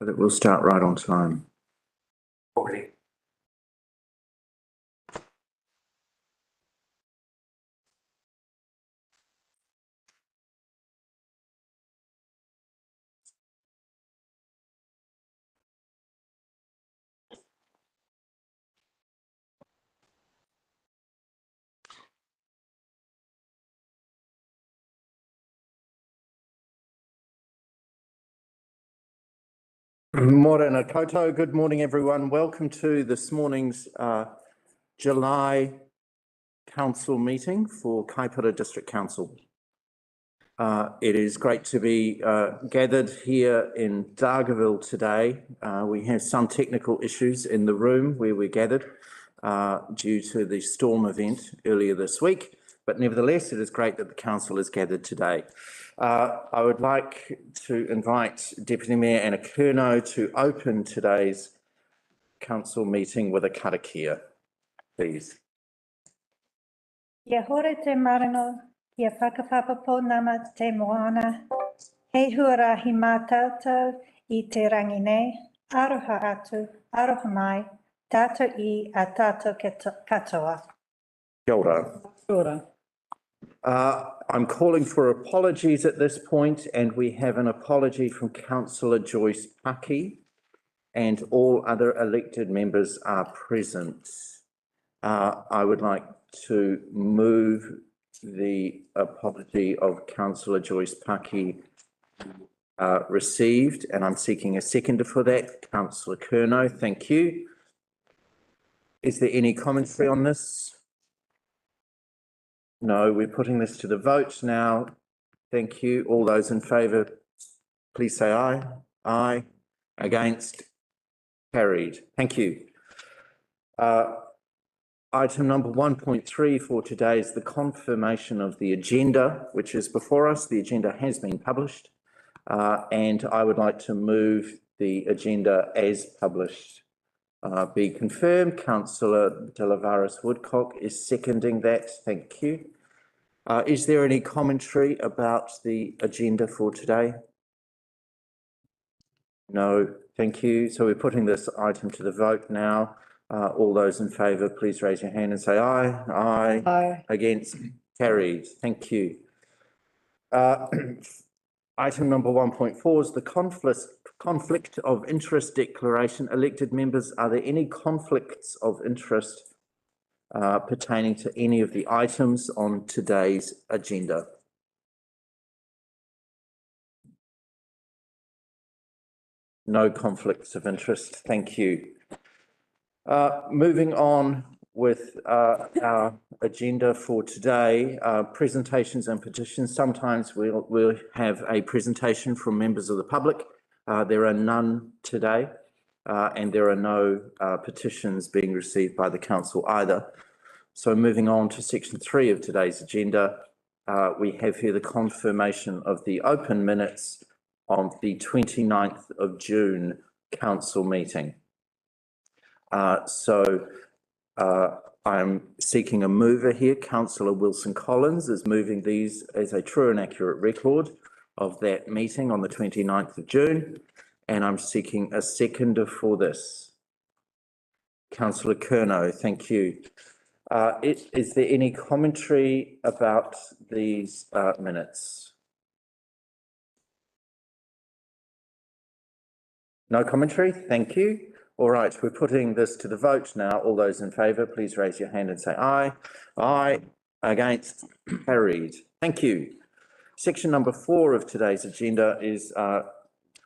but it will start right on time. Already. Morena koutou. Good morning, everyone. Welcome to this morning's July Council meeting for Kaipara District Council. It is great to be gathered here in Dargaville today. We have some technical issues in the room where we're gathered due to the storm event earlier this week, but nevertheless, it is great that the Council is gathered today. I would like to invite Deputy Mayor Anna Curnow to open today's Council meeting with a karakia, please. Ia hore te marano, ia whakawhapapo nama te moana. Hei huarahi mā tātou I te rangi nei, aroha atu, aroha mai, tātou I a tātou katoa. Kia ora. Kia ora. I'm calling for apologies at this point, and we have an apology from Councillor Joyce Paki, and all other elected members are present. I would like to move the apology of Councillor Joyce Paki received, and I'm seeking a seconder for that. Councillor Curnow, thank you. Is there any commentary on this? No, we're putting this to the vote now. Thank you. All those in favour, please say aye. Aye. Against? Carried. Thank you. Item number 1.3 for today is the confirmation of the agenda, which is before us. The agenda has been published, and I would like to move the agenda as published be confirmed. Councillor Delavaris Woodcock is seconding that. Thank you. Is there any commentary about the agenda for today? No, thank you. So we're putting this item to the vote now. All those in favour, please raise your hand and say aye. Aye. Aye. Against? Carried. Thank you. Item number 1.4 is the conflict of interest declaration. Elected members, are there any conflicts of interest pertaining to any of the items on today's agenda? No conflicts of interest. Thank you. Moving on with our agenda for today, presentations and petitions. Sometimes we'll have a presentation from members of the public. There are none today, and there are no petitions being received by the council either. So moving on to section 3 of today's agenda, we have here the confirmation of the open minutes of the 29th of June council meeting. I'm seeking a mover here. Councillor Wilson Collins is moving these as a true and accurate record of that meeting on the 29th of June, and I'm seeking a seconder for this. Councillor Curnow, thank you. Is there any commentary about these minutes? No commentary? Thank you. All right, we're putting this to the vote now. All those in favour, please raise your hand and say aye. Aye. Against? Carried. Thank you. Section number 4 of today's agenda is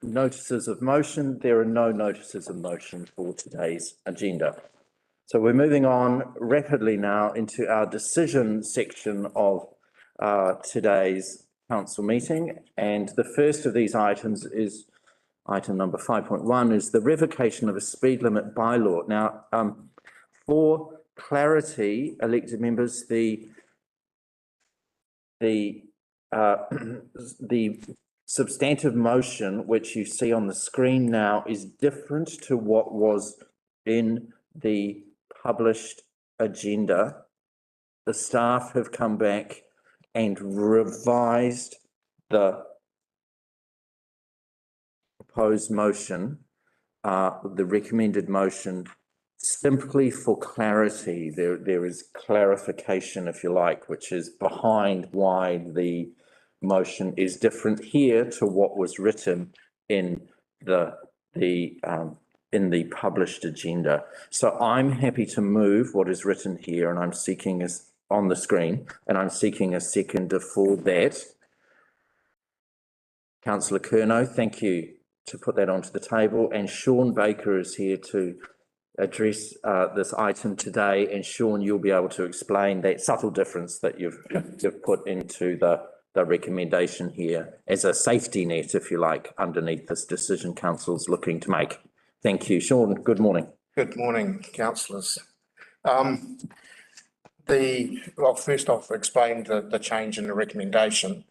notices of motion. There are no notices of motion for today's agenda. So we're moving on rapidly now into our decision section of today's council meeting. And the first of these items is item number 5.1, is the revocation of a speed limit bylaw. Now, for clarity, elected members, the substantive motion which you see on the screen now is different to what was in the published agenda. The staff have come back and revised the proposed motion the recommended motion simply for clarity. There is clarification, if you like, which is behind why the motion is different here to what was written in the published agenda. So I'm happy to move what is written here, and I'm seeking on the screen, and I'm seeking a seconder for that. Councillor Curnow, thank you to put that onto the table, and Sean Baker is here to address this item today, and Sean, you'll be able to explain that subtle difference that you've put into the recommendation here as a safety net, if you like, underneath this decision council's looking to make. Thank you. Sean, good morning. Good morning, councillors. First off, explain the change in the recommendation.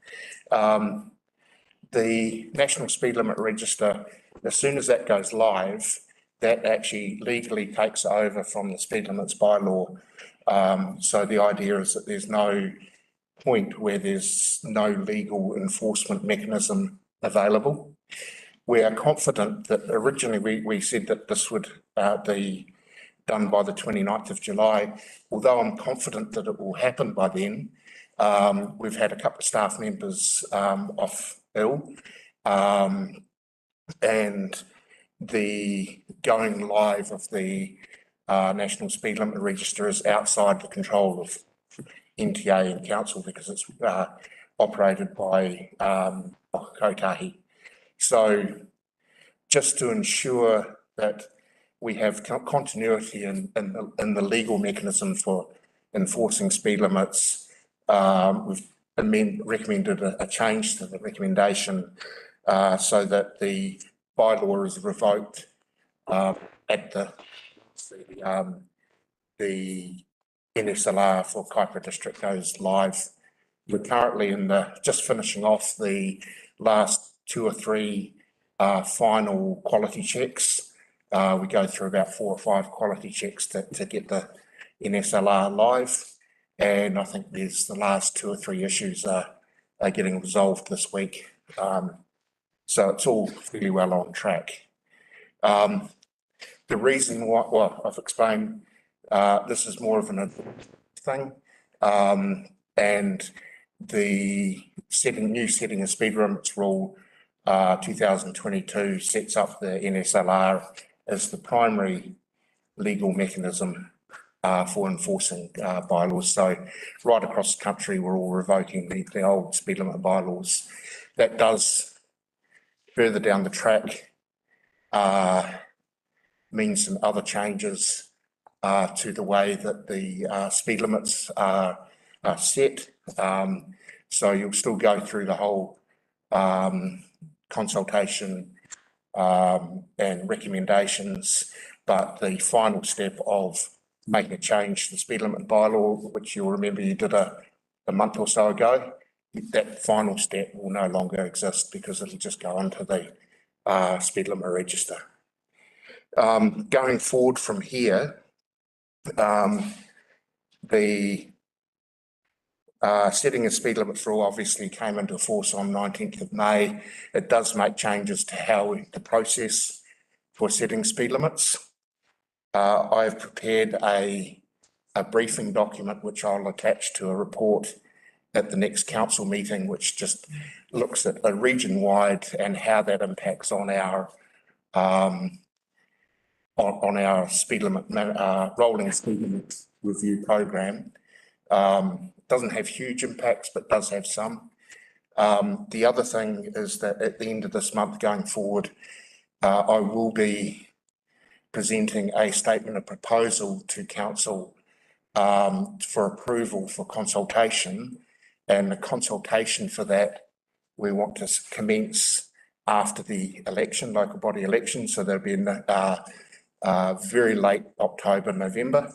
The National Speed Limit Register, as soon as that goes live, that actually legally takes over from the speed limits bylaw. So the idea is that there's no point where there's no legal enforcement mechanism available. We are confident that originally we said that this would be done by the 29th of July. Although I'm confident that it will happen by then, we've had a couple of staff members off ill, and the going live of the National Speed Limit Register is outside the control of NTA and council because it's operated by Kotahi. So just to ensure that we have continuity in the legal mechanism for enforcing speed limits, we've recommended a change to the recommendation so that the bylaw is revoked at the NSLR for Kaipara District goes live. We're currently just finishing off the last 2 or 3 final quality checks. We go through about 4 or 5 quality checks to get the NSLR live, and I think there's the last 2 or 3 issues are getting resolved this week. So it's all fairly well on track. The reason why, well, I've explained, this is more of an thing, and the new setting of speed limits rule 2022 sets up the NSLR as the primary legal mechanism for enforcing bylaws. So right across the country, we're all revoking the old speed limit bylaws. That does further down the track mean some other changes to the way that the speed limits are set. So you'll still go through the whole consultation and recommendations, but the final step of making a change to the speed limit bylaw, which you'll remember you did a month or so ago, that final step will no longer exist because it'll just go onto the speed limit register. Going forward from here, the setting of speed limits rule obviously came into force on 19th of May. It does make changes to the process for setting speed limits. I've prepared a briefing document which I'll attach to a report at the next council meeting, which just looks at a region-wide and how that impacts on our speed limit rolling speed limit review program. Doesn't have huge impacts, but does have some. The other thing is that at the end of this month going forward, I will be presenting a statement of proposal to council for approval for consultation, and the consultation for that we want to commence after the election, local body election, so there'll be very late October, November,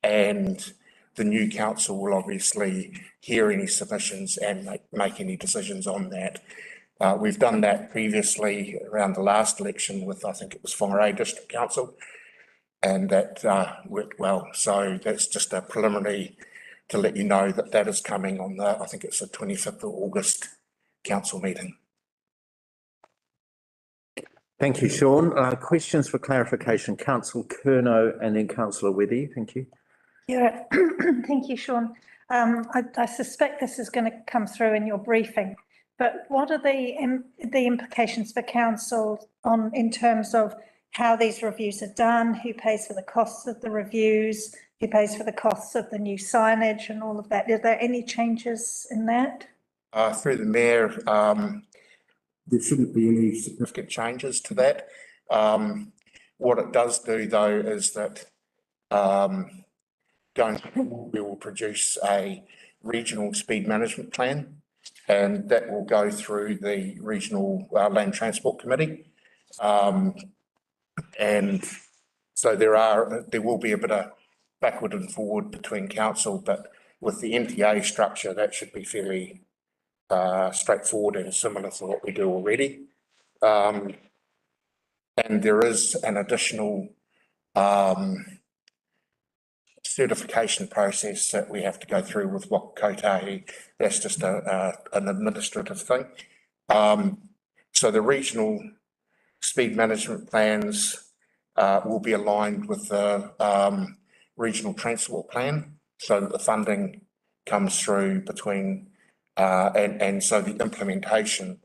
and the new council will obviously hear any submissions and make any decisions on that. We've done that previously around the last election with, I think it was Whangarei District Council, and that worked well. So that's just a preliminary to let you know that that is coming on the, I think it's the 25th of August council meeting. Thank you, Sean. Questions for clarification, Councillor Curnow and then Councillor Withy. Thank you. Yeah, thank you, Sean. I suspect this is going to come through in your briefing, but what are the implications for council in terms of how these reviews are done, who pays for the costs of the reviews, who pays for the costs of the new signage and all of that? Are there any changes in that? Through the Mayor, there shouldn't be any significant changes to that. What it does do though is that going forward, we will produce a regional speed management plan, and that will go through the Regional Land Transport Committee. And so there will be a bit of backward and forward between council, but with the NTA structure, that should be fairly straightforward and similar to what we do already. And there is an additional certification process that we have to go through with Waka Kotahi. That's just an administrative thing. So the regional speed management plans will be aligned with the regional transport plan, so that the funding comes through between and so the implementation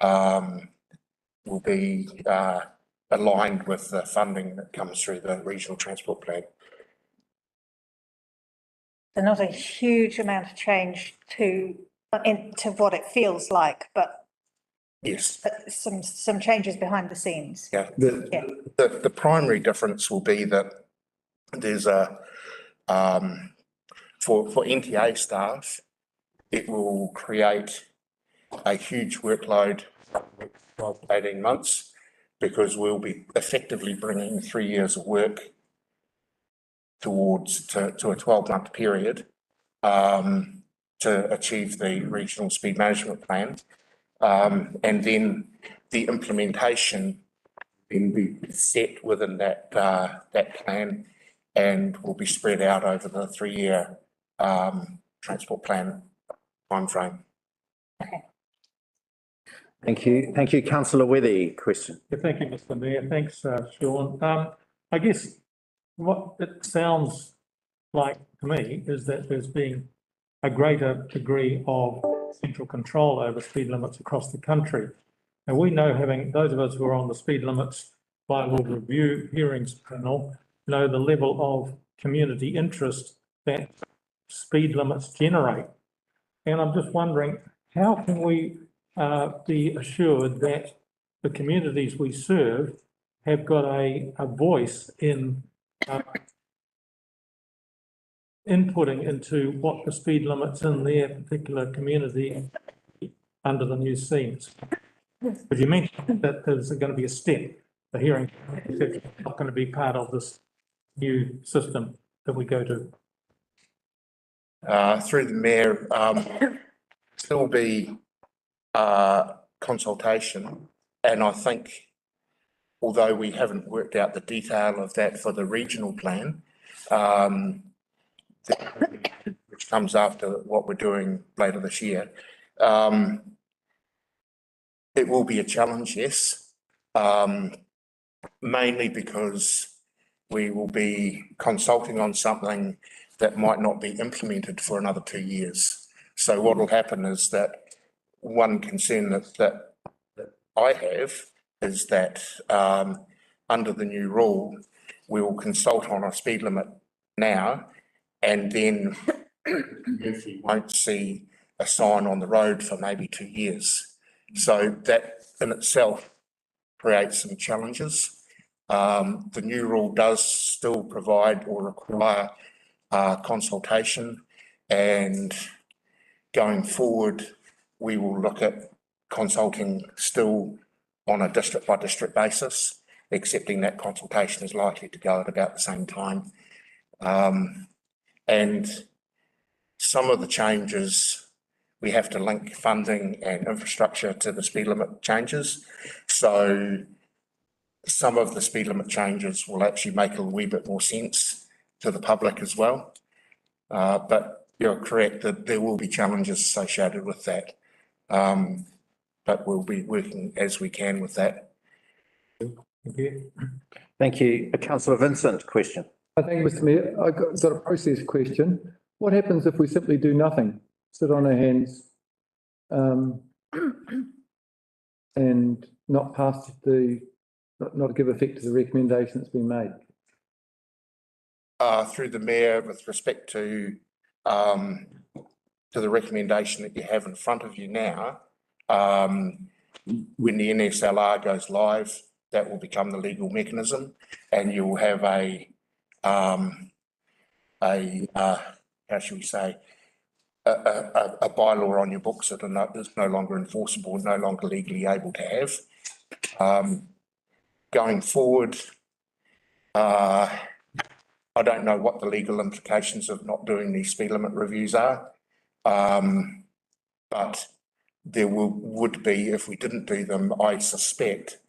will be aligned with the funding that comes through the regional transport plan. So not a huge amount of change to what it feels like, but yes, some changes behind the scenes. Yeah, the primary difference will be that there's a for NTA staff, it will create a huge workload of 18 months because we'll be effectively bringing 3 years of work towards to a 12-month period to achieve the regional speed management plan, and then the implementation then be set within that plan and will be spread out over the 3-year transport plan timeframe. Okay. Thank you, Councillor Withy. Question. Yeah, thank you, Mr. Mayor. Thanks, Sean. I guess what it sounds like to me is that there's been a greater degree of central control over speed limits across the country. And we know, having those of us who are on the speed limits bylaw review hearings panel, know the level of community interest that speed limits generate. And I'm just wondering, how can we be assured that the communities we serve have got a voice in inputting into what the speed limits in their particular community under the new scenes? But you mentioned that there's going to be a step, the hearing is not going to be part of this new system that we go to. Through the Mayor, still be consultation, and I think although we haven't worked out the detail of that for the regional plan, which comes after what we're doing later this year, it will be a challenge, yes, mainly because we will be consulting on something that might not be implemented for another 2 years. So what will happen is that one concern that I have is that under the new rule, we will consult on a speed limit now, and then we won't see a sign on the road for maybe 2 years. So that in itself creates some challenges. The new rule does still provide or require consultation, and going forward, we will look at consulting still on a district by district basis, accepting that consultation is likely to go at about the same time. And some of the changes, we have to link funding and infrastructure to the speed limit changes. So some of the speed limit changes will actually make a wee bit more sense to the public as well. But you're correct that there will be challenges associated with that. But we'll be working as we can with that. Thank you. Thank you. Councillor Vincent, question. Thank you, Mr Mayor. I've got a process question. What happens if we simply do nothing, sit on our hands, and not pass not give effect to the recommendation that's been made? Through the mayor, with respect to the recommendation that you have in front of you now, when the NSLR goes live, that will become the legal mechanism, and you'll have how shall we say, a bylaw on your books that is no longer enforceable, no longer legally able to have. Going forward, I don't know what the legal implications of not doing these speed limit reviews are, but there would be, if we didn't do them, I suspect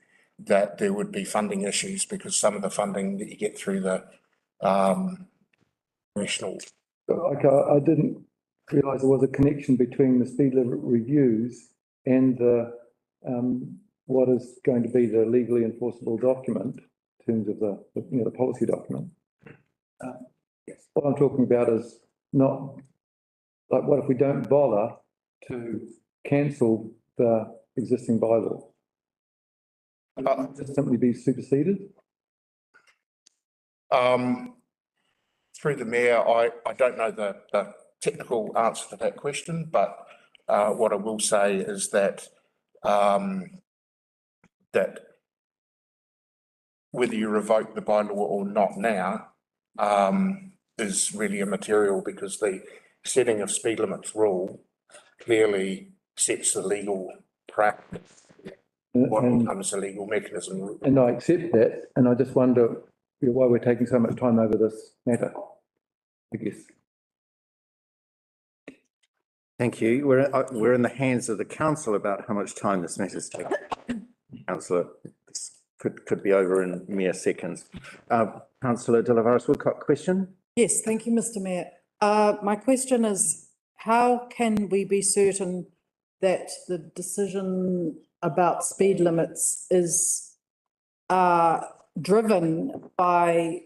that there would be funding issues, because some of the funding that you get through the national. Okay, I didn't realise there was a connection between the speed limit reviews and the what is going to be the legally enforceable document in terms of the policy document. What I'm talking about is not like, what if we don't bother to cancel the existing bylaw? Just simply be superseded? Through the mayor, I don't know the technical answer to that question, but what I will say is that that whether you revoke the bylaw or not now is really immaterial, because the setting of speed limits rule clearly sets the legal practice, what becomes a legal mechanism. And I accept that, and I just wonder why we're taking so much time over this matter, I guess. Thank you. We're in the hands of the council about how much time this matter's taking. Councillor, this could be over in mere seconds. Councillor De La Woodcock, question? Yes, thank you, Mr Mayor. My question is, how can we be certain that the decision about speed limits is driven by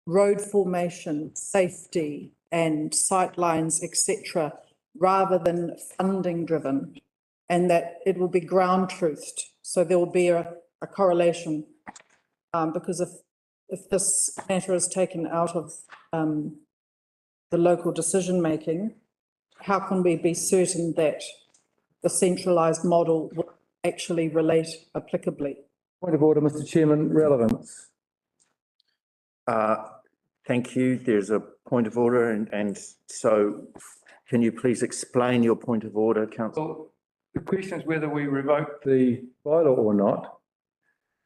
road formation, safety and sightlines, etc., rather than funding driven, and that it will be ground truthed? So there will be a correlation, because if this matter is taken out of the local decision making, how can we be certain that the centralised model will actually relate applicably? Point of order, Mr Chairman, relevance. Thank you. There's a point of order, and so can you please explain your point of order, Councillor? Well, the question is whether we revoke the bylaw or not,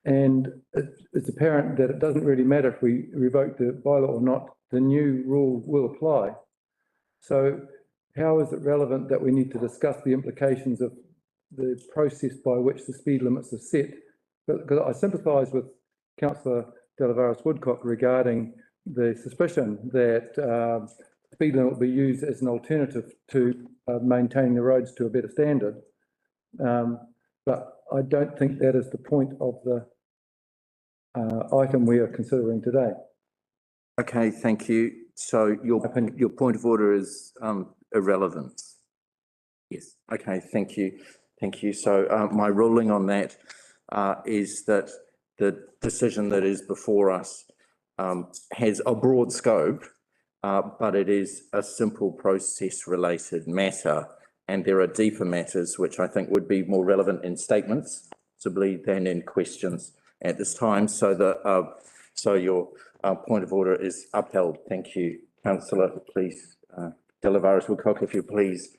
and it's apparent that it doesn't really matter if we revoke the bylaw or not, the new rule will apply. So how is it relevant that we need to discuss the implications of the process by which the speed limits are set? Because I sympathise with Councillor De La Woodcock regarding the suspicion that speed limit will be used as an alternative to maintaining the roads to a better standard. But I don't think that is the point of the item we are considering today. Okay, thank you. So your point of order is irrelevance. Yes. Okay, thank you. Thank you. So my ruling on that is that the decision that is before us has a broad scope, but it is a simple process-related matter, and there are deeper matters which I think would be more relevant in statements, possibly, than in questions at this time. So so your point of order is upheld. Thank you, Councillor. Please, De La Woodcock, if you please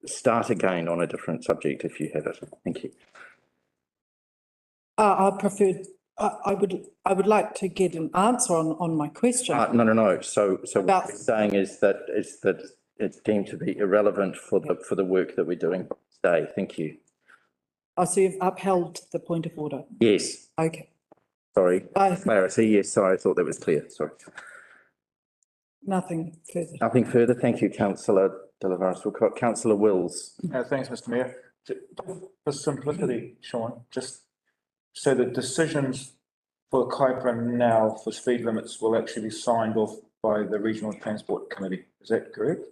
start again on a different subject if you have it. Thank you. I would like to get an answer on my question. No. So About- what we're saying is that it's deemed to be irrelevant for the work that we're doing today. Thank you. Oh, so you've upheld the point of order? Yes. Okay. Sorry. Bye. Clarity. Yes. Sorry. I thought that was clear. Sorry. Nothing further. Nothing further. Thank you, Councillor De La Woodcock. Councillor Wills. Thanks, Mr Mayor. For simplicity, Sean, just So the decisions for Kaipara now for speed limits will actually be signed off by the Regional Transport Committee. Is that correct?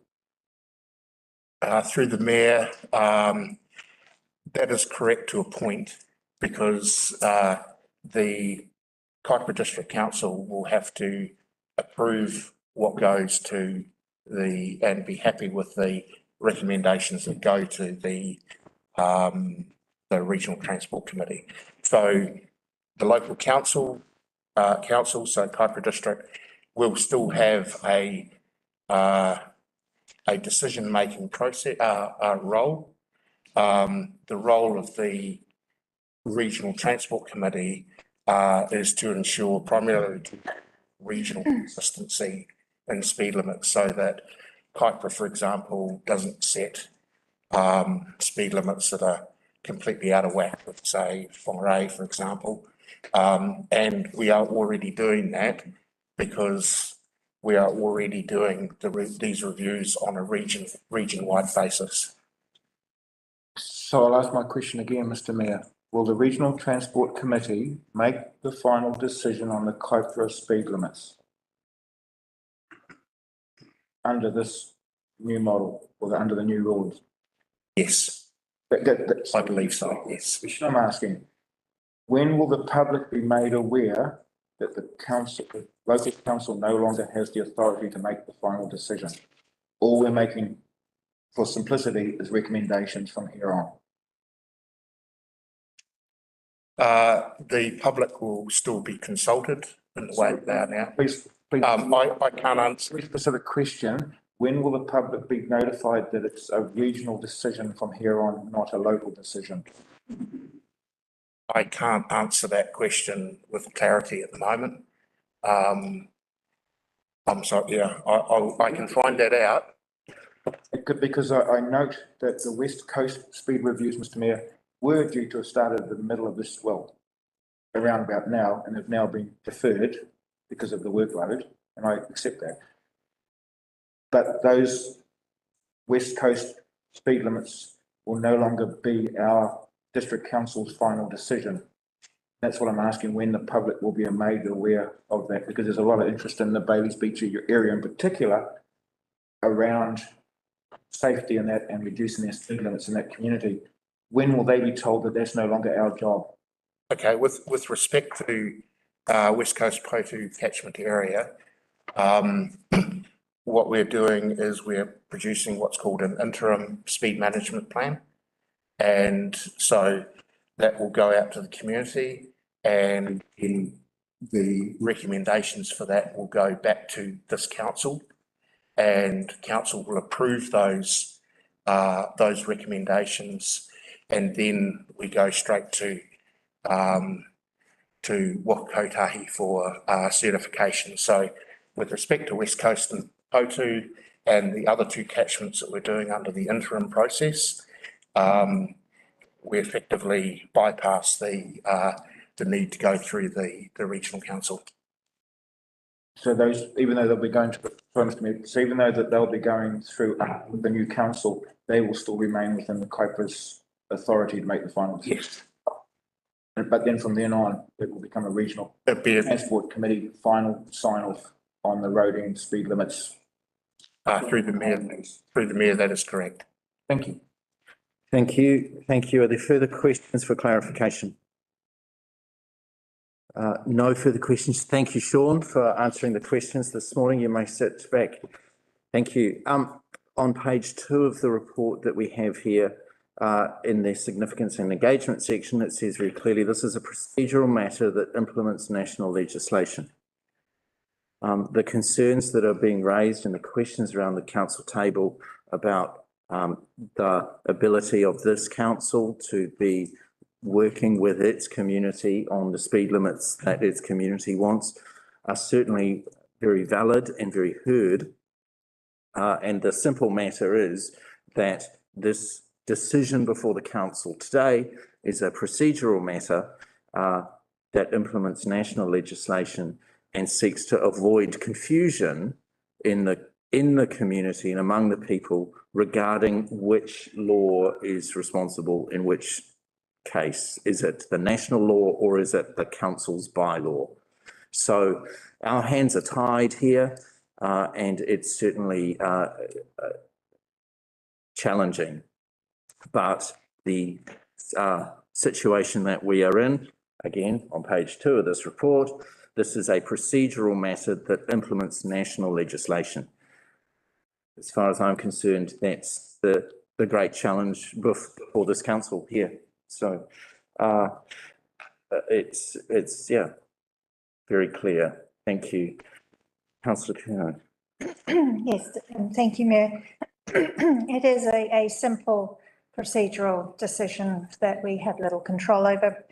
Through the mayor, that is correct to a point, because the Kaipara District Council will have to approve what goes to and be happy with the recommendations that go to the Regional Transport Committee. So the local council, so Kaipara District, will still have a decision-making process, role. The role of the Regional Transport Committee is to ensure primarily regional consistency in speed limits, so that Kaipara, for example, doesn't set speed limits that are completely out of whack with, say, Whangarei, for example. And we are already doing that because we are already doing these reviews on a region-wide basis. So I'll ask my question again, Mr. Mayor. Will the Regional Transport Committee make the final decision on the Kaipara speed limits under this new model or under the new rules? Yes, I believe so, yes. Which I'm asking, when will the public be made aware that the council, the local council no longer has the authority to make the final decision? All we're making, for simplicity, is recommendations from here on. The public will still be consulted in the way they are now. Please, I can't answer. very specific question. When will the public be notified that it's a regional decision from here on, not a local decision? I can't answer that question with clarity at the moment. I'm sorry, yeah, I can find that out. Because I note that the West Coast speed reviews, Mr. Mayor, were due to have started in the middle of this, well, around about now, and have now been deferred because of the workload, and I accept that. But those West Coast speed limits will no longer be our district council's final decision. That's what I'm asking, when the public will be made aware of that, because there's a lot of interest in the Baileys Beach area in particular around safety and that, and reducing their speed limits in that community. When will they be told that that's no longer our job? Okay, with respect to West Coast Potu catchment area, what we're doing is we're producing what's called an interim speed management plan. And so that will go out to the community, and in the recommendations for that will go back to this council, and council will approve those recommendations, and then we go straight to Kotahi for certification. So with respect to West Coast and Potu and the other two catchments that we're doing under the interim process, we effectively bypass the need to go through the regional council. So those, even though they'll be going to, so even though that they'll be going through the new council, they will still remain within the Kaipara's authority to make the final decision. Yes. But then from then on, it will become a regional It'd be transport committee final sign off on the roading speed limits. through the mayor, that is correct. Thank you. Thank you. Thank you. Are there further questions for clarification? No further questions. Thank you, Sean, for answering the questions this morning. You may sit back. Thank you. On page 2 of the report that we have here, in the significance and engagement section, it says very clearly, this is a procedural matter that implements national legislation. The concerns that are being raised and the questions around the council table about the ability of this council to be working with its community on the speed limits that its community wants are certainly very valid and very heard. And the simple matter is that this decision before the council today is a procedural matter that implements national legislation and seeks to avoid confusion in the community and among the people regarding which law is responsible in which case? Is it the national law or is it the council's bylaw? So our hands are tied here, and it's certainly challenging. But the situation that we are in, again, on page 2 of this report, this is a procedural matter that implements national legislation. As far as I'm concerned, that's the great challenge before this council here. So it's very clear. Thank you. Councillor Kerno. Yes, thank you, Mayor. It is a simple procedural decision that we have little control over.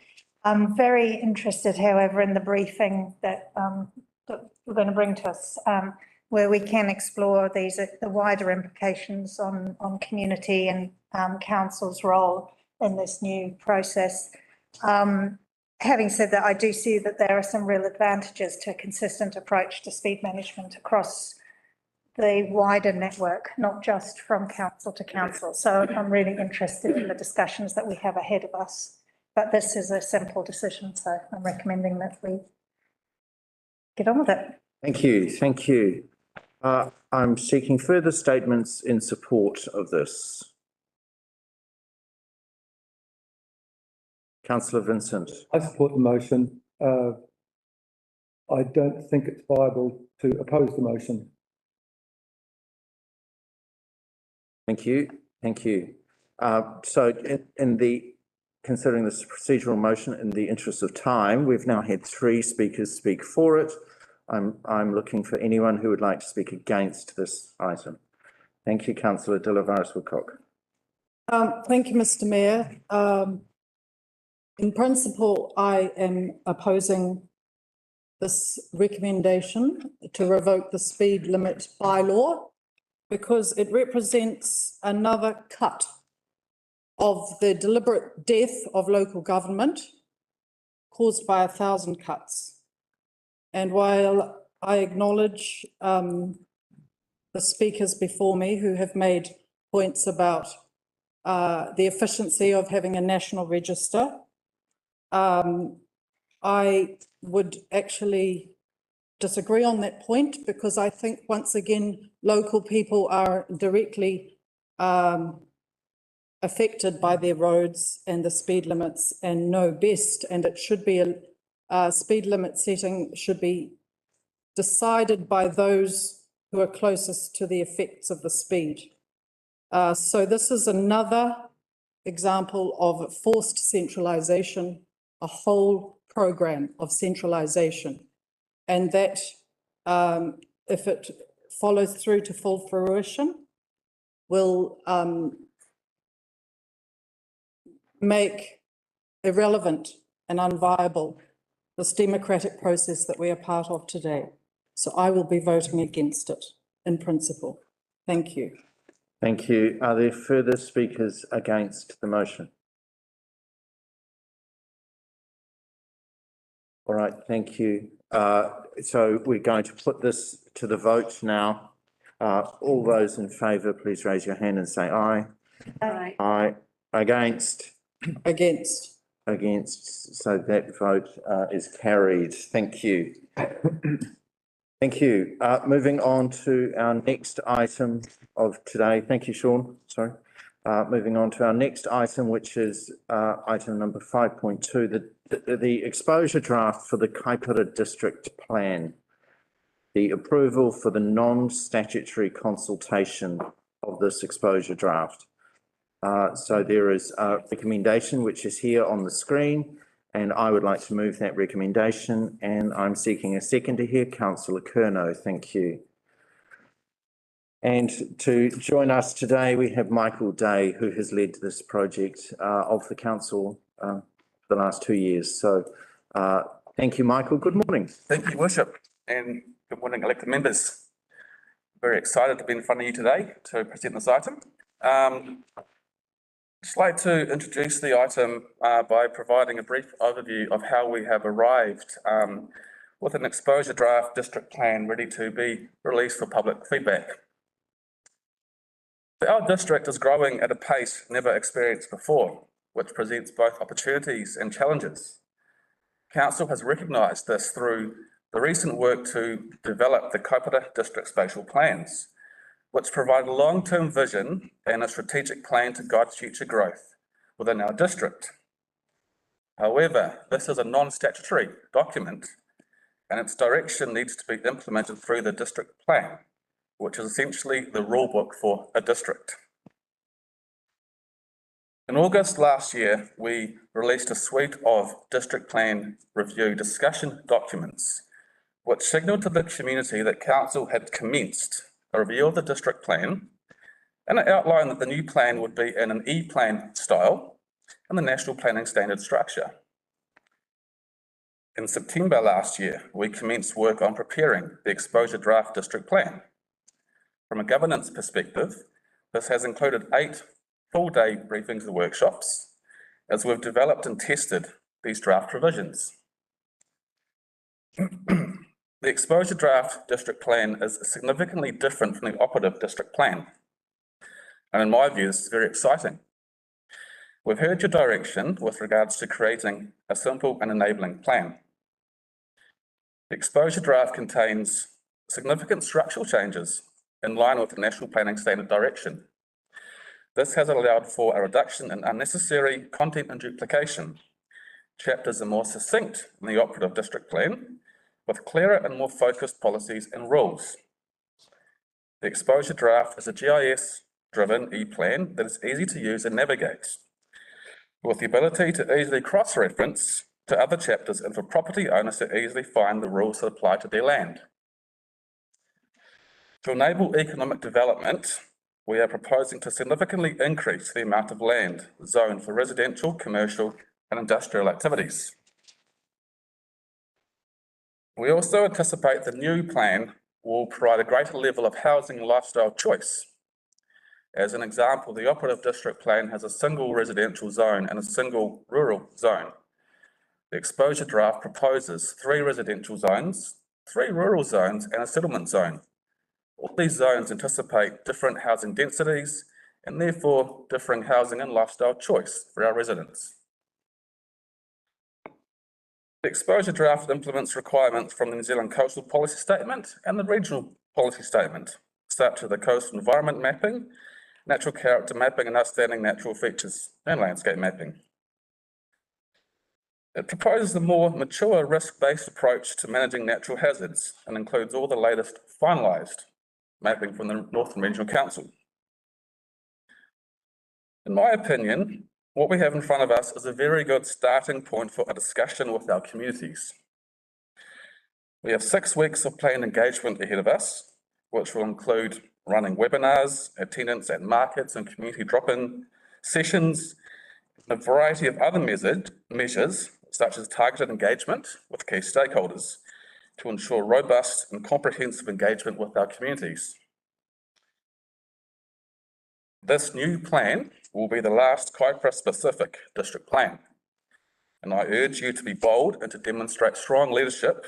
I'm very interested, however, in the briefing that we're going to bring to us, where we can explore the wider implications on community and council's role in this new process. Having said that, I do see that there are some real advantages to a consistent approach to speed management across the wider network, not just from council to council. So I'm really interested in the discussions that we have ahead of us. But this is a simple decision, so I'm recommending that we get on with it. Thank you. Thank you. I'm seeking further statements in support of this. Councillor Vincent. I support the motion. I don't think it's viable to oppose the motion. Thank you. Thank you. So considering this procedural motion, in the interest of time, we've now had 3 speakers speak for it. I'm looking for anyone who would like to speak against this item. Thank you, Councillor De La Woodcock. Thank you, Mr. Mayor. In principle, I am opposing this recommendation to revoke the speed limit bylaw because it represents another cut of the deliberate death of local government caused by 1,000 cuts. And while I acknowledge the speakers before me who have made points about the efficiency of having a national register, I would actually disagree on that point because I think, once again, local people are directly affected by their roads and the speed limits and know best, and it should be a speed limit setting should be decided by those who are closest to the effects of the speed. So this is another example of forced centralisation, a whole program of centralisation, and that if it follows through to full fruition, will make irrelevant and unviable this democratic process that we are part of today. So I will be voting against it in principle. Thank you. Thank you. Are there further speakers against the motion? All right, thank you. So we're going to put this to the vote now. All those in favour, please raise your hand and say aye. Aye. Aye. Against? Against. Against. So that vote is carried. Thank you. Thank you. Moving on to our next item of today. Thank you, Sean. Sorry. Moving on to our next item, which is item number 5.2, the exposure draft for the Kaipara District Plan, the approval for the non-statutory consultation of this exposure draft. So there is a recommendation which is here on the screen, and I would like to move that recommendation, and I'm seeking a seconder here, Councillor Kerno. Thank you. And to join us today, we have Michael Day, who has led this project of the council for the last 2 years. So thank you, Michael. Good morning. Thank you, Worship, and good morning, elected members. Very excited to be in front of you today to present this item. Just like to introduce the item by providing a brief overview of how we have arrived with an exposure draft district plan ready to be released for public feedback. Our district is growing at a pace never experienced before. which presents both opportunities and challenges. Council has recognised this through the recent work to develop the Kaupara District Spatial Plans, which provide a long-term vision and a strategic plan to guide future growth within our district. However, this is a non-statutory document and its direction needs to be implemented through the district plan, which is essentially the rule book for a district. In August last year, we released a suite of district plan review discussion documents, which signalled to the community that Council had commenced a review of the district plan, and it outlined that the new plan would be in an E-plan style and the National Planning Standard structure. In September last year, we commenced work on preparing the exposure draft district plan. From a governance perspective, this has included 8 full-day briefings and workshops as we've developed and tested these draft provisions. The exposure draft district plan is significantly different from the operative district plan. And in my view, this is very exciting. We've heard your direction with regards to creating a simple and enabling plan. The exposure draft contains significant structural changes in line with the National Planning Standard direction. This has allowed for a reduction in unnecessary content and duplication. Chapters are more succinct in the operative district plan, with clearer and more focused policies and rules. The exposure draft is a GIS-driven E-plan that is easy to use and navigate, with the ability to easily cross-reference to other chapters and for property owners to easily find the rules that apply to their land. To enable economic development, we are proposing to significantly increase the amount of land zoned for residential, commercial, and industrial activities. We also anticipate the new plan will provide a greater level of housing and lifestyle choice. As an example, the operative district plan has a single residential zone and a single rural zone. The exposure draft proposes 3 residential zones, 3 rural zones, and a settlement zone. All these zones anticipate different housing densities and therefore differing housing and lifestyle choice for our residents. The exposure draft implements requirements from the New Zealand Coastal Policy Statement and the Regional Policy Statement, such as the coastal environment mapping, natural character mapping, and outstanding natural features and landscape mapping. It proposes a more mature risk-based approach to managing natural hazards and includes all the latest finalised mapping from the Northern Regional Council. In my opinion, what we have in front of us is a very good starting point for a discussion with our communities. We have 6 weeks of planned engagement ahead of us, which will include running webinars, attendance at markets and community drop-in sessions, and a variety of other measures, such as targeted engagement with key stakeholders, to ensure robust and comprehensive engagement with our communities. This new plan will be the last Kaipara-specific district plan, and I urge you to be bold and to demonstrate strong leadership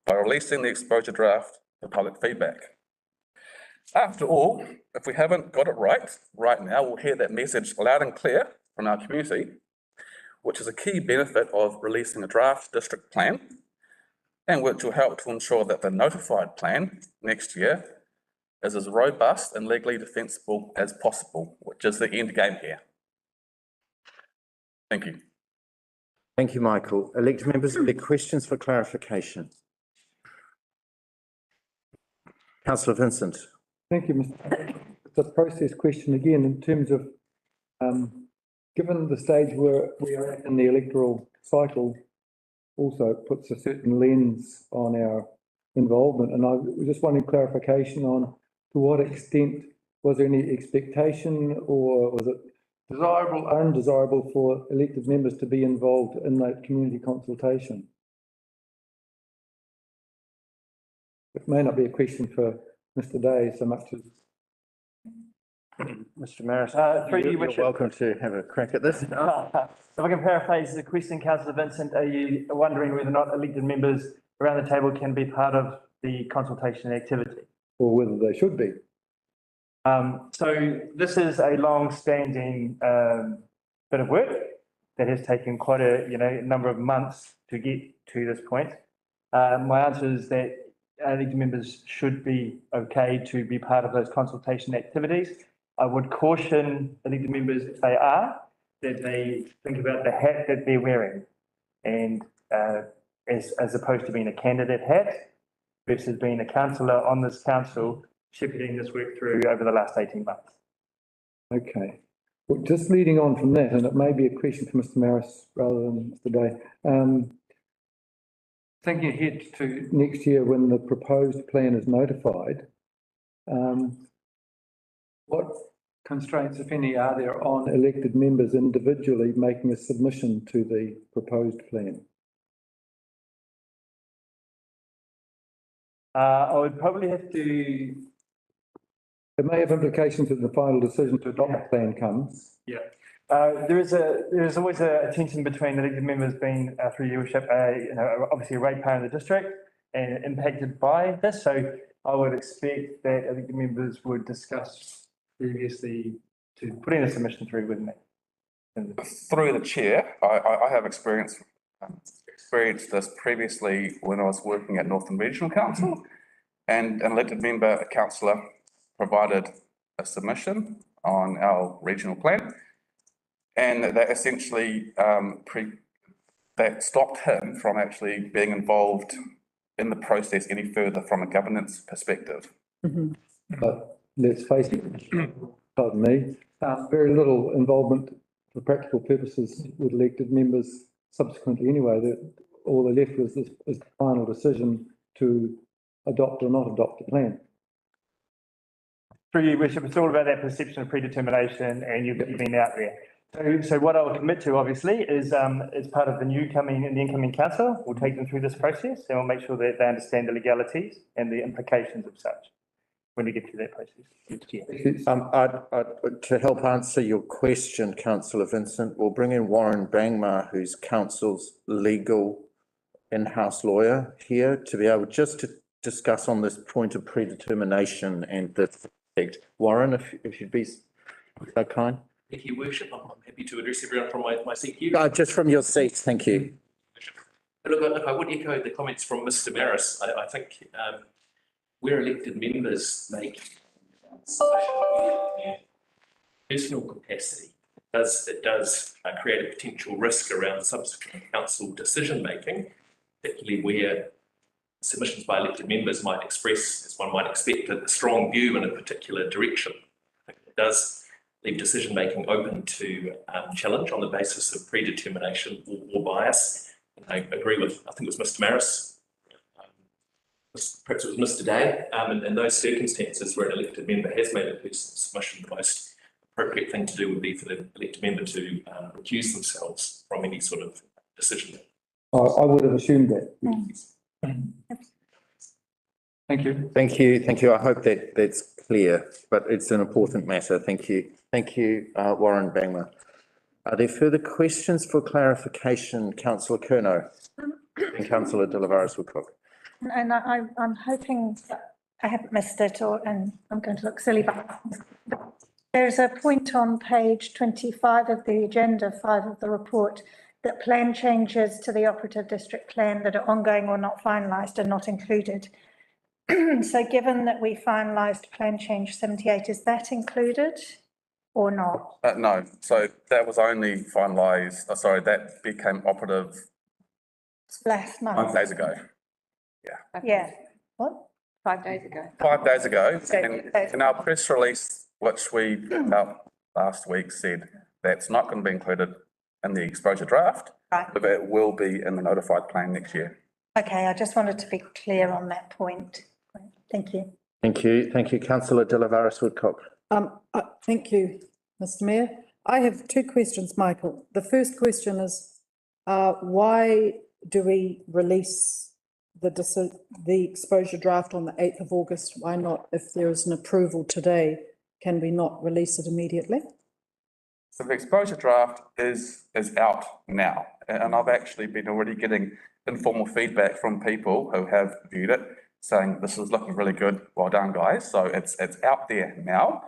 by releasing the exposure draft for public feedback. After all, if we haven't got it right now, we'll hear that message loud and clear from our community, which is a key benefit of releasing a draft district plan, and which will help to ensure that the notified plan next year is as robust and legally defensible as possible, which is the end game here. Thank you. Thank you, Michael. Elected members, are there questions for clarification? Councillor Vincent. Thank you, Mr. It's a process question again in terms of, given the stage where we are at in the electoral cycle, also puts a certain lens on our involvement. And I was just wanting clarification on to what extent was there any expectation, or was it desirable or undesirable for elected members to be involved in that community consultation? It may not be a question for Mr. Day so much as Mr. Maris, you're welcome to have a crack at this. If I can paraphrase the question, Councillor Vincent, are you wondering whether or not elected members around the table can be part of the consultation activity? or whether they should be? So this is a long-standing bit of work. that has taken quite a, number of months to get to this point. My answer is that elected members should be okay to be part of those consultation activities. I would caution elected members, if they are, that they think about the hat that they're wearing, and as opposed to being a candidate hat versus being a councillor on this council, shepherding this work through over the last 18 months. Okay. Well, just leading on from that, and it may be a question for Mr. Maris rather than Mr. Day. Thinking ahead to next year when the proposed plan is notified, what constraints, if any, are there on elected members individually making a submission to the proposed plan? I would probably have to. It may have implications if the final decision to adopt the plan comes. Yeah. There is always a tension between elected members being, through your worship, obviously a ratepayer in the district and impacted by this. So I would expect that elected members would discuss previously to putting a submission through with me. Through the chair, I have experienced this previously when I was working at Northern Regional Council, and an elected member, a councillor, provided a submission on our regional plan, and that essentially that stopped him from actually being involved in the process any further from a governance perspective. But let's face it, pardon me, very little involvement for practical purposes with elected members subsequently anyway. That all they left was this final decision to adopt or not adopt the plan. Through your worship, it's all about that perception of predetermination, and you've been out there. So what I will commit to, obviously, is as part of the incoming council, we'll take them through this process and we'll make sure that they understand the legalities and the implications of such when we get through that process next year. To help answer your question, Councillor Vincent, we'll bring in Warren Bangma, who's council's legal in-house lawyer here, to be able just to discuss on this point of predetermination and the effect. Warren, if you'd be so kind. Thank you, Worship. I'm happy to address everyone from my seat here. Just from your seat, thank you. Look, I would echo the comments from Mr. Maris. I think where elected members make personal capacity, it does create a potential risk around subsequent council decision making, particularly where submissions by elected members might express, as one might expect, a strong view in a particular direction. I think it does leave decision making open to challenge on the basis of predetermination or bias. And I agree with, I think it was Mr. Maris, perhaps it was Mr. Day, in those circumstances where an elected member has made a personal submission, the most appropriate thing to do would be for the elected member to recuse themselves from any sort of decision. I would have assumed that. Thank you. Thank you. Thank you. I hope that that's clear, but it's an important matter. Thank you. Thank you, Warren Bangma. Are there further questions for clarification, Councillor Curnow and Councillor De Lavares Woodcock? And I'm hoping that I haven't missed it, and I'm going to look silly, but there's a point on page 25 of the agenda, 5 of the report, that plan changes to the operative district plan that are ongoing or not finalised are not included. So given that we finalised plan change 78, is that included or not? No, so that was only finalised, that became operative Last month? 5 days ago. Yeah. What? 5 days ago. 5 days ago, So- and in our press release, which we put out last week, said that's not going to be included in the exposure draft, Right. but it will be in the notified plan next year. Okay, I just wanted to be clear on that point. Thank you. Thank you. Thank you, Councillor De Lavares Woodcock. Thank you, Mr. Mayor. I have 2 questions, Michael. The first question is, why do we release the exposure draft on the 8th of August? Why not, if there is an approval today, can we not release it immediately? So the exposure draft is out now, and I've actually been already getting informal feedback from people who have viewed it, saying this is looking really good. Well done, guys. So it's out there now,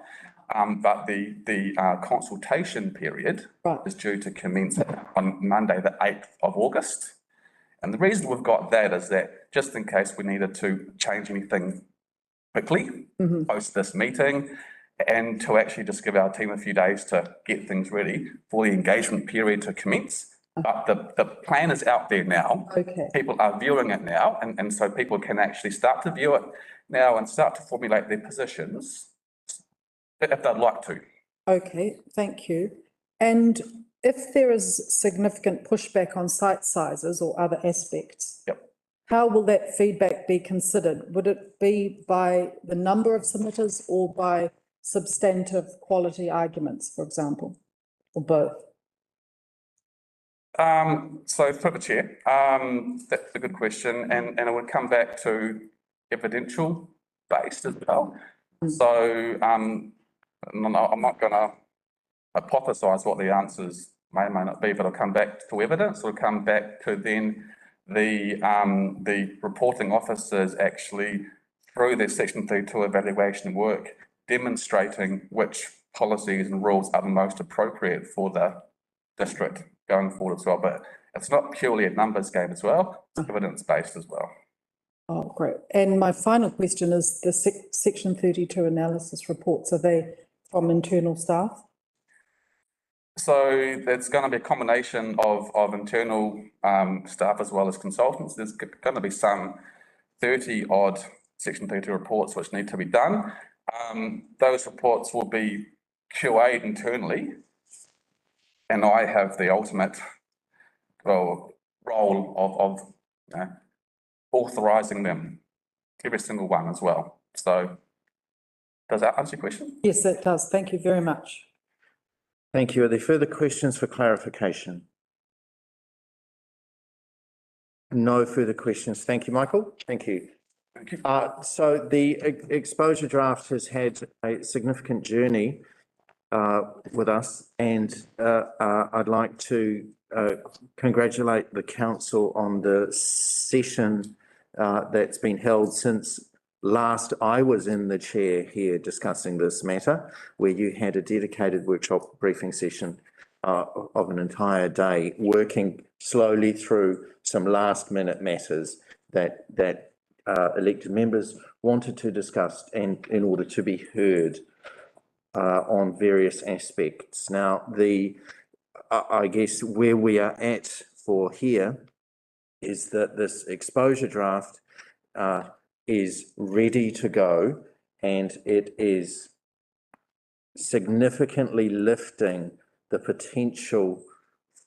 but the consultation period Right. is due to commence on on Monday, the 8th of August. And the reason we've got that is that just in case we needed to change anything quickly, post this meeting, and to actually just give our team a few days to get things ready for the engagement period to commence. But the plan is out there now. Okay. People are viewing it now, and so people can actually start to view it now and start to formulate their positions if they'd like to. Okay, thank you. And if there is significant pushback on site sizes or other aspects, how will that feedback be considered? Would it be by the number of submitters or by substantive quality arguments, for example, or both? So through the chair, that's a good question, and it would come back to evidential based as well. So I'm not going to hypothesize what the answers may or may not be, but I'll come back to evidence. It'll come back to then the reporting officers actually through their Section 32 evaluation work demonstrating which policies and rules are the most appropriate for the district going forward as well. But it's not purely a numbers game as well, it's evidence-based as well. Oh, great. And my final question is the Section 32 analysis reports, are they from internal staff? So there's going to be a combination of internal staff as well as consultants. There's going to be some 30 odd Section 32 reports which need to be done. Those reports will be QA'd internally, and I have the ultimate role of authorising them, every single one as well. So does that answer your question? Yes, that does. Thank you very much. Thank you. Are there further questions for clarification? No further questions. Thank you, Michael. Thank you. Thank you. So the exposure draft has had a significant journey with us, and I'd like to congratulate the council on the session that's been held since last I was in the chair here discussing this matter, where you had a dedicated workshop briefing session of an entire day, working slowly through some last minute matters that elected members wanted to discuss and in order to be heard on various aspects. Now, I guess where we are at for here is that this exposure draft is ready to go, and it is significantly lifting the potential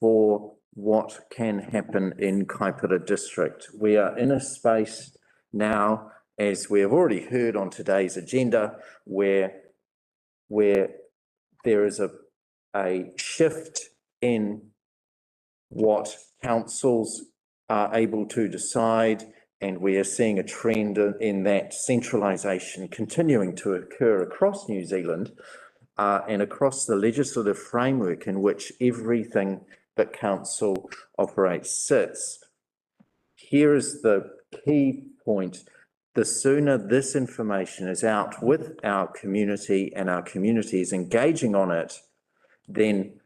for what can happen in Kaipara District. We are in a space now, as we have already heard on today's agenda, where there is a shift in what councils are able to decide, and we are seeing a trend in that centralisation continuing to occur across New Zealand and across the legislative framework in which everything that council operates sits. Here is the key point. The sooner this information is out with our community and our community is engaging on it, then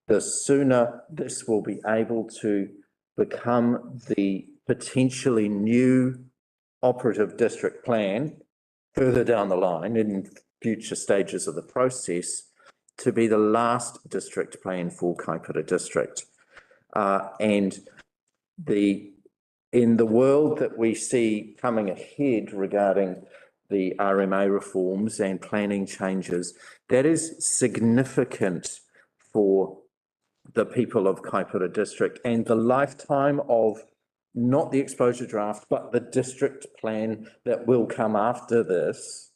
the sooner this will be able to become the potentially new operative district plan further down the line in future stages of the process to be the last district plan for Kaipara District. And in the world that we see coming ahead regarding the RMA reforms and planning changes, that is significant for the people of Kaipara District, and the lifetime of not the exposure draft, but the district plan that will come after this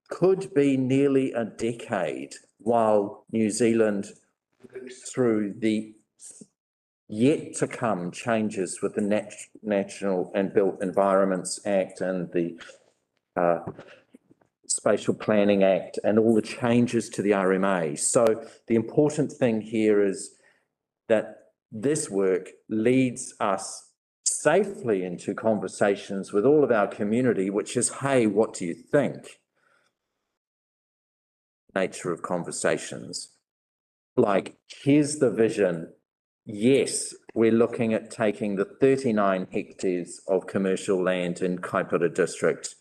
could be nearly a decade while New Zealand works through the yet to come changes with the National and Built Environments Act and the Spatial Planning Act and all the changes to the RMA. So the important thing here is that this work leads us safely into conversations with all of our community, which is, hey, what do you think? Nature of conversations. like, here's the vision. Yes, we're looking at taking the 39 hectares of commercial land in Kaipara district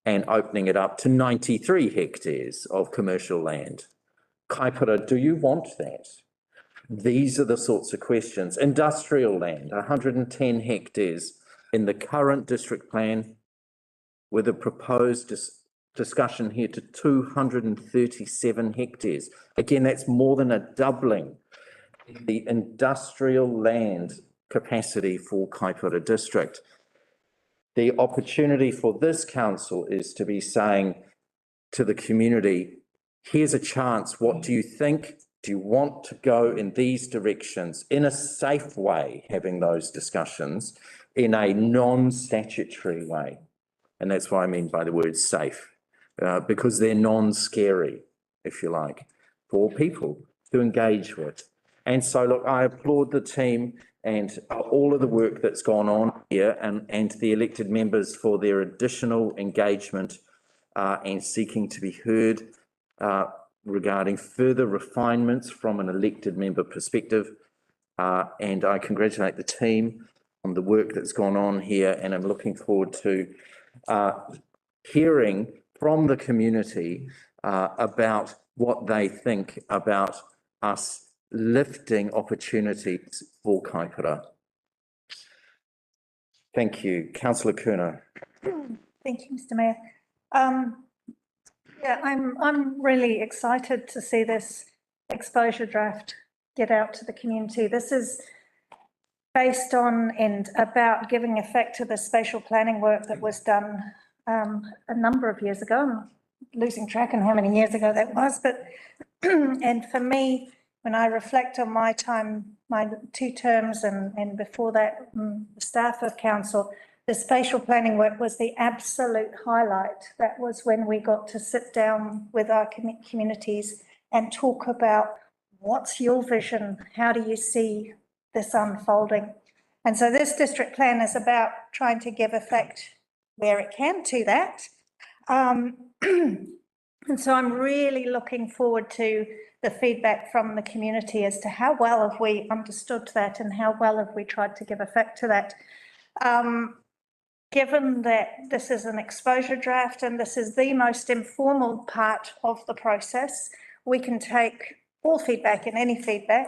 and opening it up to 93 hectares of commercial land. Kaipara, do you want that? These are the sorts of questions. Industrial land, 110 hectares in the current district plan with a proposed discussion here to 237 hectares. Again, that's more than a doubling in the industrial land capacity for Kaipara district. The opportunity for this council is to be saying to the community, here's a chance. What do you think? Do you want to go in these directions in a safe way, having those discussions in a non-statutory way? And that's what I mean by the word safe, because they're non-scary, if you like, for people to engage with. And so, look, I applaud the team and all of the work that's gone on here and the elected members for their additional engagement and seeking to be heard regarding further refinements from an elected member perspective. And I congratulate the team on the work that's gone on here, and I'm looking forward to hearing from the community about what they think about us lifting opportunities for Kaipara. Thank you. Councillor Kerner. Thank you, Mr. Mayor. Yeah, I'm really excited to see this exposure draft get out to the community. This is based on and about giving effect to the spatial planning work that was done a number of years ago. I'm losing track on how many years ago that was, but and for me, when I reflect on my time, my 2 terms and before that, the staff of council, the spatial planning work was the absolute highlight. That was when we got to sit down with our communities and talk about what's your vision? How do you see this unfolding? And so this district plan is about trying to give effect where it can to that. And so I'm really looking forward to the feedback from the community as to how well have we understood that and how well have we tried to give effect to that. Given that this is an exposure draft and this is the most informal part of the process, we can take all feedback and any feedback.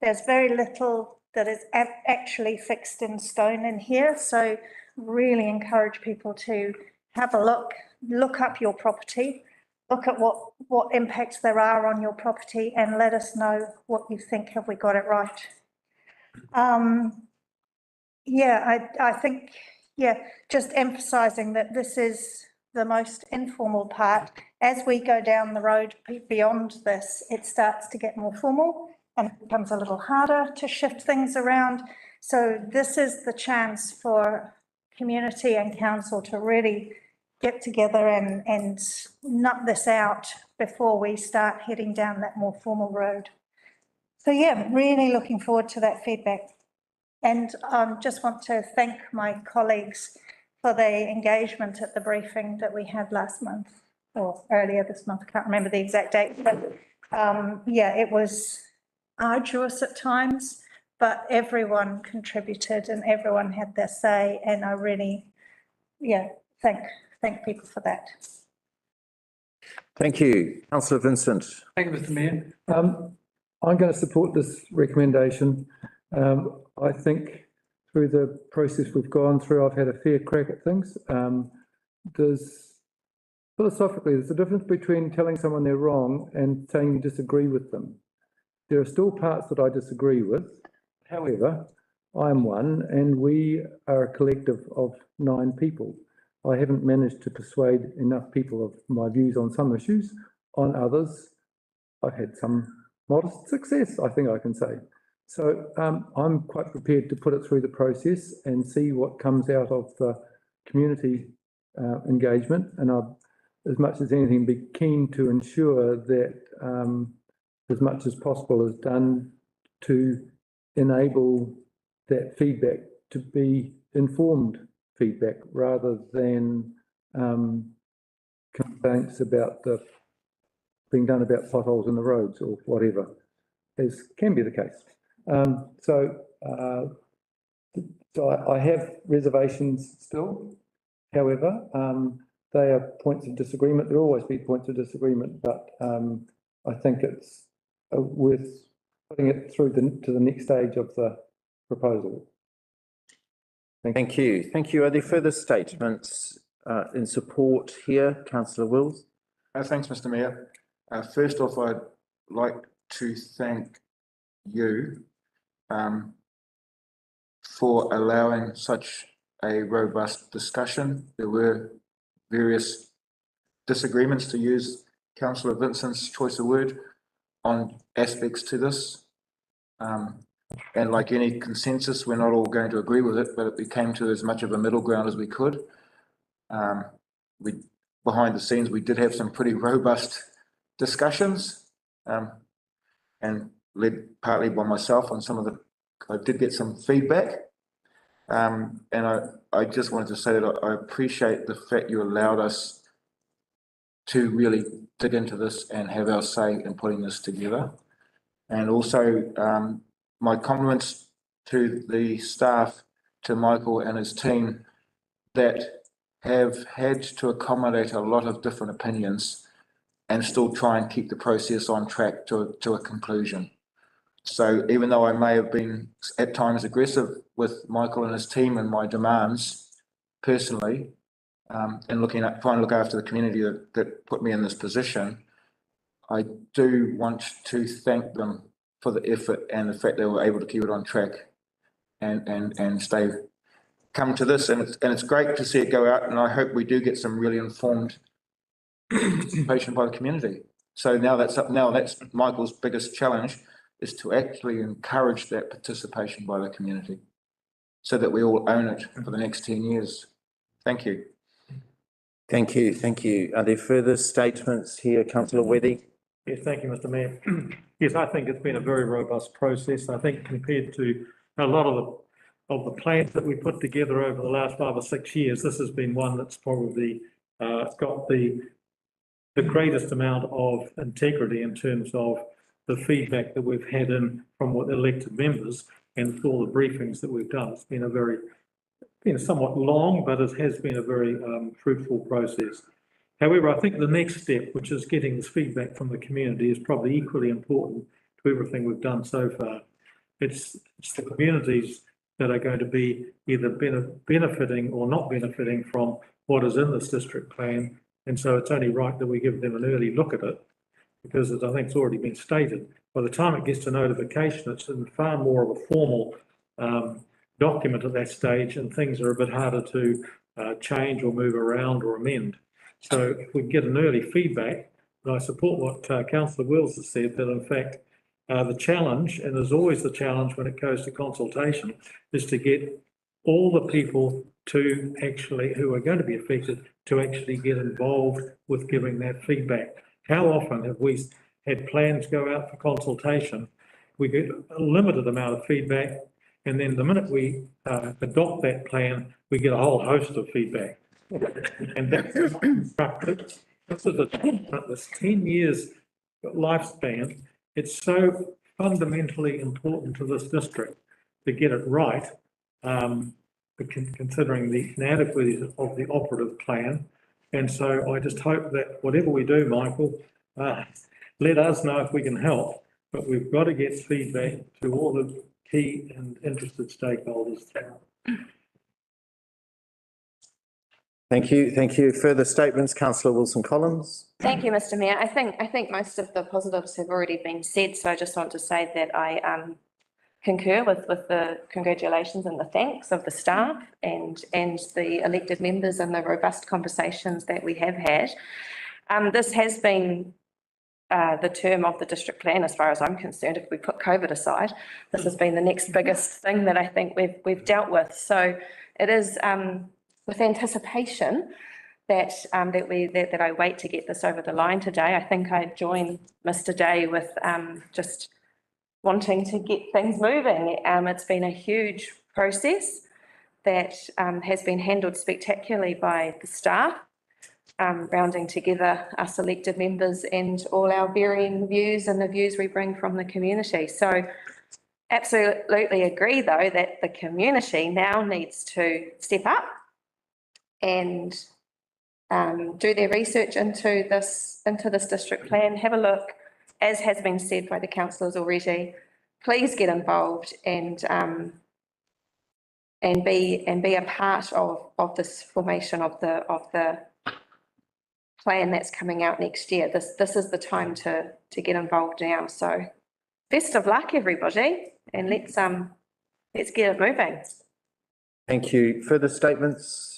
There's very little that is actually fixed in stone in here. So really encourage people to have a look up your property, look at what impacts there are on your property and let us know what you think. Have we got it right? Yeah, I think, yeah, just emphasising that this is the most informal part. As we go down the road beyond this, it starts to get more formal and it becomes a little harder to shift things around. So this is the chance for community and council to really get together and nut this out before we start heading down that more formal road. So yeah, really looking forward to that feedback. And just want to thank my colleagues for the engagement at the briefing that we had last month or earlier this month. I can't remember the exact date, but yeah, it was arduous at times, but everyone contributed and everyone had their say. And I really, yeah, thank people for that. Thank you. Councillor Vincent. Thank you, Mr. Mayor. I'm going to support this recommendation. I think through the process we've gone through, I've had a fair crack at things. Philosophically, there's a difference between telling someone they're wrong and saying you disagree with them. There are still parts that I disagree with. However, I'm one and we are a collective of 9 people. I haven't managed to persuade enough people of my views on some issues. On others, I've had some modest success, I think I can say. So I'm quite prepared to put it through the process and see what comes out of the community engagement. And I'll, as much as anything, be keen to ensure that as much as possible is done to enable that feedback to be informed feedback rather than complaints about the being done about potholes in the roads or whatever. as can be the case. So I have reservations still. However, they are points of disagreement. There'll always be points of disagreement, but I think it's worth putting it through to the next stage of the proposal. Thank you. Thank you. Are there further statements in support here? Councillor Wills. Thanks, Mr. Mayor. First off, I'd like to thank you for allowing such a robust discussion. There were various disagreements, to use Councillor Vincent's choice of word, on aspects to this. And like any consensus, we're not all going to agree with it, but we came to as much of a middle ground as we could. Behind the scenes, we did have some pretty robust discussions, and led partly by myself on some of the, I did get some feedback. And I just wanted to say that I appreciate the fact you allowed us to really dig into this and have our say in putting this together. And also my compliments to the staff, to Michael and his team, that have had to accommodate a lot of different opinions and still try and keep the process on track to a conclusion. So even though I may have been at times aggressive with Michael and his team and my demands personally, and trying to look after the community that put me in this position, I do want to thank them for the effort and the fact they were able to keep it on track and come to this. And it's great to see it go out, and I hope we do get some really informed participation by the community. So now that's Michael's biggest challenge, is to actually encourage that participation by the community so that we all own it for the next 10 years. Thank you. Thank you. Thank you. Are there further statements here? Councillor Weddy. Yes, thank you, Mr. Mayor. Yes, I think it's been a very robust process. I think compared to a lot of the plans that we put together over the last 5 or 6 years, this has been one that's probably got the greatest amount of integrity in terms of the feedback that we've had in from what elected members and all the briefings that we've done. It's been been somewhat long, but it has been a very fruitful process. However, I think the next step, which is getting this feedback from the community, is probably equally important to everything we've done so far. It's the communities that are going to be either benefiting or not benefiting from what is in this district plan. And so it's only right that we give them an early look at it, because as I think it's already been stated, by the time it gets to notification, it's in far more of a formal document at that stage, and things are a bit harder to change or move around or amend. So if we can get an early feedback, and I support what Councillor Wills has said, that in fact the challenge, and there's always the challenge when it goes to consultation, is to get all the people to actually, who are going to be affected, to actually get involved with giving that feedback. How often have we had plans go out for consultation? We get a limited amount of feedback, and then the minute we adopt that plan, we get a whole host of feedback. And that's not constructive. This is this 10 years lifespan. It's so fundamentally important to this district to get it right, considering the inadequacies of the operative plan. And so I just hope that whatever we do, Michael, let us know if we can help, but we've got to get feedback to all the key and interested stakeholders. Thank you. Thank you. Further statements, Councillor Wilson-Collins. Thank you, Mr. Mayor. I think most of the positives have already been said, so I just want to say that I concur with the congratulations and the thanks of the staff and the elected members and the robust conversations that we have had. This has been the term of the district plan, as far as I'm concerned. If we put COVID aside, this has been the next biggest thing that I think we've dealt with. So it is with anticipation that I wait to get this over the line today. I think I join Mr. Day with just wanting to get things moving. It's been a huge process that has been handled spectacularly by the staff. rounding together us elected members and all our varying views and the views we bring from the community. So absolutely agree, though, that the community now needs to step up and do their research into this district plan, have a look, as has been said by the councillors already. Please get involved and be a part of this formation of the plan that's coming out next year. This is the time to get involved now. So best of luck, everybody, and let's get it moving. Thank you. Further statements?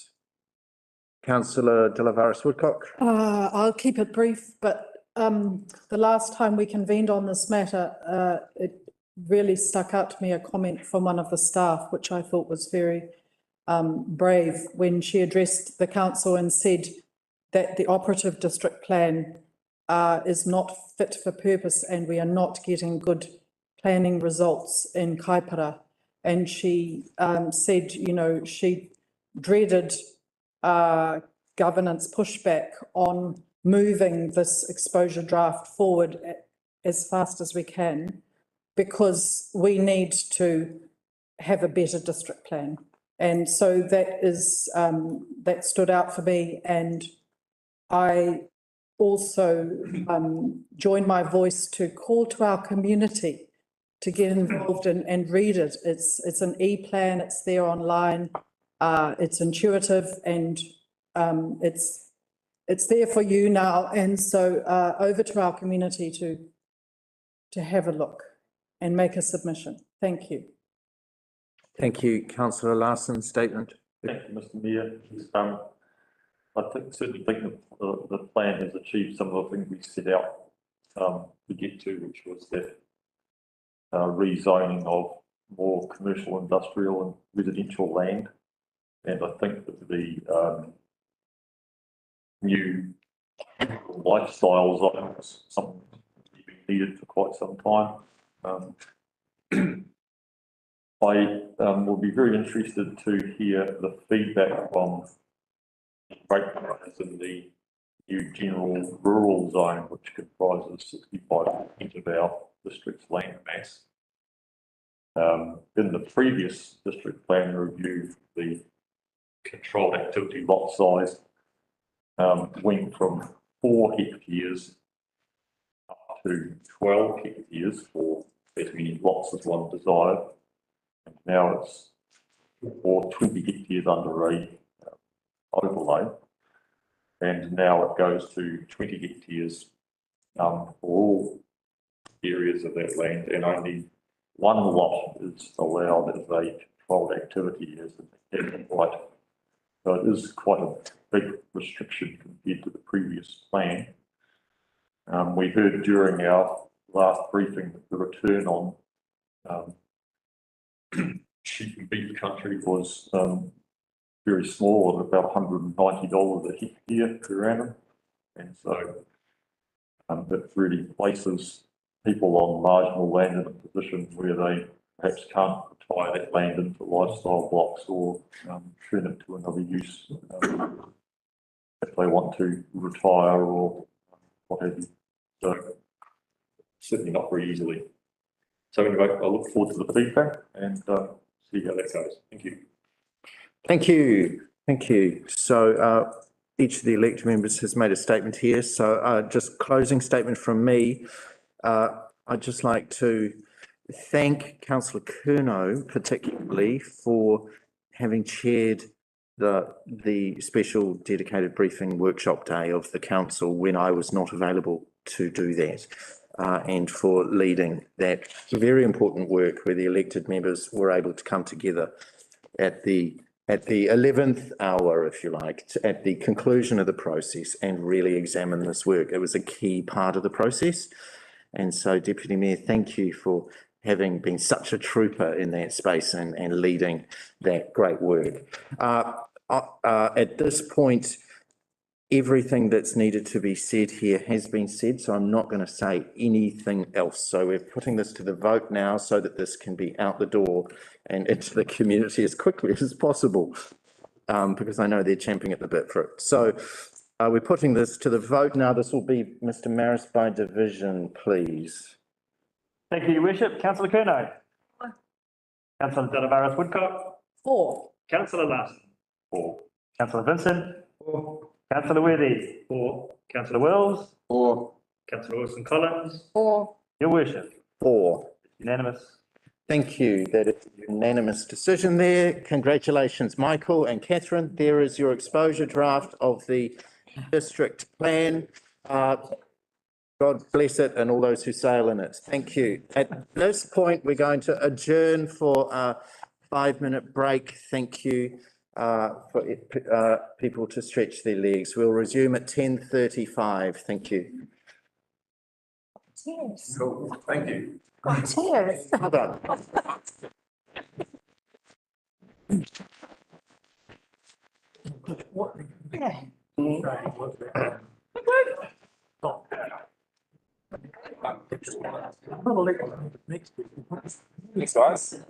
Councillor De La Varis Woodcock. I'll keep it brief, but the last time we convened on this matter, it really stuck out to me a comment from one of the staff, which I thought was very brave, when she addressed the council and said that the operative district plan is not fit for purpose and we are not getting good planning results in Kaipara. And she said, you know, she dreaded governance pushback on moving this exposure draft forward as fast as we can, because we need to have a better district plan. And so that is, that stood out for me. And I also join my voice to call to our community to get involved and read it. It's an e-plan, it's there online, it's intuitive, and it's there for you now. And so over to our community to have a look and make a submission. Thank you. Thank you. Councillor Larson, statement. Thank you, Mr Mayor. Certainly think that the plan has achieved some of the things we set out to get to, which was that rezoning of more commercial, industrial and residential land. And I think that the new lifestyle zone is something that's been needed for quite some time. I will be very interested to hear the feedback from breakdowns in the new general rural zone, which comprises 65% of our district's land mass. In the previous district plan review, the controlled activity lot size went from 4 hectares up to 12 hectares for as many lots as one desired. And now it's for 20 hectares under a overlay, and now it goes to 20 hectares for all areas of that land, and only one lot is allowed as a controlled activity as an right. So it is quite a big restriction compared to the previous plan. We heard during our last briefing that the return on sheep and beef country was very small, at about $190 a hectare per annum. And so that really places people on marginal land in a position where they perhaps can't retire that land into lifestyle blocks or turn it to another use if they want to retire or what have you. So certainly not very easily. So anyway, I look forward to the feedback and see how that goes. Thank you. Thank you. Thank you. So each of the elected members has made a statement here. So just closing statement from me. I'd just like to thank Councillor Curnow particularly for having chaired the special dedicated briefing workshop day of the council when I was not available to do that. And for leading that very important work where the elected members were able to come together at the 11th hour, if you like, at the conclusion of the process and really examine this work. It was a key part of the process. And so, Deputy Mayor, thank you for having been such a trooper in that space and leading that great work. At this point, everything that's needed to be said here has been said, so I'm not going to say anything else. So we're putting this to the vote now so that this can be out the door and into the community as quickly as possible, because I know they're champing at the bit for it. So We're putting this to the vote now. This will be Mr Maris by division, please. Thank you, Your Worship. Councillor Curnow. Councillor Delavaris Woodcock. 4. Councillor Larson. 4. Councillor Vincent. 4. Councillor Worthy. 4. Councillor Wills. 4. Councillor Wilson Collins. 4. Your Worship. 4. Unanimous. Thank you. That is a unanimous decision there. Congratulations, Michael and Catherine. There is your exposure draft of the district plan. God bless it and all those who sail in it. Thank you. At this point, we're going to adjourn for a 5-minute break. Thank you for people to stretch their legs. We'll resume at 10:35. Thank you. Cheers. Cool. Thank you. Cheers. Well done. Thanks, guys.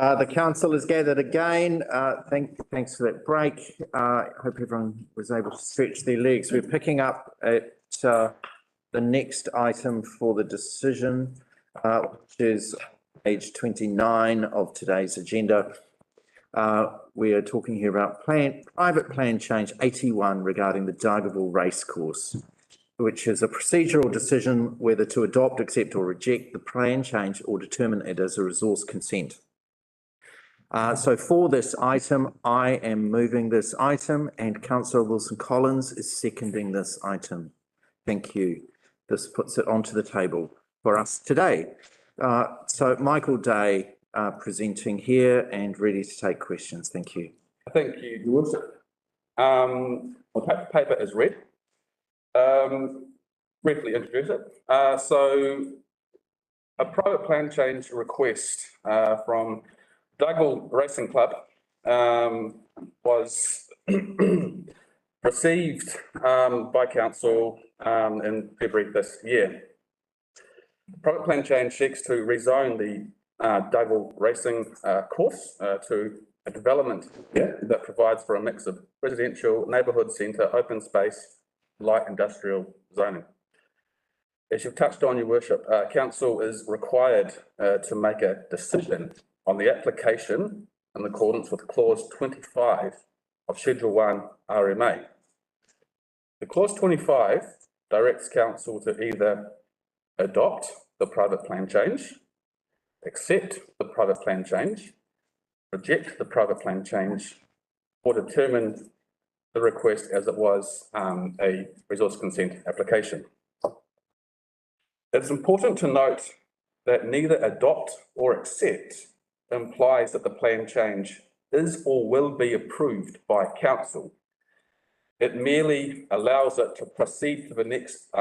The council is gathered again. Thanks for that break. I hope everyone was able to stretch their legs. We're picking up at the next item for the decision, which is page 29 of today's agenda. We are talking here about private plan change 81 regarding the Dargaville Racecourse, which is a procedural decision whether to adopt, accept or reject the plan change or determine it as a resource consent. So for this item, I am moving this item and Councillor Wilson-Collins is seconding this item. Thank you. This puts it onto the table for us today. So Michael Day presenting here and ready to take questions. Thank you. Thank you, Your Worship. I'll take the paper as read. Briefly introduce it. So a private plan change request from Dargaville Racing Club was received by council in February this year. Private plan change seeks to rezone the Dargaville Racing course to a development that provides for a mix of residential, neighbourhood centre, open space, light industrial zoning. As you've touched on, Your Worship, council is required to make a decision on the application in accordance with clause 25 of Schedule 1 RMA. The clause 25 directs council to either adopt the private plan change, accept the private plan change, reject the private plan change, or determine the request as it was a resource consent application. It's important to note that neither adopt or accept implies that the plan change is or will be approved by council. It merely allows it to proceed to the next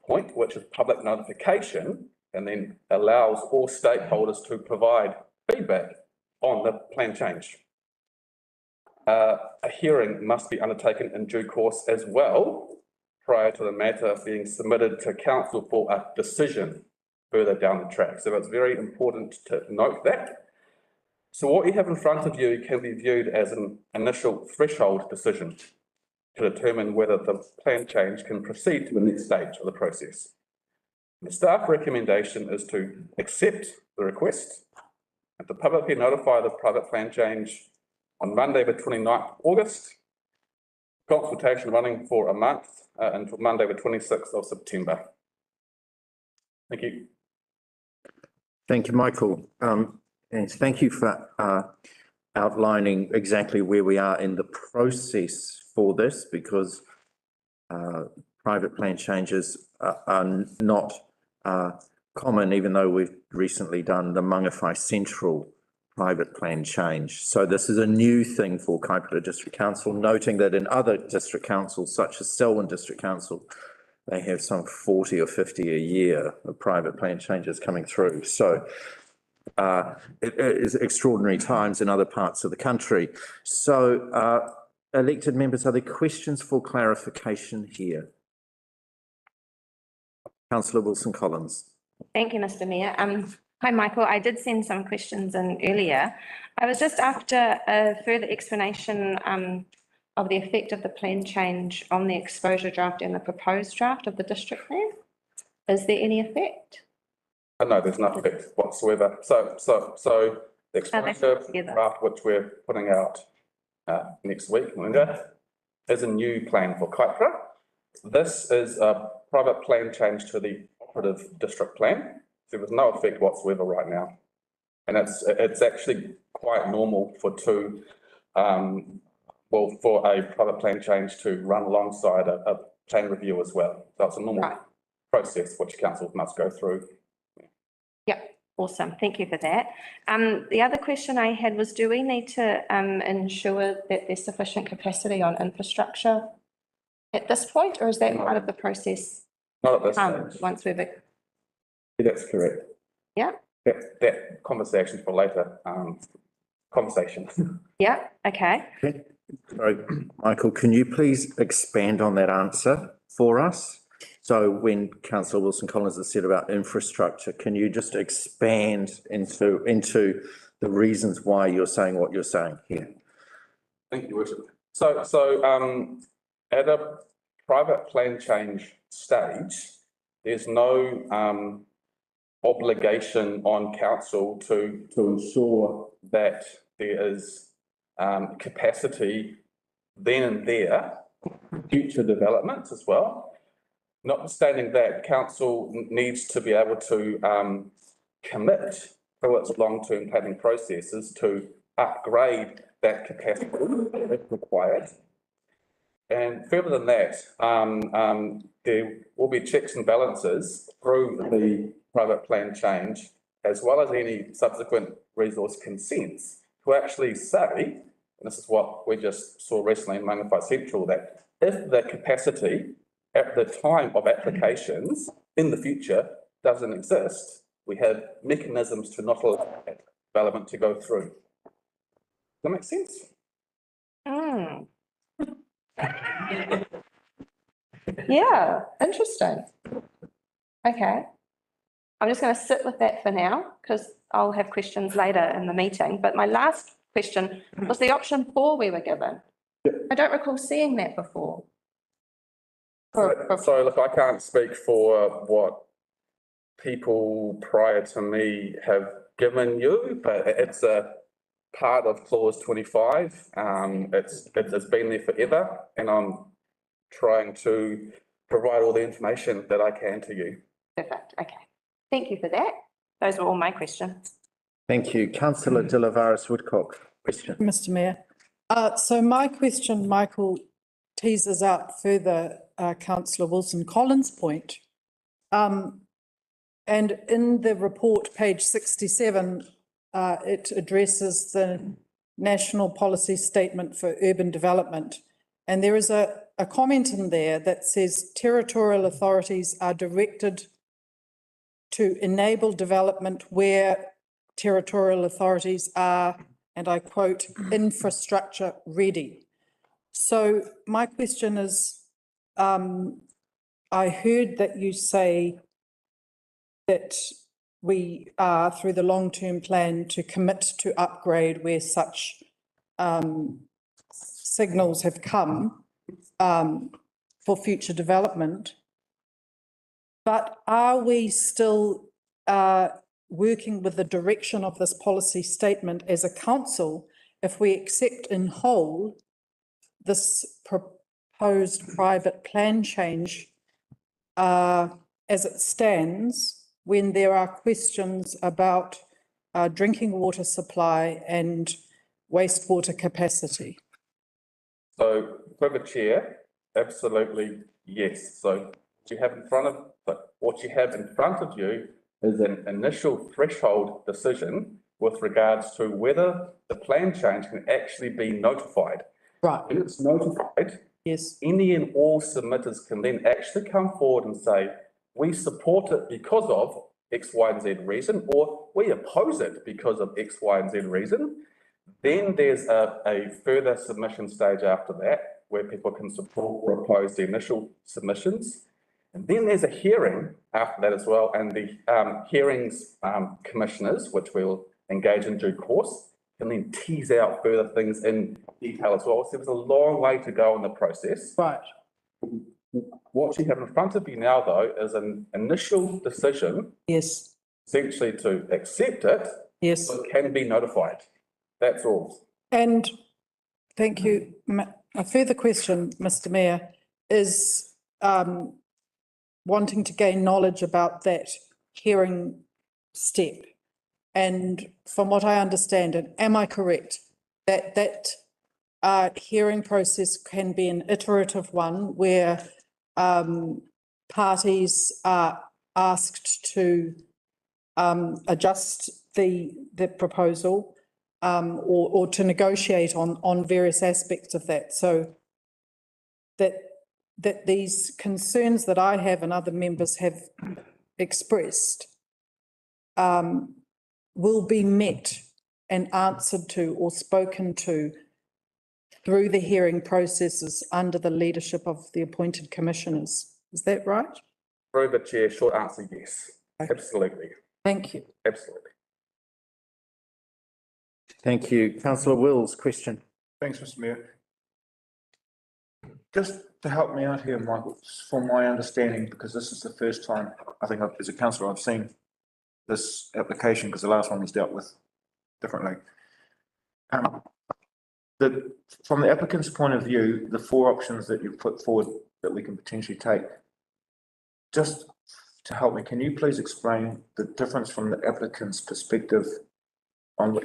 point, which is public notification, and then allows all stakeholders to provide feedback on the plan change. A hearing must be undertaken in due course as well, prior to the matter being submitted to council for a decision further down the track. So it's very important to note that. So what you have in front of you can be viewed as an initial threshold decision to determine whether the plan change can proceed to the next stage of the process. The staff recommendation is to accept the request and to publicly notify the private plan change on Monday, the 29th of August, consultation running for a month until Monday, the 26th of September. Thank you. Thank you, Michael. And thank you for outlining exactly where we are in the process for this, because private plan changes are not common, even though we've recently done the Mangawhai Central private plan change. So this is a new thing for Kaipara District Council, noting that in other district councils, such as Selwyn District Council, they have some 40 or 50 a year of private plan changes coming through. So it is extraordinary times in other parts of the country. So elected members, are there questions for clarification here? Councillor Wilson-Collins. Thank you, Mr. Mayor. Hi, Michael. I did send some questions in earlier. I was just after a further explanation of the effect of the plan change on the exposure draft and the proposed draft of the district plan. Is there any effect? No, there's no effect whatsoever. So the exposure draft, which we're putting out next week, Linda, is a new plan for Kaipara. This is a private plan change to the operative district plan. There was no effect whatsoever right now. And it's actually quite normal for for a private plan change to run alongside a plan review as well. So it's a normal process which council must go through. Yeah, awesome. Thank you for that. The other question I had was, do we need to ensure that there's sufficient capacity on infrastructure at this point, or is that part of the process? Not at this stage. Once we've... That's correct. Yeah. That conversation for later conversation. Yeah, okay. Sorry, Michael, can you please expand on that answer for us? So when councillor Wilson Collins has said about infrastructure, can you just expand into the reasons why you're saying what you're saying here? Thank you, Worship. So, at a private plan change stage, there's no, obligation on council to ensure that there is, capacity then and there, for future developments as well. Notwithstanding that, council needs to be able to, commit through its long-term planning processes to upgrade that capacity if required. And further than that, there will be checks and balances through the private plan change, as well as any subsequent resource consents, to actually say, and this is what we just saw recently in Manawatu Central, that if the capacity at the time of applications in the future doesn't exist, we have mechanisms to not allow that development to go through. Does that make sense? Mm. Yeah, interesting. Okay. I'm just going to sit with that for now because I'll have questions later in the meeting. But my last question was the option 4 we were given. I don't recall seeing that before. So look, I can't speak for what people prior to me have given you, but it's a part of clause 25. It's been there forever, and I'm trying to provide all the information that I can to you. Perfect. Okay. Thank you for that. Those were all my questions. Thank you. Councillor De Lavaris Woodcock, question. Mr. Mayor. So my question, Michael, teases out further councillor Wilson Collins' point. And in the report, page 67, it addresses the National Policy Statement for Urban Development. And there is a comment in there that says territorial authorities are directed to enable development where territorial authorities are, and I quote, infrastructure ready. So my question is, I heard that you say that we are, through the long-term plan, to commit to upgrade where such signals have come for future development. But are we still working with the direction of this policy statement as a council if we accept in whole this proposed private plan change as it stands, when there are questions about drinking water supply and wastewater capacity? So, for the chair, absolutely yes. So what you have in front of you is an initial threshold decision with regards to whether the plan change can actually be notified. Right. When it's notified, yes, any and all submitters can then actually come forward and say, we support it because of X, Y, and Z reason, or we oppose it because of X, Y, and Z reason. Then there's a further submission stage after that, where people can support or oppose the initial submissions. And then there's a hearing after that as well, and the hearings commissioners, which we'll engage in due course, can then tease out further things in detail as well. So there's a long way to go in the process. right. What you have in front of you now, though, is an initial decision, Yes, essentially to accept it, yes. but can be notified. That's all. And thank you. A further question, Mr. Mayor, is wanting to gain knowledge about that hearing step. And from what I understand, and am I correct, that hearing process can be an iterative one where parties are asked to adjust the proposal or to negotiate on various aspects of that, so that these concerns that I have and other members have expressed will be met and answered to or spoken to through the hearing processes under the leadership of the appointed commissioners. Is that right? Through the chair, short answer, yes. Okay. Absolutely, Thank you. absolutely. Thank you. Councillor Wills, question. Thanks, Mr Mayor. Just to help me out here, Michael, from my understanding, because this is the first time, I think as a councillor, I've seen this application, because the last one was dealt with differently. From the applicant's point of view, the four options that you've put forward that we can potentially take, just to help me, can you please explain the difference from the applicant's perspective on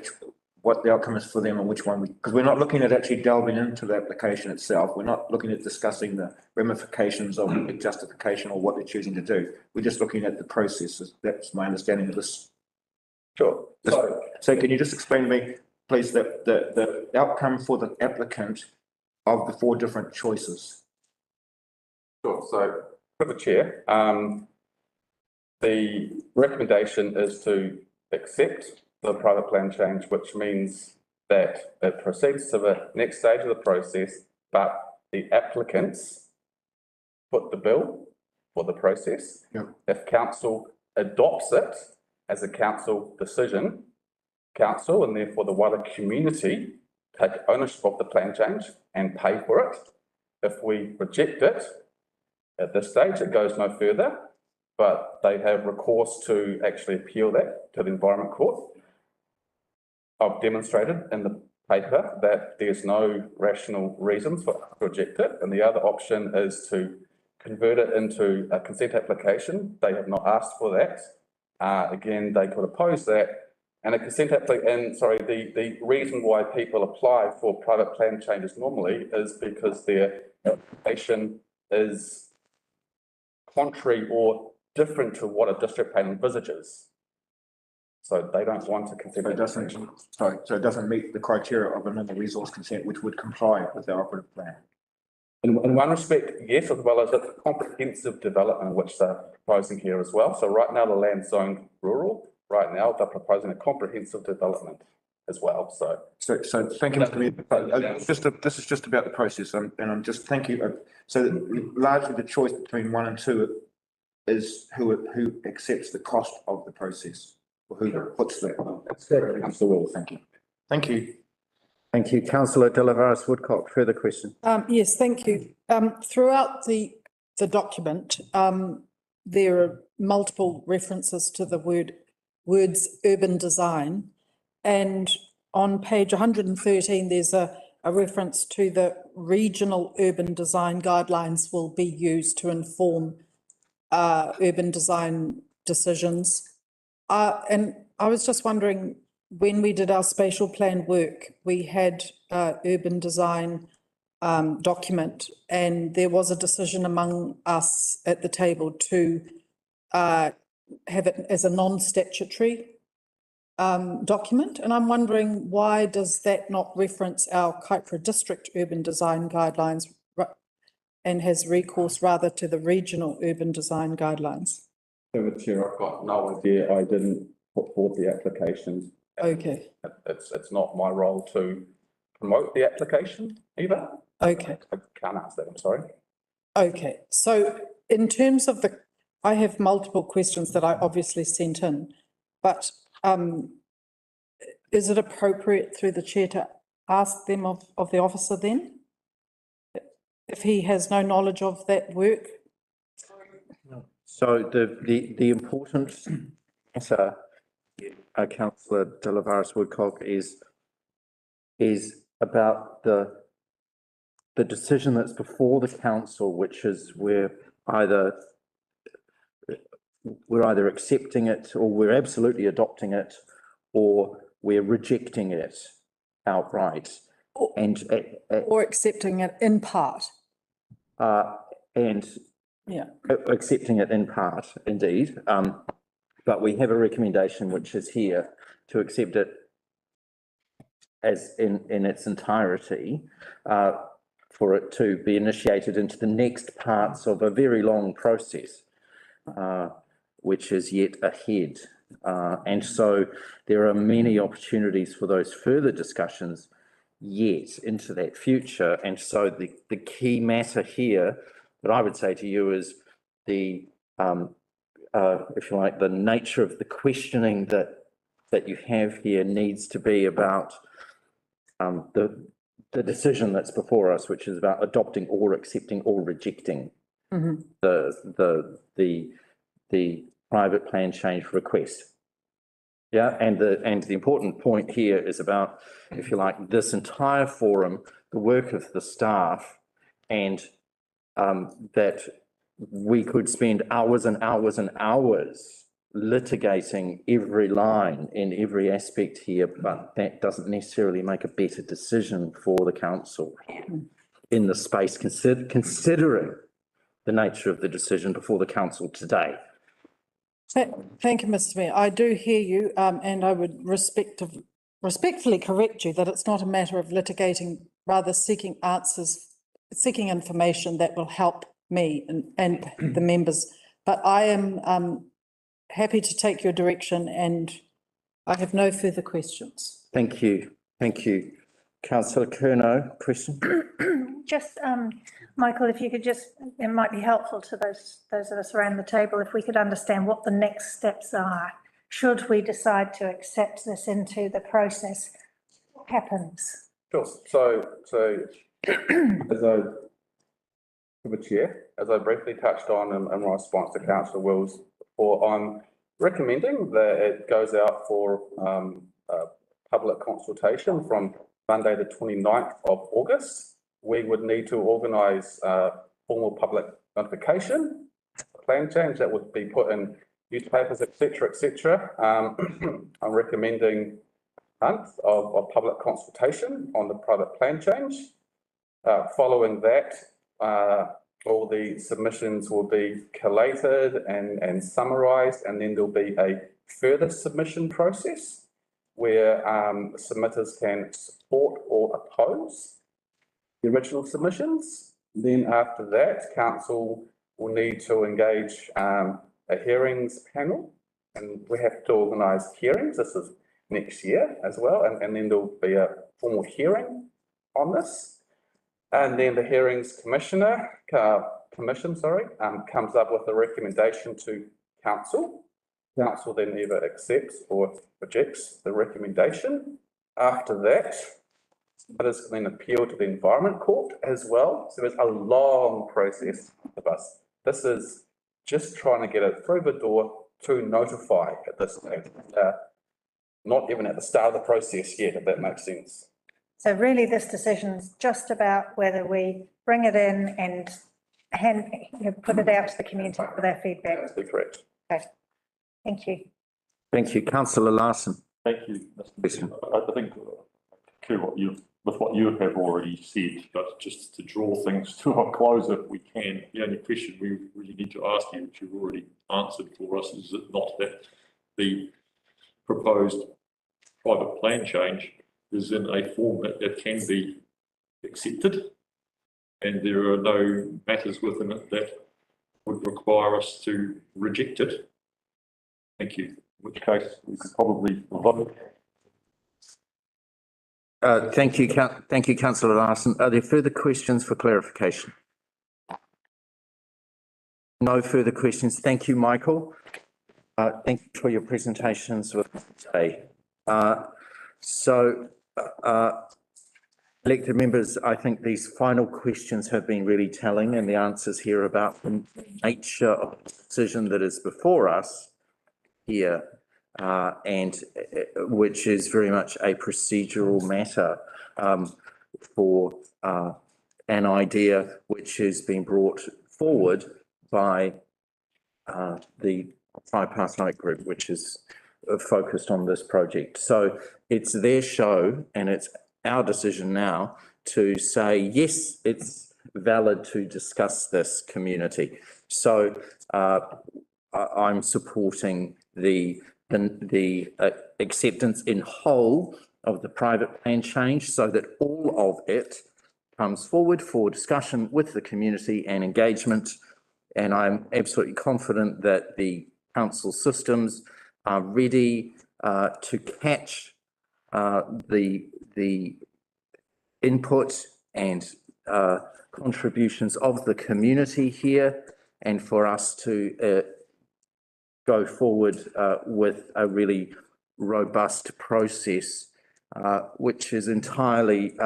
what the outcome is for them and which one because we're not looking at actually delving into the application itself. We're not looking at discussing the ramifications of the justification or what they're choosing to do. We're just looking at the process. That's my understanding of this. Sure. So can you just explain to me, please, the outcome for the applicant of the four different choices? Sure. So for the chair, the recommendation is to accept the private plan change, which means that it proceeds to the next stage of the process, but the applicants put the bill for the process. Yep. If council adopts it as a council decision, council and therefore the wider community take ownership of the plan change and pay for it. If we reject it, at this stage, it goes no further, but they have recourse to actually appeal that to the Environment Court. I've demonstrated in the paper that there's no rational reasons for to reject it, and the other option is to convert it into a consent application. They have not asked for that. Again, they could oppose that. And a consent the reason why people apply for private plan changes normally is because their application is contrary or different to what a district plan envisages. So they don't want to consent. So it doesn't meet the criteria of another resource consent, which would comply with the operative plan. In one respect, yes, as well as a comprehensive development, which they're proposing here as well. So right now, the land's zoned rural. Right now, they're proposing a comprehensive development as well. So thank you, Mr. Mayor. This is just about the process, and I'm just thank you. So largely the choice between 1 and 2 is who accepts the cost of the process, or who puts that. Councillor Will, thank you. Thank you. Thank you. Councillor De La Varas Woodcock, further question. Yes, thank you. Throughout the document, there are multiple references to the words urban design. And on page 113, there's a reference to the regional urban design guidelines will be used to inform urban design decisions. And I was just wondering, when we did our spatial plan work, we had urban design document, and there was a decision among us at the table to have it as a non-statutory document. And I'm wondering, why does that not reference our Kaipara District urban design guidelines and has recourse rather to the regional urban design guidelines? So, Chair, I've got no idea. I didn't put forward the applications. Okay. It's not my role to promote the application either. Okay. I can't answer that, I'm sorry. Okay, so in terms of I have multiple questions that I obviously sent in, but is it appropriate through the chair to ask them of the officer then? If he has no knowledge of that work? So the important matter, Councillor De La Varas Woodcock, is about the decision that's before the council, which is we're either accepting it, or we're absolutely adopting it, or we're rejecting it outright. Or accepting it in part. Accepting it in part, indeed. But we have a recommendation which is here to accept it as in its entirety, for it to be initiated into the next parts of a very long process, which is yet ahead. And so there are many opportunities for those further discussions yet into that future. And so the key matter here that I would say to you is if you like, the nature of the questioning that you have here needs to be about the decision that's before us, which is about adopting or accepting or rejecting the private plan change request. Yeah, and the important point here is about, if you like, this entire forum, the work of the staff, and that we could spend hours and hours and hours litigating every line in every aspect here, but that doesn't necessarily make a better decision for the council in the space, considering the nature of the decision before the council today. Thank you, Mr. Mayor. I do hear you, and I would respectfully correct you that it's not a matter of litigating, rather seeking answers, seeking information that will help me and the members. But I am happy to take your direction, and I have no further questions. Thank you. Thank you. Councillor Curnow, question? Just, Michael, if you could just, it might be helpful to those of us around the table, if we could understand what the next steps are. Should we decide to accept this into the process, what happens? Sure. So as I briefly touched on in response to Councillor Wills, I'm recommending that it goes out for public consultation from Monday, the 29th of August. We would need to organise formal public notification, plan change that would be put in newspapers, etc., etc. I'm recommending a month of public consultation on the private plan change. Following that, all the submissions will be collated and summarised, and then there'll be a further submission process where submitters can support or oppose the original submissions. Then after that, council will need to engage a hearings panel, and we have to organise hearings. This is next year as well, and then there'll be a formal hearing on this. And then the hearings commission comes up with a recommendation to council. Council then either accepts or rejects the recommendation. After that, it is then appealed to the Environment Court as well. So there's a long process of us. This is just trying to get it through the door to notify at this stage. Not even at the start of the process yet, if that makes sense. So really this decision is just about whether we bring it in and put it out to the community for their feedback. That's correct. Okay. Thank you. Thank you. Councillor Larson. Thank you, Mr. I think with what you have already said, but just to draw things to a close if we can, the only question we really need to ask you, which you've already answered for us, is it not that the proposed private plan change is in a form that can be accepted, and there are no matters within it that would require us to reject it? Thank you. In which case we could probably vote. Thank you, Councillor Larson. Are there further questions for clarification? No further questions. Thank you, Michael. Thank you for your presentations today. Elected members, I think these final questions have been really telling, and the answers here about the nature of the decision that is before us here, and which is very much a procedural matter for an idea which has been brought forward by the tripartite group, which is focused on this project. So it's their show, and it's our decision now to say, yes, it's valid to discuss this community. So I'm supporting the acceptance in whole of the private plan change, so that all of it comes forward for discussion with the community and engagement. And I'm absolutely confident that the council systems are ready to catch the input and contributions of the community here, and for us to go forward with a really robust process, which is entirely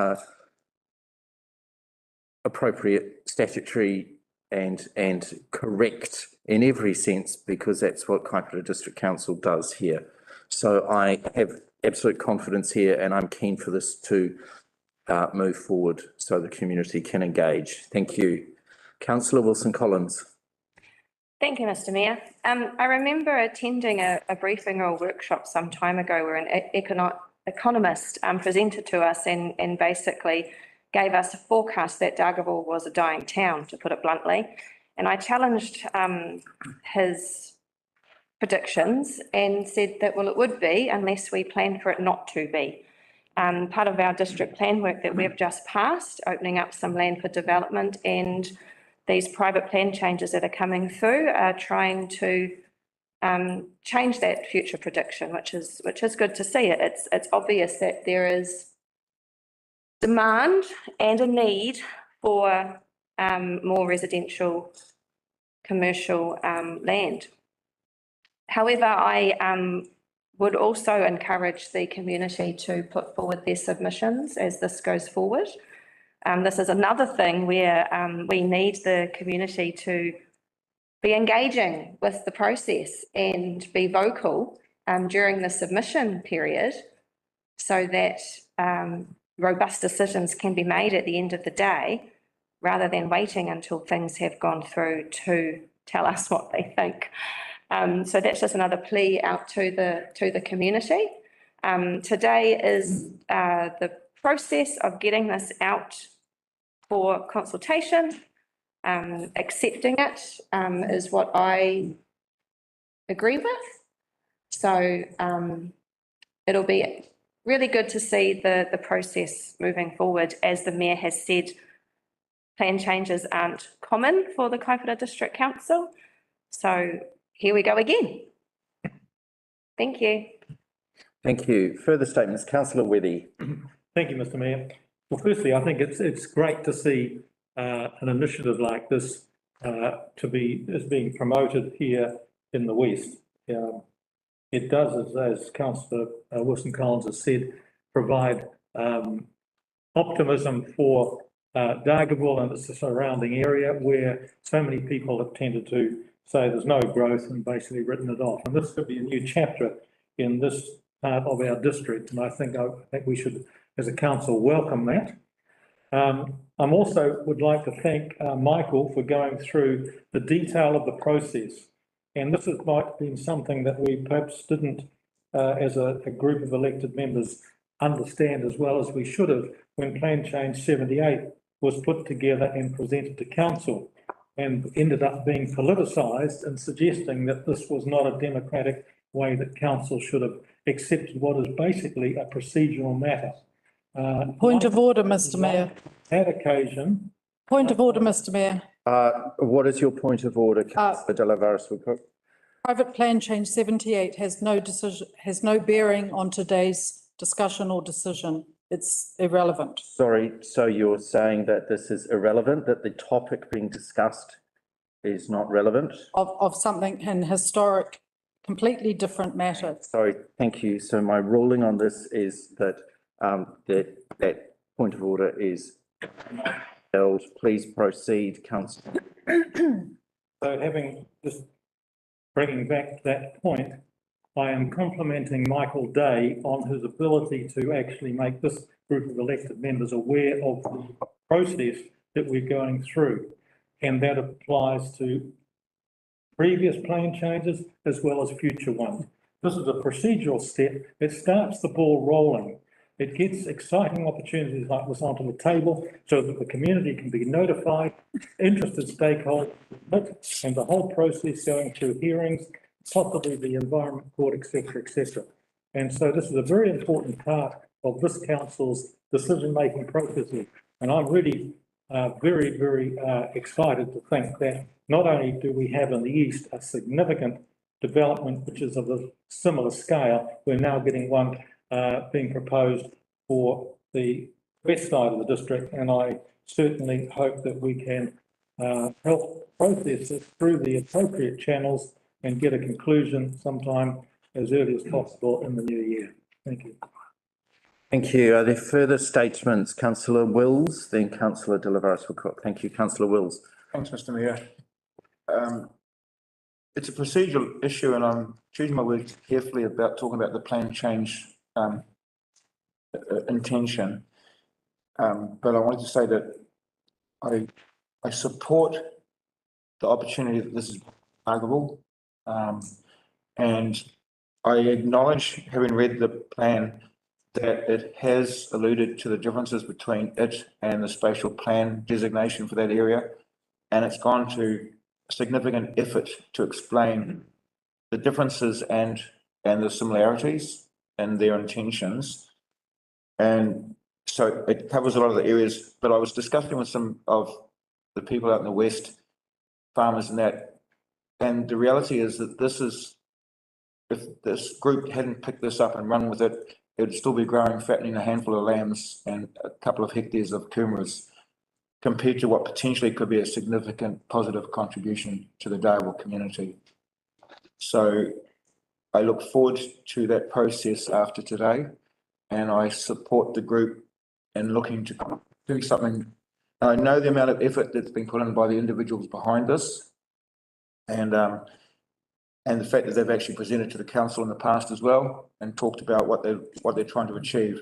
appropriate, statutory and correct in every sense, because that's what Kaipara District Council does here. So I have absolute confidence here, and I'm keen for this to move forward so the community can engage. Thank you. Councillor Wilson-Collins. Thank you, Mr Mayor. I remember attending a briefing or a workshop some time ago where an economist presented to us and basically gave us a forecast that Dargaville was a dying town, to put it bluntly. And I challenged his predictions and said that, well, it would be unless we planned for it not to be. Part of our district plan work that we've just passed, opening up some land for development, and these private plan changes that are coming through are trying to change that future prediction, which is good to see. It's obvious that there is demand and a need for more residential, commercial land. However, I would also encourage the community to put forward their submissions as this goes forward. This is another thing where we need the community to be engaging with the process and be vocal during the submission period, so that robust decisions can be made at the end of the day, rather than waiting until things have gone through to tell us what they think. So that's just another plea out to the community. Today is the process of getting this out for consultation. Accepting it is what I agree with. So it'll be really good to see the process moving forward. As the Mayor has said, plan changes aren't common for the Kaipara District Council. So here we go again. Thank you. Thank you. Further statements, Councillor Wethy. Thank you, Mr Mayor. Well, firstly, I think it's great to see an initiative like this is being promoted here in the West. It does, as Councillor Wilson-Collins has said, provide optimism for Dargaville and its surrounding area, where so many people have tended to say there's no growth and basically written it off. And this could be a new chapter in this part of our district, and I think we should, as a council, welcome that. I'm also would like to thank Michael for going through the detail of the process. And this might have been something that we perhaps didn't, as a group of elected members, understand as well as we should have when Plan Change 78 was put together and presented to council, and ended up being politicised and suggesting that this was not a democratic way that council should have accepted what is basically a procedural matter. Point of order, Mr Mayor. That occasion. Point of order, Mr Mayor. What is your point of order, Councillor De La Varas-Woodcock? Private Plan Change 78 has no bearing on today's discussion or decision. It's irrelevant. Sorry, so you're saying that this is irrelevant, that the topic being discussed is not relevant? Of something, an historic, completely different matter. Sorry, thank you. So my ruling on this is that that point of order is held. Please proceed, Councillor. So having just bringing back that point, I am complimenting Michael Day on his ability to actually make this group of elected members aware of the process that we're going through. And that applies to previous plan changes as well as future ones. This is a procedural step. It starts the ball rolling. It gets exciting opportunities like this onto the table so that the community can be notified, interested stakeholders, and the whole process going through hearings, possibly the Environment Court, etc., etc. And so this is a very important part of this council's decision-making processes. And I'm really very, very excited to think that not only do we have in the east a significant development which is of a similar scale, we're now getting one being proposed for the west side of the district, and I certainly hope that we can help process it through the appropriate channels and get a conclusion sometime as early as possible in the new year. Thank you. Thank you. Are there further statements? Councillor Wills, then Councillor De La Cook. Thank you, Councillor Wills. Thanks, Mr Mayor. It's a procedural issue and I'm choosing my words carefully about talking about the plan change intention. But I wanted to say that I support the opportunity that this is arguable. And I acknowledge, having read the plan, that it has alluded to the differences between it and the spatial plan designation for that area. And it's gone to significant effort to explain the differences and the similarities and their intentions. And so it covers a lot of the areas, but I was discussing with some of the people out in the West, farmers and that, and the reality is that this is, if this group hadn't picked this up and run with it, it would still be growing, fattening a handful of lambs and a couple of hectares of kumaras, compared to what potentially could be a significant positive contribution to the Darwin community. So I look forward to that process after today, and I support the group in looking to do something. I know the amount of effort that's been put in by the individuals behind this, and the fact that they've actually presented to the council in the past as well and talked about what they're trying to achieve.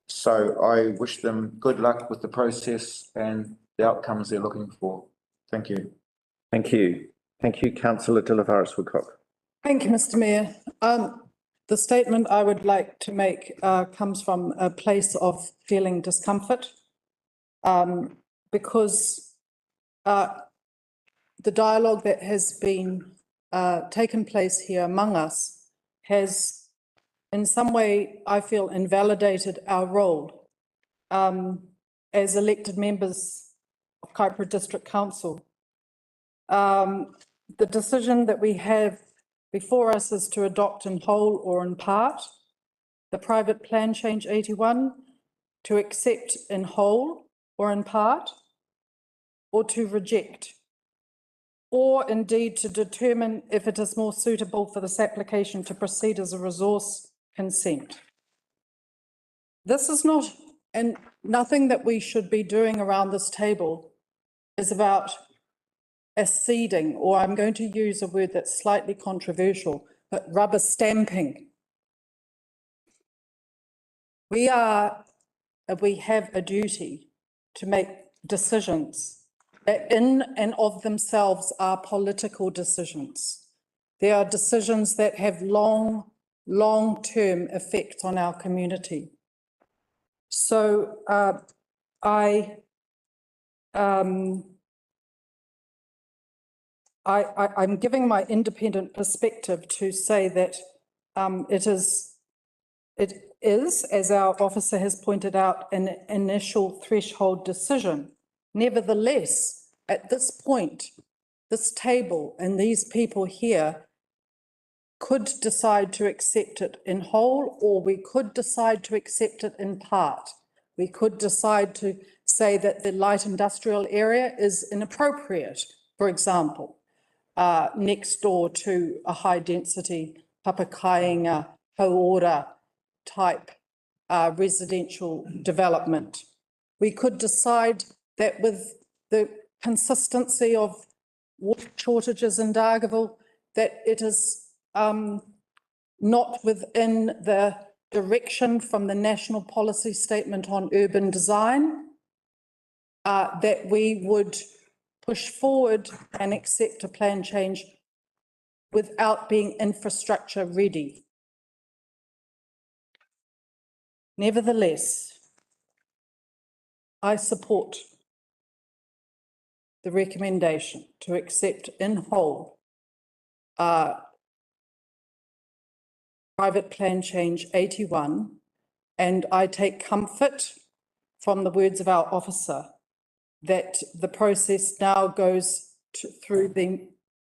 So I wish them good luck with the process and the outcomes they're looking for. Thank you. Thank you. Thank you, Councillor De La Woodcock. Thank you, Mr Mayor. The statement I would like to make comes from a place of feeling discomfort because the dialogue that has been taken place here among us has in some way, I feel, invalidated our role as elected members of Kauri District Council. The decision that we have before us is to adopt in whole or in part the private plan change 81, to accept in whole or in part, or to reject, or indeed to determine if it is more suitable for this application to proceed as a resource consent. This is not, and nothing that we should be doing around this table is about acceding, or I'm going to use a word that's slightly controversial, but rubber stamping. We have a duty to make decisions that in and of themselves are political decisions. They are decisions that have long-term effects on our community. So I'm giving my independent perspective to say that it is, as our officer has pointed out, an initial threshold decision. Nevertheless, at this point, this table and these people here could decide to accept it in whole, or we could decide to accept it in part. We could decide to say that the light industrial area is inappropriate, for example, next door to a high density Papakainga, Hauora type residential development. We could decide that with the consistency of water shortages in Dargaville, that it is not within the direction from the National Policy Statement on Urban Design, that we would push forward and accept a plan change without being infrastructure ready. Nevertheless, I support the recommendation to accept in whole private plan change 81, and I take comfort from the words of our officer that the process now goes through the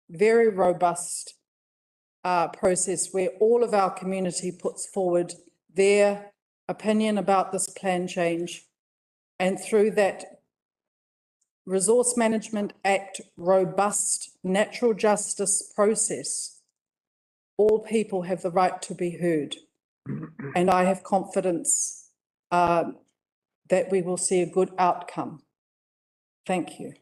very robust process where all of our community puts forward their opinion about this plan change, and through that Resource Management Act robust natural justice process, all people have the right to be heard. And I have confidence that we will see a good outcome. Thank you.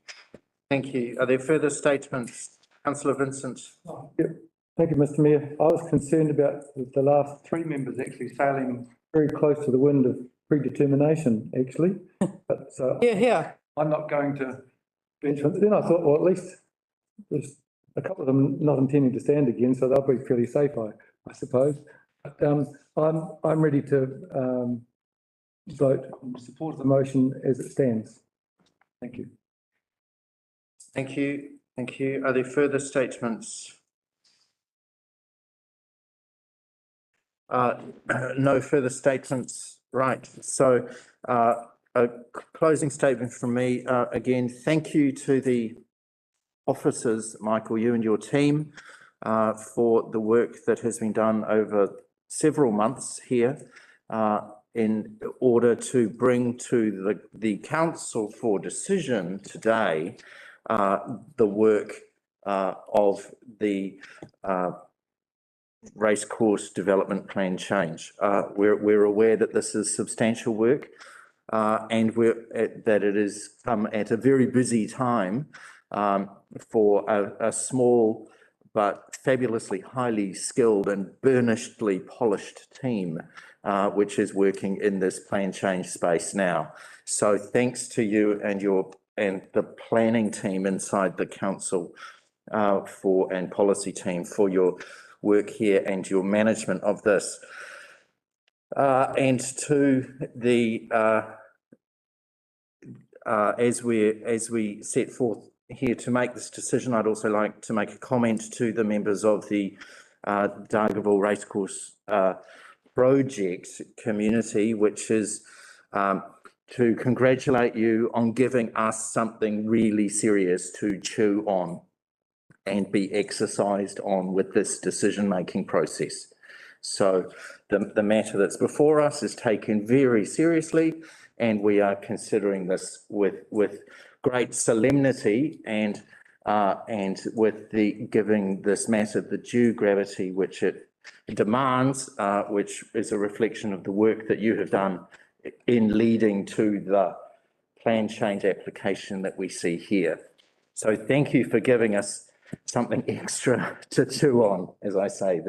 Thank you. Are there further statements? Councillor Vincent. Thank you, Mr Mayor. I was concerned about the last three members actually sailing very close to the wind of predetermination, actually. But Here. I'm not going to venture. Then I thought, well, at least there's a couple of them not intending to stand again, so they'll be fairly safe, I suppose. But I'm ready to vote in support of the motion as it stands. Thank you. Thank you. Thank you. Are there further statements? No further statements. Right. So a closing statement from me. Again, thank you to the officers, Michael, you and your team, for the work that has been done over several months here in order to bring to the council for decision today the work of the racecourse development plan change. We're aware that this is substantial work and that it has come at a very busy time for a small but fabulously highly skilled and burnishedly polished team which is working in this plan change space now. So thanks to you and the planning team inside the council and policy team for your work here and your management of this. And to the as we set forth here to make this decision, I'd also like to make a comment to the members of the Dargaville Racecourse project community, which is to congratulate you on giving us something really serious to chew on and be exercised on with this decision-making process. So the matter that's before us is taken very seriously, and we are considering this with great solemnity and with giving this matter the due gravity which it demands, which is a reflection of the work that you have done in leading to the plan change application that we see here. So thank you for giving us something extra to chew on, as I say,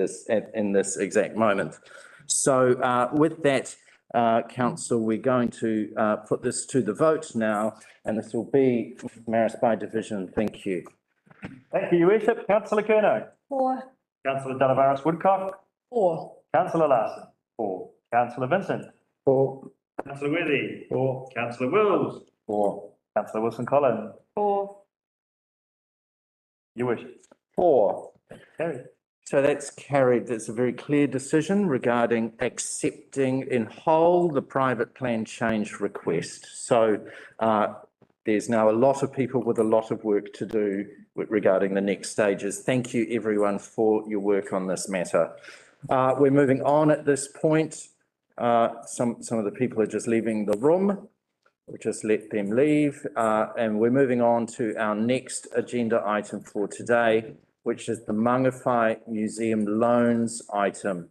in this exact moment. So with that, Council, we're going to put this to the vote now, and this will be Maris by division. Thank you. Thank you, Your Worship. Councillor Curnow. 4. Councillor Delavaris Woodcock. 4. Councillor Larson. 4. Councillor Vincent. 4. Councillor Worthy. 4. Councillor Wills. 4. Councillor Wilson-Collins. 4. Your Worship. 4. Carried. So that's carried. There's a very clear decision regarding accepting in whole the private plan change request. So there's now a lot of people with a lot of work to do regarding the next stages. Thank you everyone for your work on this matter. We're moving on at this point. Some of the people are just leaving the room. We'll just let them leave. And we're moving on to our next agenda item for today, which is the Mangawhai Museum loans item.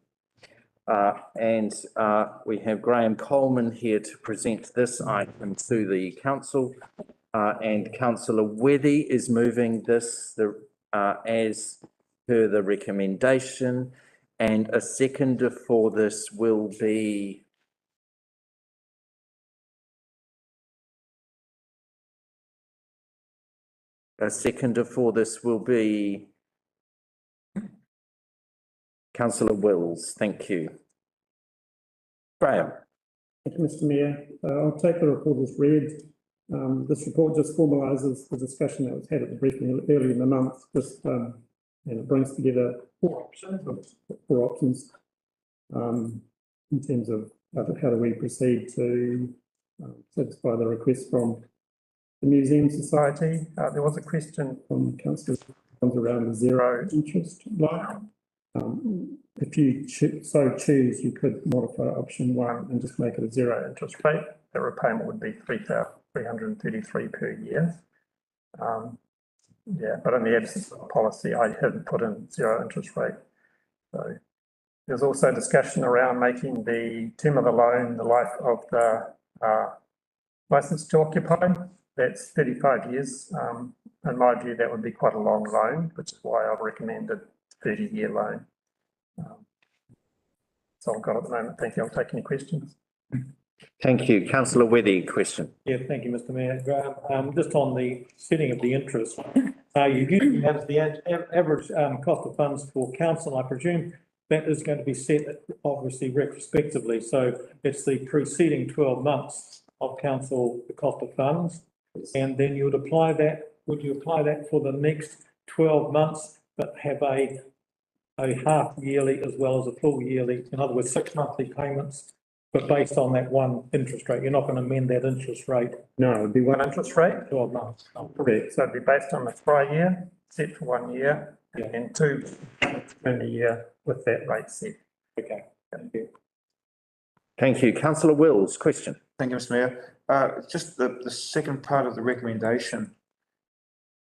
And we have Graham Coleman here to present this item to the council. And Councillor Wethy is moving this as per the recommendation. And a seconder for this will be Councillor Wills. Thank you. Graham. Thank you, Mr Mayor. I'll take the report as read. This report just formalises the discussion that was had at the briefing earlier in the month. Just and it brings together four options in terms of how do we proceed to satisfy the request from the Museum Society. There was a question from councillors around the zero interest line. If you so choose, you could modify option 1 and just make it a zero interest rate. The repayment would be 3,333 per year. Yeah, but in the absence of a policy, I haven't put in zero interest rate. So there's also discussion around making the term of the loan, the life of the license to occupy. That's 35 years. In my view, that would be quite a long loan, which is why I've recommended 30-year loan. So I've got at the moment. Thank you. I'll take any questions. Thank you. Councillor Wethy, question. Yeah, thank you, Mr Mayor. Graham, just on the setting of the interest, you usually have the average cost of funds for council. I presume that is going to be set obviously retrospectively. So it's the preceding 12 months of council, the cost of funds. And then you would apply that, would you apply that for the next 12 months, but have a half yearly as well as a full yearly, in other words, 6 monthly payments, but based on that one interest rate? You're not going to amend that interest rate? No, it would be one interest rate. 12 months. Correct. So it'd be based on the prior year, set for 1 year, and 2 in a year with that rate set. Okay, thank you. Thank you. Councillor Wills, question. Thank you, Mr Mayor. Just the second part of the recommendation.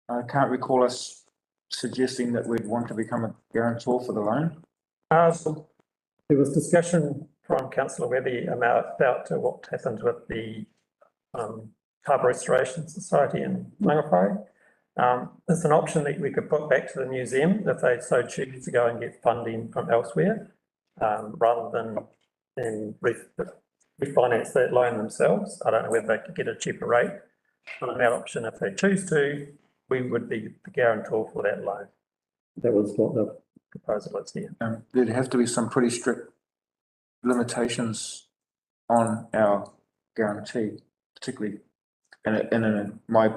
I can't recall us suggesting that we'd want to become a guarantor for the loan. So there was discussion from Councillor Wethy about what happened with the Harbour Restoration Society in Mangawhai. It's an option that we could put back to the museum if they so choose to go and get funding from elsewhere, rather than refinance that loan themselves. I don't know whether they could get a cheaper rate. But on that option, if they choose to, we would be the guarantor for that loan. That was what the proposal is here. There'd have to be some pretty strict limitations on our guarantee, particularly, and my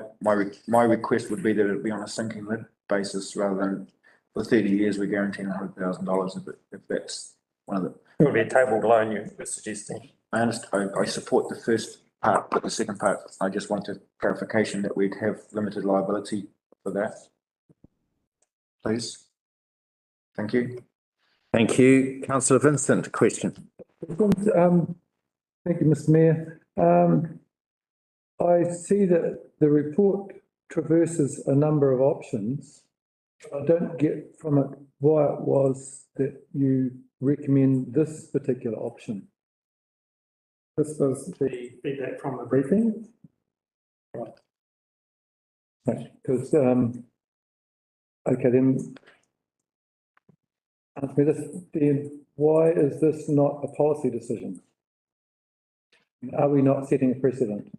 request would be that it be on a sinking lid basis rather than for 30 years we're guaranteeing $100,000 if that's one of the. It would be a tabled loan you were suggesting. I understand. I support the first part, but the second part, I just wanted clarification that we'd have limited liability for that. Please. Thank you. Thank you. Councillor Vincent, question. Thank you, Mr Mayor. I see that the report traverses a number of options. I don't get from it why it was that you recommend this particular option. This was the feedback from the briefing. Right. Because, okay, then answer me this, then why is this not a policy decision? Are we not setting a precedent?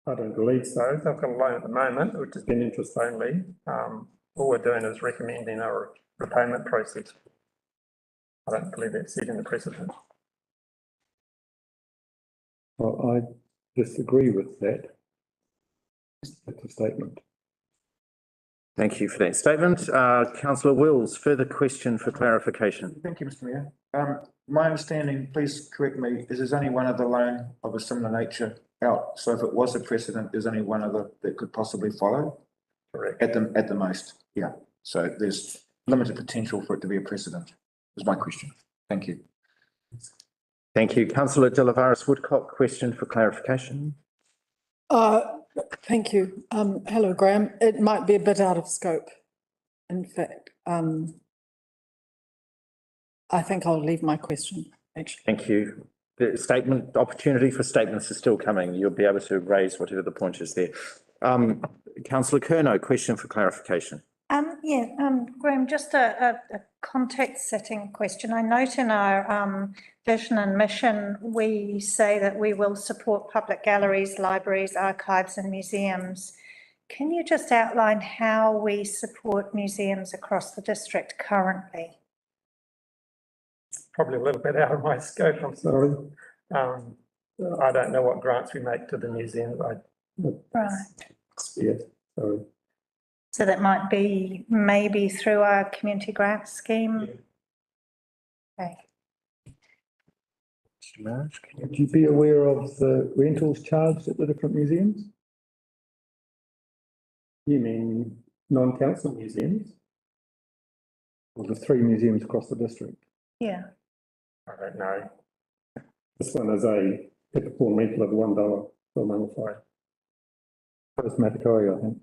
I don't believe so. They've got a loan at the moment, which has been interest only. All we're doing is recommending a repayment process. I don't believe that's setting the precedent. Well, I disagree with that. That's a statement. Thank you for that statement. Councillor Wills, further question for clarification. Thank you, Mr Mayor. My understanding, please correct me, is there's only one other loan of a similar nature out. So if it was a precedent, there's only one other that could possibly follow. Correct. At the most, yeah. So there's limited potential for it to be a precedent, is my question. Thank you. Thank you. Councillor De Lavaris Woodcock, question for clarification. Thank you. Hello, Graham. It might be a bit out of scope. In fact, I think I'll leave my question, actually. Thank you. The statement, opportunity for statements is still coming. You'll be able to raise whatever the point is there. Councillor Curnow, question for clarification. Graham, just a context setting question. I note in our vision and mission, we say that we will support public galleries, libraries, archives and museums. Can you just outline how we support museums across the district currently? Probably a little bit out of my scope, I'm sorry. I don't know what grants we make to the museum. Right. Yeah, sorry. So that might be maybe through our community grant scheme? Yeah. Okay. Would you be aware of the rentals charged at the different museums? You mean non-council museums? Or the 3 museums across the district? Yeah. I don't know. This one is a typical rental of $1 per month. First, Matt Kauri, I think.